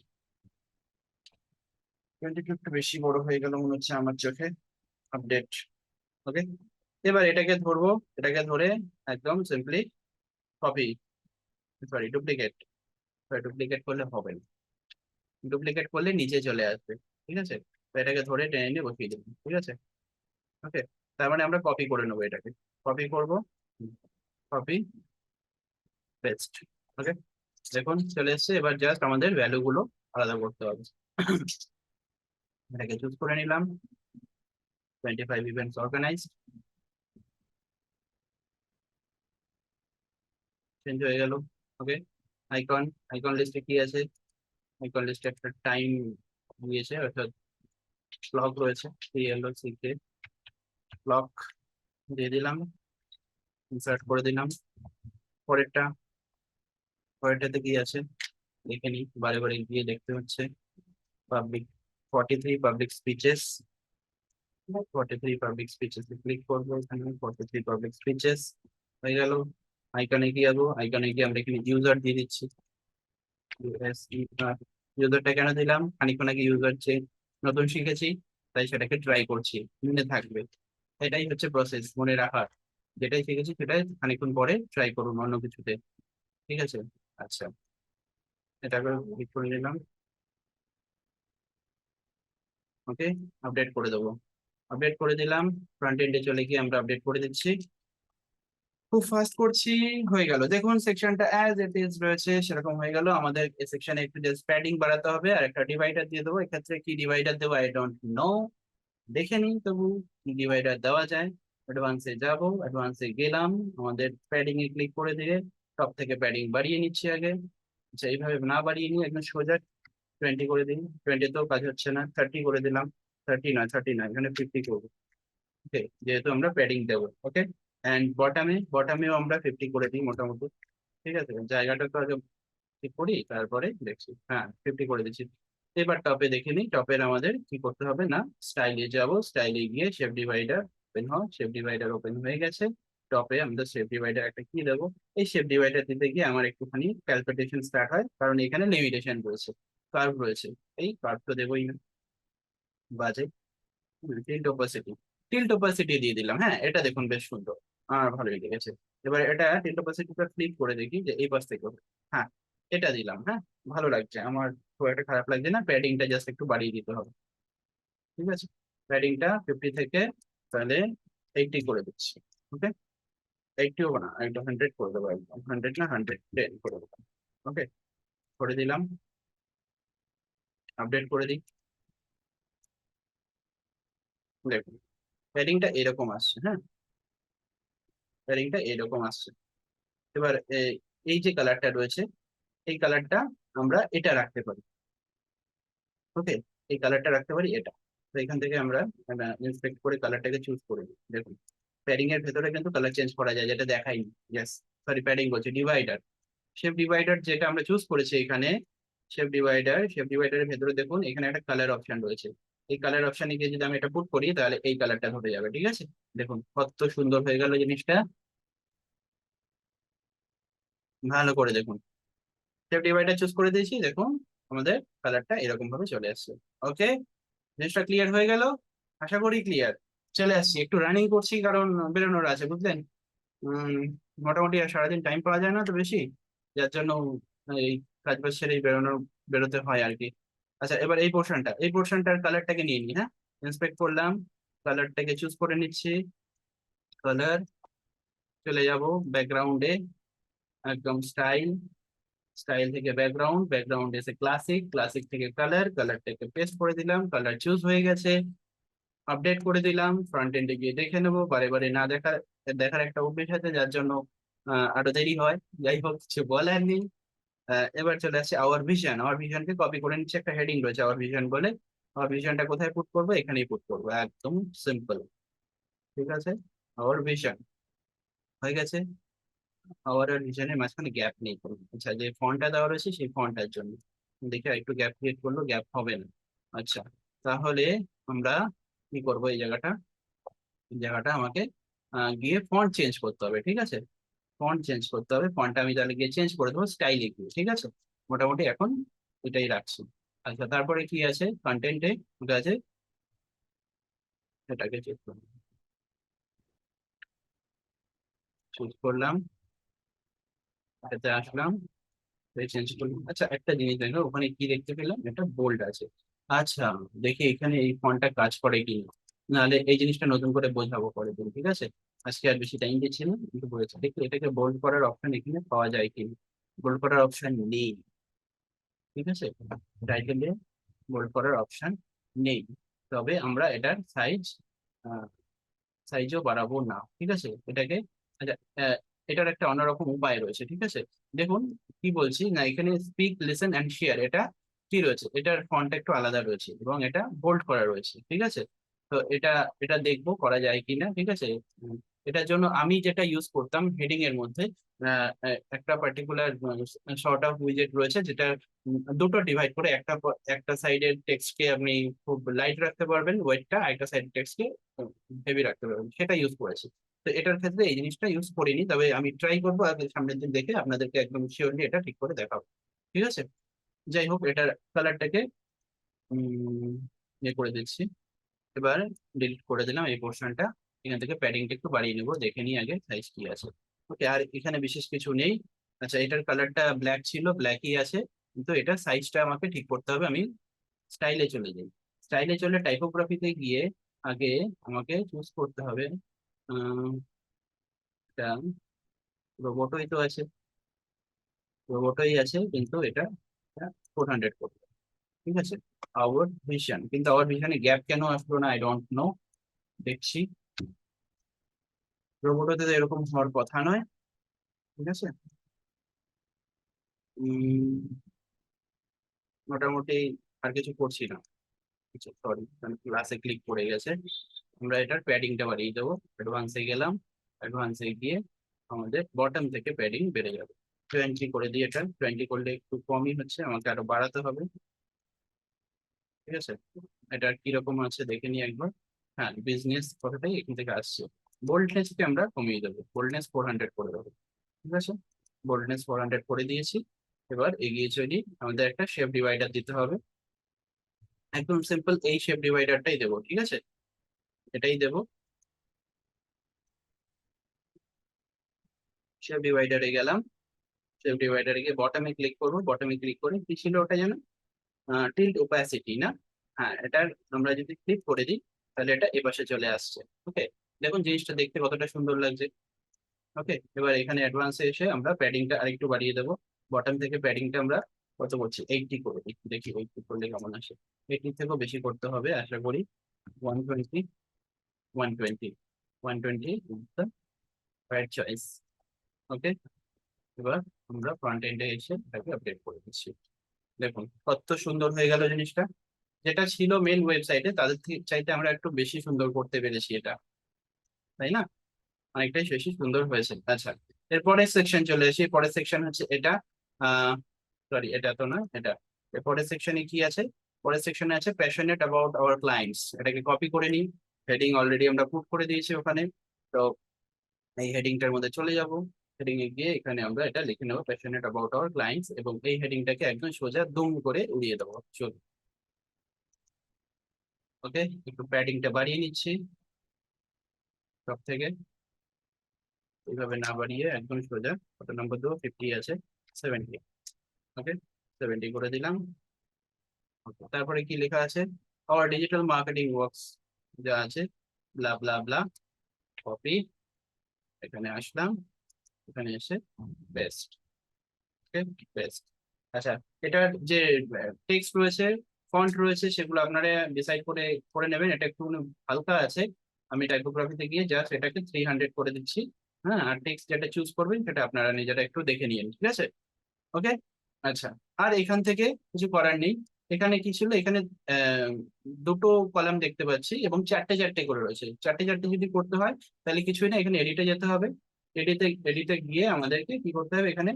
22 একটু বেশি বড় হয়ে গেল মনে হচ্ছে আমার চোখে। আপডেট। ওকে, এবার এটাকে ধরবো, এটাকে ধরে একদম simply copy, sorry duplicate, duplicate করলে হবে না, ডুপ্লিকেট করলে নিচে চলে আসবে, ঠিক আছে। তো এটাকে ধরে টেনে নিয়ে বসিয়ে দেবো, ঠিক আছে। ওকে, তার মানে আমরা কপি করে নেবো, এটাকে কপি করব, কপি পেস্ট। ওকে, দেখুন চলে এসছে, এবার জাস্ট আমাদের ভ্যালু গুলো আলাদা করতে হবে। এটাকে চুজ করে নিলাম, 25 ইভেন্টস অর্গানাইজড, চেঞ্জ হয়ে গেল। ওকে, আইকন, আইকন লিস্টে কি আছে, আইকন লিস্টে একটা টাইম দিয়েছে, অর্থাৎ ক্লক রয়েছে, CLOCK, ক্লক দিয়ে দিলাম, ইনসার্ট করে দিলাম। পরেরটা, পরেরটাতে কি আছে দেখে নিই, বারে বারে গিয়ে দেখতে হচ্ছে। Public, 43 public speeches, 43 public speeches click করবো, এখানে 43 পাবলিক স্পিচেস হয়ে গেল। আইকনে গিয়ে যাবো, আইকনে গিয়ে আমরা এখানে ইউজার দিয়ে দিচ্ছি, ইউজারটা কেন দিলাম, খানিকক্ষণ আগে ইউজার চেঞ্জ নতুন শিখেছি, তাই সেটাকে ট্রাই করছি, মনে থাকবে, এটাই হচ্ছে প্রসেস মনে রাখার, যেটাই শিখেছি সেটাই খানিকক্ষণ পরে ট্রাই করুন অন্য কিছুতে, ঠিক আছে। আচ্ছা, এটাকে ক্লিক করে নিলাম। ওকে, আপডেট করে দেবো, আপডেট করে দিলাম, ফ্রন্ট এন্ডে চলে গিয়ে আমরা আপডেট করে দিচ্ছি, খুব ফাস্ট করছি। হয়ে গেল, দেখুন সেকশনটা অ্যাজ ইট ইজ রয়েছে সেরকম হয়ে গেল। আমাদের এই সেকশনে একটু জাস্ট প্যাডিং বাড়াতে হবে, আর একটা ডিভাইডার দিয়ে দেবো, এক্ষেত্রে কি ডিভাইডার দেবো আই ডোন্ট নো, দেখে নিই তবু কি ডিভাইডার দেওয়া যায়। অ্যাডভান্সে যাব, অ্যাডভান্সে গেলাম, আমাদের প্যাডিং এ ক্লিক করে দিয়ে সব থেকে প্যাডিং বাড়িয়ে নিচ্ছি আগে। আচ্ছা, এইভাবে না বাড়িয়ে নিয়ে একদম সোজা 20 করে দিন, 20 তো কাজ হচ্ছে না, 30 করে দিলাম, 30 নয়, 30 নয়, এখানে 50 করবো। ওকে, যেহেতু আমরা প্যাডিং দেবো। ওকে, অ্যান্ড বটামেও আমরা 50 করে দিই মোটামুটি, ঠিক আছে, জায়গাটা তো আগে ঠিক করি তারপরে দেখছি। হ্যাঁ, 50 করে দিচ্ছি। এবার টপে দেখে নিই, টপের আমাদের কি করতে হবে না, স্টাইলে যাব, স্টাইলে গিয়ে শেপ ডিভাইডার ওপেন হয়, শেপ ডিভাইডার ওপেন হয়ে গেছে। টপে আমাদের শেপ ডিভাইডার একটা কি দেবো, এই শেপ ডিভাইডার দিতে গিয়ে আমার একটুখানি ক্যালকুলেশন স্টার্ট হয়, কারণ এখানে লিমিটেশন রয়েছে, কার্ভ রয়েছে। এই কার্ভ তো দেবোই না, বাজে। টিল্ট ওপাসিটি, টিল্ট ওপাসিটি দিয়ে দিলাম। হ্যাঁ, এটা দেখুন বেশ সুন্দর, আমার ভালোই লেগেছে। এবার এটা টিল্ট ওপাসিটিটা ফ্লিপ করে দেখি যে এই পাশ থেকে হবে। হ্যাঁ, এটা দিলাম। হ্যাঁ, ভালো লাগছে আমার, খুব একটা খারাপ লাগছে না। প্যাডিংটা জাস্ট একটু বাড়িয়ে দিতে হবে। ঠিক আছে, প্যাডিংটা 50 থেকে তাহলে 80 করে দিচ্ছি। ওকে, 80ও না, একদম 100 করে দেবো, একদম 100 না 110 করে দেবো। ওকে, করে দিলাম। আপডেট করে দিই। দেখুন প্যাডিংটা এরকম আসছে। হ্যাঁ, প্যাডিংটা এরকম আসছে। এবার এই যে কালারটা রয়েছে, এই কালারটা আমরা এটা রাখতে পারি। ওকে, এই কালারটা রাখতে পারি এটা। তো এখান থেকে আমরা ইন্সপেক্ট করে কালারটাকে চুজ করে দিই। দেখুন প্যাডিং এর ভেতরে কিন্তু কালার চেঞ্জ করা যায়, যেটা দেখাইনি। ইয়েস, সরি, প্যাডিং বলছি, ডিভাইডার। শেপ ডিভাইডার যেটা আমরা চুজ করেছি এখানে, শেপ ডিভাইডারের ভেতরে দেখুন এখানে একটা কালার অপশন রয়েছে। এই কালার অপশনে গিয়ে যদি আমি এটা পুট করি তাহলে এই কালারটা ধরে যাবে। ঠিক আছে, দেখুন কত সুন্দর হয়ে গেল জিনিসটা। ভালো করে দেখুন, শেপ ডিভাইডার চুজ করে দিয়েছি, দেখুন আমাদের কালারটা এরকম ভাবে চলে আসছে। ওকে, জিনিসটা ক্লিয়ার হয়ে গেল, আশা করি ক্লিয়ার। চলে আসছি, একটু রানিং করছি কারণ বেরোনোর আছে, বুঝলেন। উম মোটামুটি আর সারাদিন টাইম পাওয়া যায় না তো বেশি, যার জন্য এই কাজ বাজ সেরেই বেরোতে হয় আর কি। আচ্ছা, এবার এই পোর্শনটার কালারটাকে নিয়ে নিই। হ্যাঁ, ইন্সপেক্ট করলাম, কালারটাকে চুজ করে নিচ্ছি। কালার, চলে যাব ব্যাকগ্রাউন্ডে, একদম স্টাইল, স্টাইল থেকে ব্যাকগ্রাউন্ড, ব্যাকগ্রাউন্ড এসে ক্লাসিক, ক্লাসিক থেকে কালার, কালারটাকে পেস্ট করে দিলাম, কালার চুজ হয়ে গেছে। আপডেট করে দিলাম, ফ্রন্ট এন্ডে গিয়ে দেখে নেবো, বারে বারে না দেখার দেখার একটা অভ্যেস আছে, যার জন্য আরো দেরি হয়। যাই হোক, কিছু বলার নেই। এবার চলে আসছে আওয়ার ভিশন, আওয়ার ভিশনকে কপি করে নিচ্ছে, একটা হেডিং রয়েছে আওয়ার ভিশন বলে। আওয়ার ভিশনটা কোথায় পুট করবো, এখানেই পুট করবো, একদম সিম্পল। ঠিক আছে, আওয়ার ভিশন হয়ে গেছে। আওয়ার আর ভিশনের মাঝখানে গ্যাপ নেই কোনো। আচ্ছা, যে ফন্টটা দেওয়া রয়েছে সেই ফন্টটার জন্য দেখে একটু গ্যাপ ক্রিয়েট করলো, গ্যাপ হবে না। আচ্ছা, তাহলে আমরা কি করবো, এই জায়গাটা আমাকে গিয়ে ফন্ট চেঞ্জ করতে হবে। ঠিক আছে, ফন্ট চেঞ্জ করতে হবে, ফন্টটা আমি তাহলে গিয়ে চেঞ্জ করে দেবো স্টাইলে গিয়ে। ঠিক আছে, মোটামুটি এখন এটাই রাখছি। আচ্ছা, তারপরে কি আছে কন্টেন্টে, ঠিক আছে, এটাকে চেক করলাম, চুজ করলাম, এটাতে আসলাম, চেঞ্জ করলাম। আচ্ছা, একটা জিনিস দেখো, ওখানে কি দেখতে পেলাম, এটা বোল্ড আছে। আচ্ছা, দেখি এখানে এই ফন্টটা কাজ করে কি না, নাহলে এই জিনিসটা নতুন করে বোঝাবো পরে দিন। ঠিক আছে, আজকে আর বেশি টাইম দিচ্ছি না, কিন্তু বলেছি দেখি এটাকে বোল্ড করার অপশন এখানে পাওয়া যায় কি। বোল্ড করার অপশন নেই। ঠিক আছে, টাইটেলে বোল্ড করার অপশন নেই, তবে আমরা এটার সাইজও বাড়াবো না। ঠিক আছে, এটাকে, আচ্ছা, এটার একটা অন্যরকম উপায় রয়েছে। ঠিক আছে, দেখুন কি বলছি না, এখানে স্পিক, লিসেন অ্যান্ড শেয়ার, এটা কি রয়েছে, এটার ফন্ট একটু আলাদা রয়েছে এবং এটা বোল্ড করা রয়েছে। ঠিক আছে, তো এটা এটা দেখবো করা যায় কিনা। ঠিক আছে, উম, এটার জন্য আমি যেটা ইউজ করতাম হেডিং এর মধ্যে, একটা পার্টিকুলার শর্ট অফ উইজেট রয়েছে, যেটা দুটো ডিভাইড করে, একটা সাইডের টেক্সটকে আপনি খুব লাইট রাখতে পারবেন ওয়েটটা, একটা সাইডের টেক্সটকে হেভি রাখতে পারবেন, সেটা ইউজ করেছি। তো এটার ক্ষেত্রে এই জিনিসটা ইউজ করিনি, তবে আমি ট্রাই করবো আর সামনের দিন দেখে আপনাদেরকে একদম শিওরলি এটা ঠিক করে দেখাবো। ঠিক আছে, যাই হোক, এটার কালারটাকে ইয়ে করে দিচ্ছি। এবার ডিলিট করে দিলাম এই পোর্শনটা। এখান থেকে প্যাডিংটা একটু বাড়িয়ে নেবো, দেখে নিই আগে সাইজ কি আছে। ওকে, আর এখানে বিশেষ কিছু নেই। আচ্ছা, এটার কালারটা ব্ল্যাক ছিল, ব্ল্যাকই আছে, কিন্তু এটা সাইজটা আমাকে ঠিক করতে হবে। আমি স্টাইলে চলে যাই, স্টাইলে চলে টাইপোগ্রাফিতে গিয়ে আগে আমাকে চুজ করতে হবে। আহ, এটা রোবটই তো আছে, রোবটই আছে, কিন্তু এটা 400 করতে হবে। ঠিক আছে, আওয়ার ভিশন, কিন্তু আওয়ার ভিশনে গ্যাপ কেন আসলো না, আই ডোন্ট নো। দেখছি, রোবটতে তো এরকম হওয়ার কথা নয়। ঠিক আছে, উম, মোটামুটি আর কিছু করছি না। সরি, ক্লাসে ক্লিক করে গেছে। আমরা এটার প্যাডিংটা বাড়িয়ে দেবো, অ্যাডভান্সে গেলাম, অ্যাডভান্সে গিয়ে আমাদের বটম থেকে প্যাডিং বেড়ে যাবে। 20 করে দিই, এটা 20 করলে একটু কমই হচ্ছে, আমাকে আরো বাড়াতে হবে। ঠিক আছে, এটা কিরকম আছে দেখে নিই একবার। হ্যাঁ, বিজনেস কথাটাই এখান থেকে আসছে। বোল্ডনেসকে আমরা কমিয়ে দেবো, বোল্ডনেস 400 করে দেবো। ঠিক আছে, বোল্ডনেস 400 করে দিয়েছি। এবার এগিয়ে চলি, আমাদের একটা শেপ ডিভাইডার দিতে হবে। একদম সিম্পল এই শেপ ডিভাইডারটাই দেবো, ঠিক আছে, এটাই দেবো। শেপ ডিভাইডারে গেলাম, শেপ ডিভাইডারে গিয়ে বটমে ক্লিক করবো, বটমে ক্লিক করে কি ছিল ওটা যেন, টিল্ট ওপাসিটি না? হ্যাঁ, এটার আমরা যদি ক্লিক করে দিই তাহলে এটা এপাশে চলে আসছে। ওকে, দেখুন জিনিসটা দেখতে কতটা সুন্দর লাগছে। ওকে, এবার এখানে অ্যাডভান্সে এসে আমরা প্যাডিংটা আরেকটু বাড়িয়ে দেবো। বটম থেকে প্যাডিংটা আমরা কত করছি, 80 করে দিই, দেখি 80 করলে কেমন আসে। 80 থেকেও বেশি করতে হবে আশা করি। 120, 120, 120 is the right choice. ওকে, এবার আমরা ফ্রন্ট এন্ডে এসে এটাকে আপডেট করে দিচ্ছি। দেখুন কত সুন্দর হয়ে গেল জিনিসটা। যেটা ছিল মেন ওয়েবসাইটে তাদের থেকে চাইতে আমরা একটু বেশি সুন্দর করতে পেরেছি এটা, তাই না? অনেকটাই বেশি সুন্দর হয়েছে। আচ্ছা, এরপরের সেকশন চলে আসি, পরের সেকশন হচ্ছে এটা। সরি, এটা তো না, এটা। পরের সেকশনে কি আছে? পরের সেকশনে আছে প্যাশনেট অ্যাবাউট আওয়ার ক্লায়েন্টস। এটাকে কপি করে নিই, হেডিং অলরেডি আমরা পুট করে দিয়েছি ওখানে। তো এই হেডিংটার মধ্যে চলে যাব, হেডিং এ গিয়ে এখানে আমরা এটা লিখে নেবো, প্যাশনেট অ্যাবাউট আওয়ার ক্লায়েন্টস, এবং এই হেডিংটাকে একদম সোজা দুম করে উড়িয়ে দেবো। চলুন, ওকে, একটু প্যাডিংটা বাড়িয়ে নিচ্ছি সব থেকে, এইভাবে না বাড়িয়ে একদম সোজা। কত নম্বর দেবো, 50 আছে, 70। ওকে, 70 করে দিলাম। Okay, তারপরে কি লেখা আছে, আওয়ার ডিজিটাল মার্কেটিং ওয়ার্কস যা আছে, ব্লা ব্লা ব্লা, কপি, এখানে আসলাম, এখানে এসে পেস্ট। ওকে, পেস্ট। আচ্ছা, এটার যে টেক্সট রয়েছে, ফন্ট রয়েছে, সেগুলো আপনারা ডিসাইড করে করে নেবেন। এটা একটু হালকা আছে, আমি টাইপোগ্রাফিতে গিয়ে জাস্ট এটাকে 300 করে দিচ্ছি। হ্যাঁ, আর টেক্সট যেটা চুজ করবেন সেটা আপনারা নিজেরা একটু দেখে নিন, ঠিক আছে। ওকে, আচ্ছা, আর এখান থেকে কিছু করার নেই। এখানে কি ছিল, এখানে আহ, দুটো কলাম দেখতে পাচ্ছি এবং চারটে চারটে করে রয়েছে। চারটে চারটে যদি করতে হয় তাহলে কিছুই না, এখানে এডিটে যেতে হবে। এডিটে গিয়ে আমাদেরকে কি করতে হবে, এখানে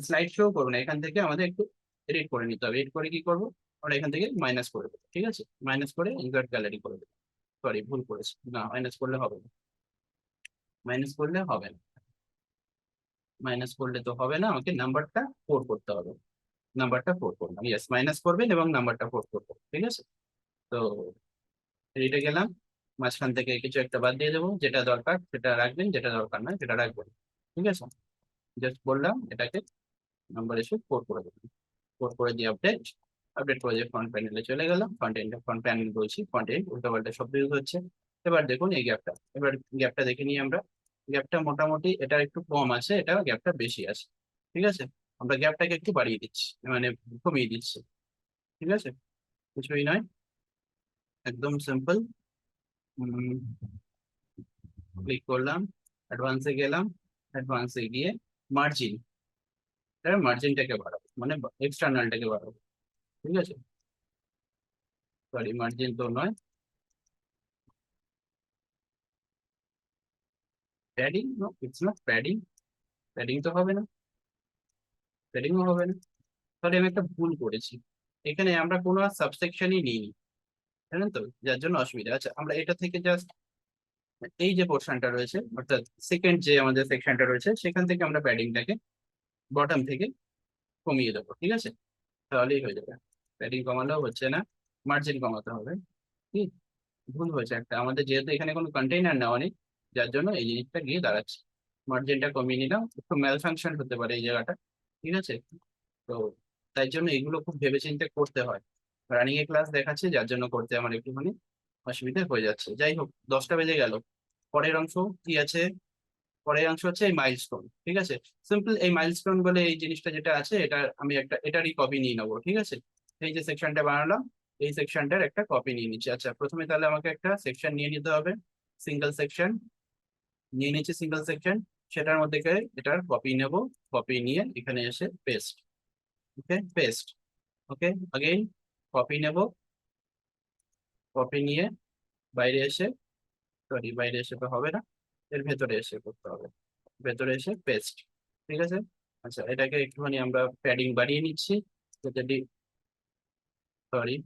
স্লাইড শো করবো না, এখান থেকে আমাদের একটু এডিট করে নিতে হবে। এডিট করে কি করবো, আমরা এখান থেকে মাইনাস করে দেবো, ঠিক আছে, মাইনাস করে ইনসার্ট গ্যালারি করে দেবো। সরি, ভুল করেছি, না মাইনাস করলে হবে না, মাইনাস করলে হবে না, মাইনাস করলে তো হবে না, আমাকে নাম্বারটা 4 করতে হবে। নাম্বারটা 4 করলাম, ইয়েস, মাইনাস করবেন এবং নাম্বারটা 4 করবেন, ঠিক আছে। তো এডিটে গেলাম, মাঝখান থেকে কিছু একটা বাদ দিয়ে দেবো, যেটা দরকার সেটা রাখবেন, যেটা দরকার নয় সেটা রাখবেন, ঠিক আছে। জাস্ট বললাম এটাকে নাম্বার এসে 4 করে দেবেন। 4 করে দিয়ে আপডেট, আপডেট করে দিয়ে ফ্রন্ট প্যানেলে চলে গেলাম। ফ্রন্ট প্যানেল বলছি, ফ্রন্ট এন্ড উল্টো পাল্টা শব্দ ইউজ হচ্ছে। এবার দেখুন এই গ্যাপটা, এবার গ্যাপটা দেখে নিই আমরা। গ্যাপটা মোটামুটি এটা একটু কম আছে, এটা গ্যাপটা বেশি আছে, ঠিক আছে। আমরা গ্যাপটাকে একটু বাড়িয়ে দিচ্ছি, মানে কমিয়ে দিচ্ছি, ঠিক আছে, কিছুই নয়, একদম সিম্পল। ক্লিক করলাম, অ্যাডভান্সে গেলাম, অ্যাডভান্সে গিয়ে মার্জিন, মার্জিনটাকে বাড়াবো, মানে এক্সটার্নালটাকে বাড়াবো, ঠিক আছে। সরি, মার্জিন তো নয়, padding, no it's not padding, padding তো হবে না, প্যাডিংও হবে না। তাহলে আমি একটা ভুল করেছি, এখানে আমরা কোনো সাবসেকশনই নিইনি, জানেন তো, যার জন্য অসুবিধা। আচ্ছা, আমরা এটা থেকে জাস্ট এই যে পোর্শনটা রয়েছে, অর্থাৎ সেকেন্ড যে আমাদের সেকশনটা রয়েছে, সেখান থেকে আমরা প্যাডিংটাকে বটম থেকে কমিয়ে দেবো, ঠিক আছে, তাহলেই হয়ে যাবে। প্যাডিং কমালেও হচ্ছে না, মার্জিন কমাতে হবে। কি ভুল হয়েছে একটা আমাদের, যেহেতু এখানে কোনো কন্টেইনার নেওয়া নেই, যার জন্য এই জিনিসটা গিয়ে দাঁড়াচ্ছে। মার্জিনটা কমিয়ে নিলাম, একটু ম্যাল ফাংশন হতে পারে এই জায়গাটা, ঠিক আছে। তো তাই জন্য এগুলো খুব ভেবেচিন্তে করতে হয়। রানিং এ ক্লাস দেখাচ্ছে, যার জন্য করতে আমার একটুখানি অসুবিধা হয়ে যাচ্ছে। যাই হোক, 10টা বেজে গেল। পরের অংশ কি আছে, পরের অংশ হচ্ছে এই মাইলস্টোন, ঠিক আছে। সিম্পল এই মাইলস্টোন বলে এই জিনিসটা যেটা আছে, এটা আমি একটা এটারই কপি নিয়ে নেবো, ঠিক আছে। এই যে সেকশনটা বানালাম, এই সেকশনটার একটা কপি নিয়ে নিচ্ছি। আচ্ছা, প্রথমে তাহলে আমাকে একটা সেকশন নিয়ে নিতে হবে, সিঙ্গেল সেকশন নিয়ে নিচ্ছি, সিঙ্গেল সেকশন, সেটার মধ্যে এটার কপি নেব, কপি নিয়ে এখানে এসে পেস্ট। ওকে, পেস্ট। ওকে, अगेन কপি নেব, কপি নিয়ে বাইরে এসে, সরি বাইরে এসে তো হবে না, এর ভেতরে এসে করতে হবে, ভেতরে এসে পেস্ট, ঠিক আছে। আচ্ছা, এটাকে একটুখানি আমরা প্যাডিং বাড়িয়ে নিচ্ছি, যদি sorry,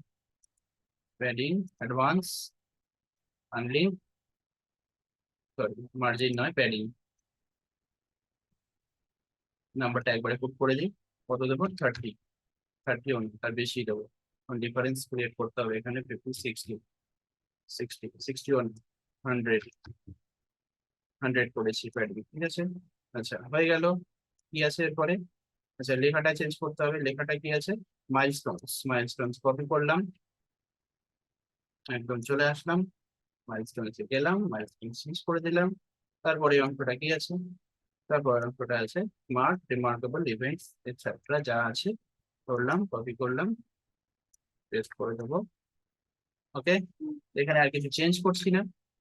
padding advance unlink, sorry margin নয় প্যাডিং, নাম্বারটা একবারে পুট করে দিই। কত দেবো? 30, 31, তার বেশি দেবো, ডিফারেন্স ক্রিয়েট করতে হবে এখানে। 50, 60, 60, 61, 100, 100 করেছি প্যাডিং, ঠিক আছে। আচ্ছা, হয়ে গেল। কি আছে এরপরে? আচ্ছা, লেখাটা চেঞ্জ করতে হবে। লেখাটা কি আছে? মাইলস্টোনস, মাইলস্টোনস কপি করলাম, একদম চলে আসলাম, মাইলস্টোনসে গেলাম, মাইলস্টোন চেঞ্জ করে দিলাম। তারপরে এই অঙ্কটা কি আছে? তারপর অঙ্কটা আছে মার্ক রিমার্কেবল ইভেন্টস এটসেট্রা, যা আছে করলাম, কপি করলাম, পেস্ট করে দেবো। ওকে, এখানে আর কিছু চেঞ্জ করছি না।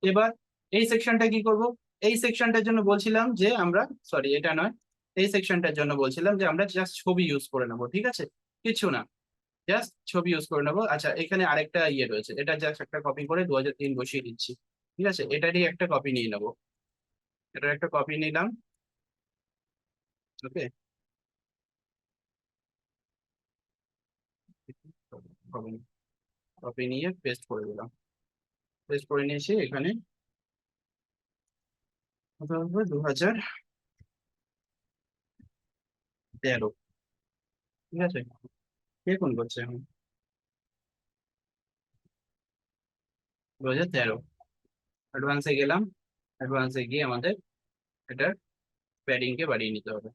এবার এই সেকশনটা কি করব? এই সেকশনটার জন্য বলছিলাম যে আমরা, সরি এটা নয়, এই সেকশনটার জন্য বলছিলাম যে আমরা জাস্ট ছবি ইউজ করে নেবো, ঠিক আছে, কিছু না, জাস্ট ছবি ইউজ করে নেবো। আচ্ছা, এখানে আরেকটা ইয়ে রয়েছে, এটা জাস্ট একটা কপি করে 2003 বসিয়ে দিচ্ছি, ঠিক আছে, এটারই একটা কপি নিয়ে নেবো, এটার একটা কপি নিলাম। ওকে, কপি নিয়ে পেস্ট করে দিলাম, পেস্ট করে নিয়েছি এখানে। 2013, ঠিক আছে। কে কোন করছে এখন? 2013, অ্যাডভান্সে গেলাম, অ্যাডভান্সে গিয়ে আমাদের এটার প্যাডিং কে বাড়িয়ে নিতে হবে।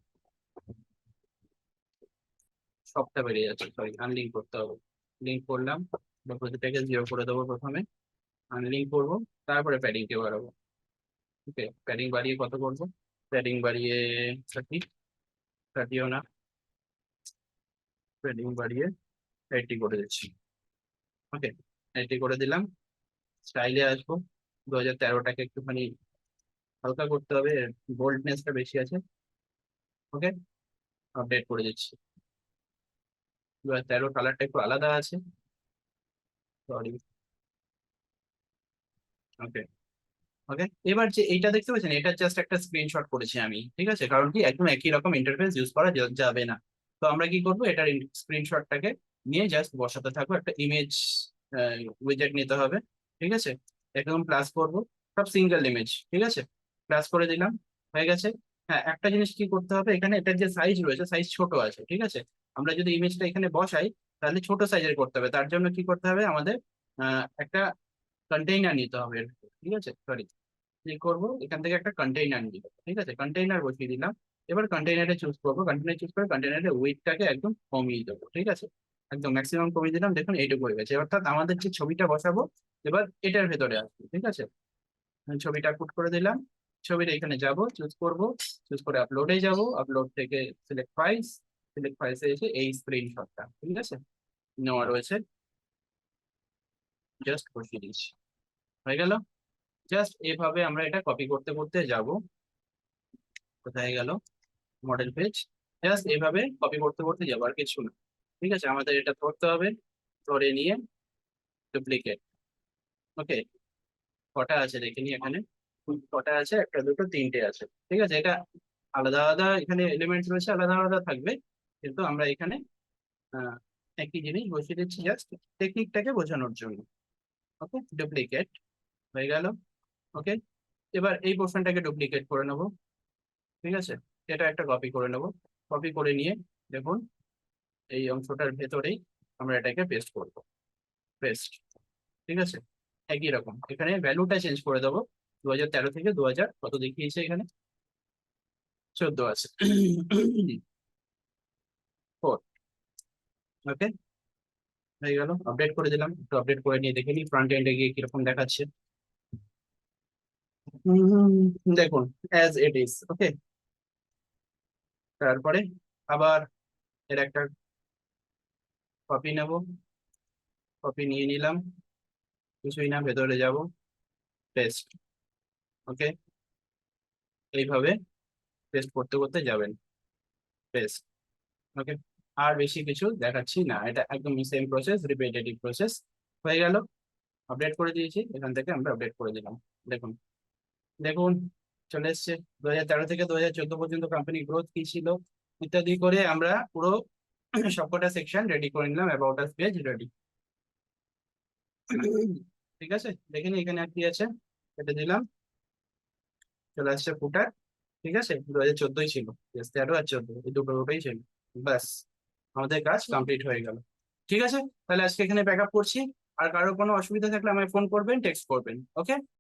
সবটা বেরিয়ে যাচ্ছে, সরি, আনলিঙ্ক করতে হবে। লিঙ্ক করলাম, প্রতিটাকে 0 করে দেবো প্রথমে, আনলিঙ্ক করবো, তারপরে প্যাডিং কে বাড়াবো। ওকে, প্যাডিং বাড়িয়ে কত করবো? প্যাডিং বাড়িয়ে 30, 30ও না, প্যাডিং বাড়িয়ে 80 করে দিচ্ছি। ওকে, 80 করে দিলাম। স্টাইলে আসবো, 2013টাকে একটুখানি হালকা করতে হবে, বোল্ডনেসটা বেশি আছে। ওকে, আপডেট করে দিচ্ছি। 2013 কালারটা একটু আলাদা আছে, সরি। ওকে, ওকে, এবার যে এইটা দেখতে পাচ্ছেন, এটা জাস্ট একটা স্ক্রিনশট করেছি আমি, ঠিক আছে, কারণ কি একদম একই রকম ইন্টারফেস ইউজ করা যাবে না। তো আমরা কি করবো, এটার স্ক্রিনশটটাকে নিয়ে জাস্ট বসাতে থাকবো, একটা ইমেজ উইজেট নিতে হবে, ঠিক আছে, একদম প্লাস করবো, সব সিঙ্গেল ইমেজ, ঠিক আছে, প্লাস করে দিলাম, হয়ে গেছে। হ্যাঁ, একটা জিনিস কি করতে হবে, এখানে এটার যে সাইজ রয়েছে, সাইজ ছোট আছে, ঠিক আছে, আমরা যদি ইমেজটা এখানে বসাই তাহলে ছোট সাইজের করতে হবে, তার জন্য কি করতে হবে আমাদের, একটা কন্টেইনার নিতে হবে, ঠিক আছে, সরি, কি করবো, এখান থেকে একটা কন্টেইনার নিব, ঠিক আছে, কন্টেইনার বসিয়ে দিলাম। এবার কন্টেইনারে চুজ করবো, কন্টেইনার চুজ করে কন্টেইনারের ওয়েটটাকে একদম কমিয়ে দেবো, ঠিক আছে, একদম ম্যাক্সিমাম কমিয়ে দিলাম, দেখুন এইটুকু হয়ে গেছে। অর্থাৎ আমাদের যে ছবিটা বসাবো এবার এটার ভেতরে আসবে, ঠিক আছে, আমি ছবিটা পুট করে দিলাম, ছবিটা এখানে যাব, চুজ করব, চুজ করে আপলোডে যাব, আপলোড থেকে সিলেক্ট ফাইলস, সিলেক্ট ফাইলসে এসে এই স্ক্রিনশটটা, ঠিক আছে, নেওয়া রয়েছে, জাস্ট বসিয়ে দিচ্ছি, হয়ে গেল। জাস্ট এভাবে আমরা এটা কপি করতে করতে যাব, কোথায় গেল মডেল পেজ, জাস্ট এইভাবে কপি করতে করতে যাবো, আর কিছু না, ঠিক আছে, আমাদের এটা ধরতে হবে, ধরে নিয়ে ডুপ্লিকেট। ওকে, কটা আছে দেখে নি এখানে, কটা আছে, একটা দুটো তিনটে আছে, ঠিক আছে, এটা আলাদা আলাদা এখানে এলিমেন্টস রয়েছে, আলাদা আলাদা থাকবে, কিন্তু আমরা এখানে আহ, একই জিনিস বসিয়ে দিচ্ছি জাস্ট টেকনিকটাকে বোঝানোর জন্য। ওকে, ডুপ্লিকেট হয়ে গেল। ওকে, এবার এই পোর্শনটাকে ডুপ্লিকেট করে নেবো, ঠিক আছে, এটা একটা কপি করে নেবো, কপি করে নিয়ে দেখুন এই অংশটার ভেতরেই আমরা এটাকে পেস্ট করব, পেস্ট, ঠিক আছে, একই রকম এখানে ভ্যালুটা চেঞ্জ করে দেবো, 2013 থেকে 2000 কত দেখিয়েছে এখানে, 14 আছে, 4। ওকে, হয়ে গেল, আপডেট করে দিলাম, একটু আপডেট করে নিয়ে দেখে নিই ফ্রন্ট এন্ডে গিয়ে কিরকম দেখাচ্ছে। দেখুন অ্যাজ ইট ইজ। ওকে, তারপরে আবার এর একটা কপি নেব, কপি নিয়ে নিলাম, কিছুই না, ভেতরে যাব, পেস্ট। ওকে, এইভাবে পেস্ট করতে করতে যাবেন, পেস্ট। ওকে, আর বেশি কিছু দেখাচ্ছি না, এটা একদম সেম প্রসেস, রিপিটেটিভ প্রসেস। হয়ে গেল, আপডেট করে দিয়েছি, এখান থেকে আমরা আপডেট করে দিলাম, দেখুন, দেখুন চলে এসছে। 2013 থেকে 2014 পর্যন্ত কোম্পানি গ্রোথ কি ছিল, ইত্যাদি করে আমরা পুরো সবকটা সেকশন রেডি করে নিলাম। About us page ready. ঠিক আছে, দেখে নি এখানে আর কি আছে, এটা দিলাম, চলে আসছে ফুটার। ঠিক আছে, 2014 ছিল, 13 আর 14 এই দুটো দুটোই ছিল। ব্যাস, আমাদের কাজ কমপ্লিট হয়ে গেল। ঠিক আছে, তাহলে আজকে এখানে ব্যাক আপ করছি। আর কারো কোনো অসুবিধা থাকলে আমায় ফোন করবেন, টেক্সট করবেন। ওকে।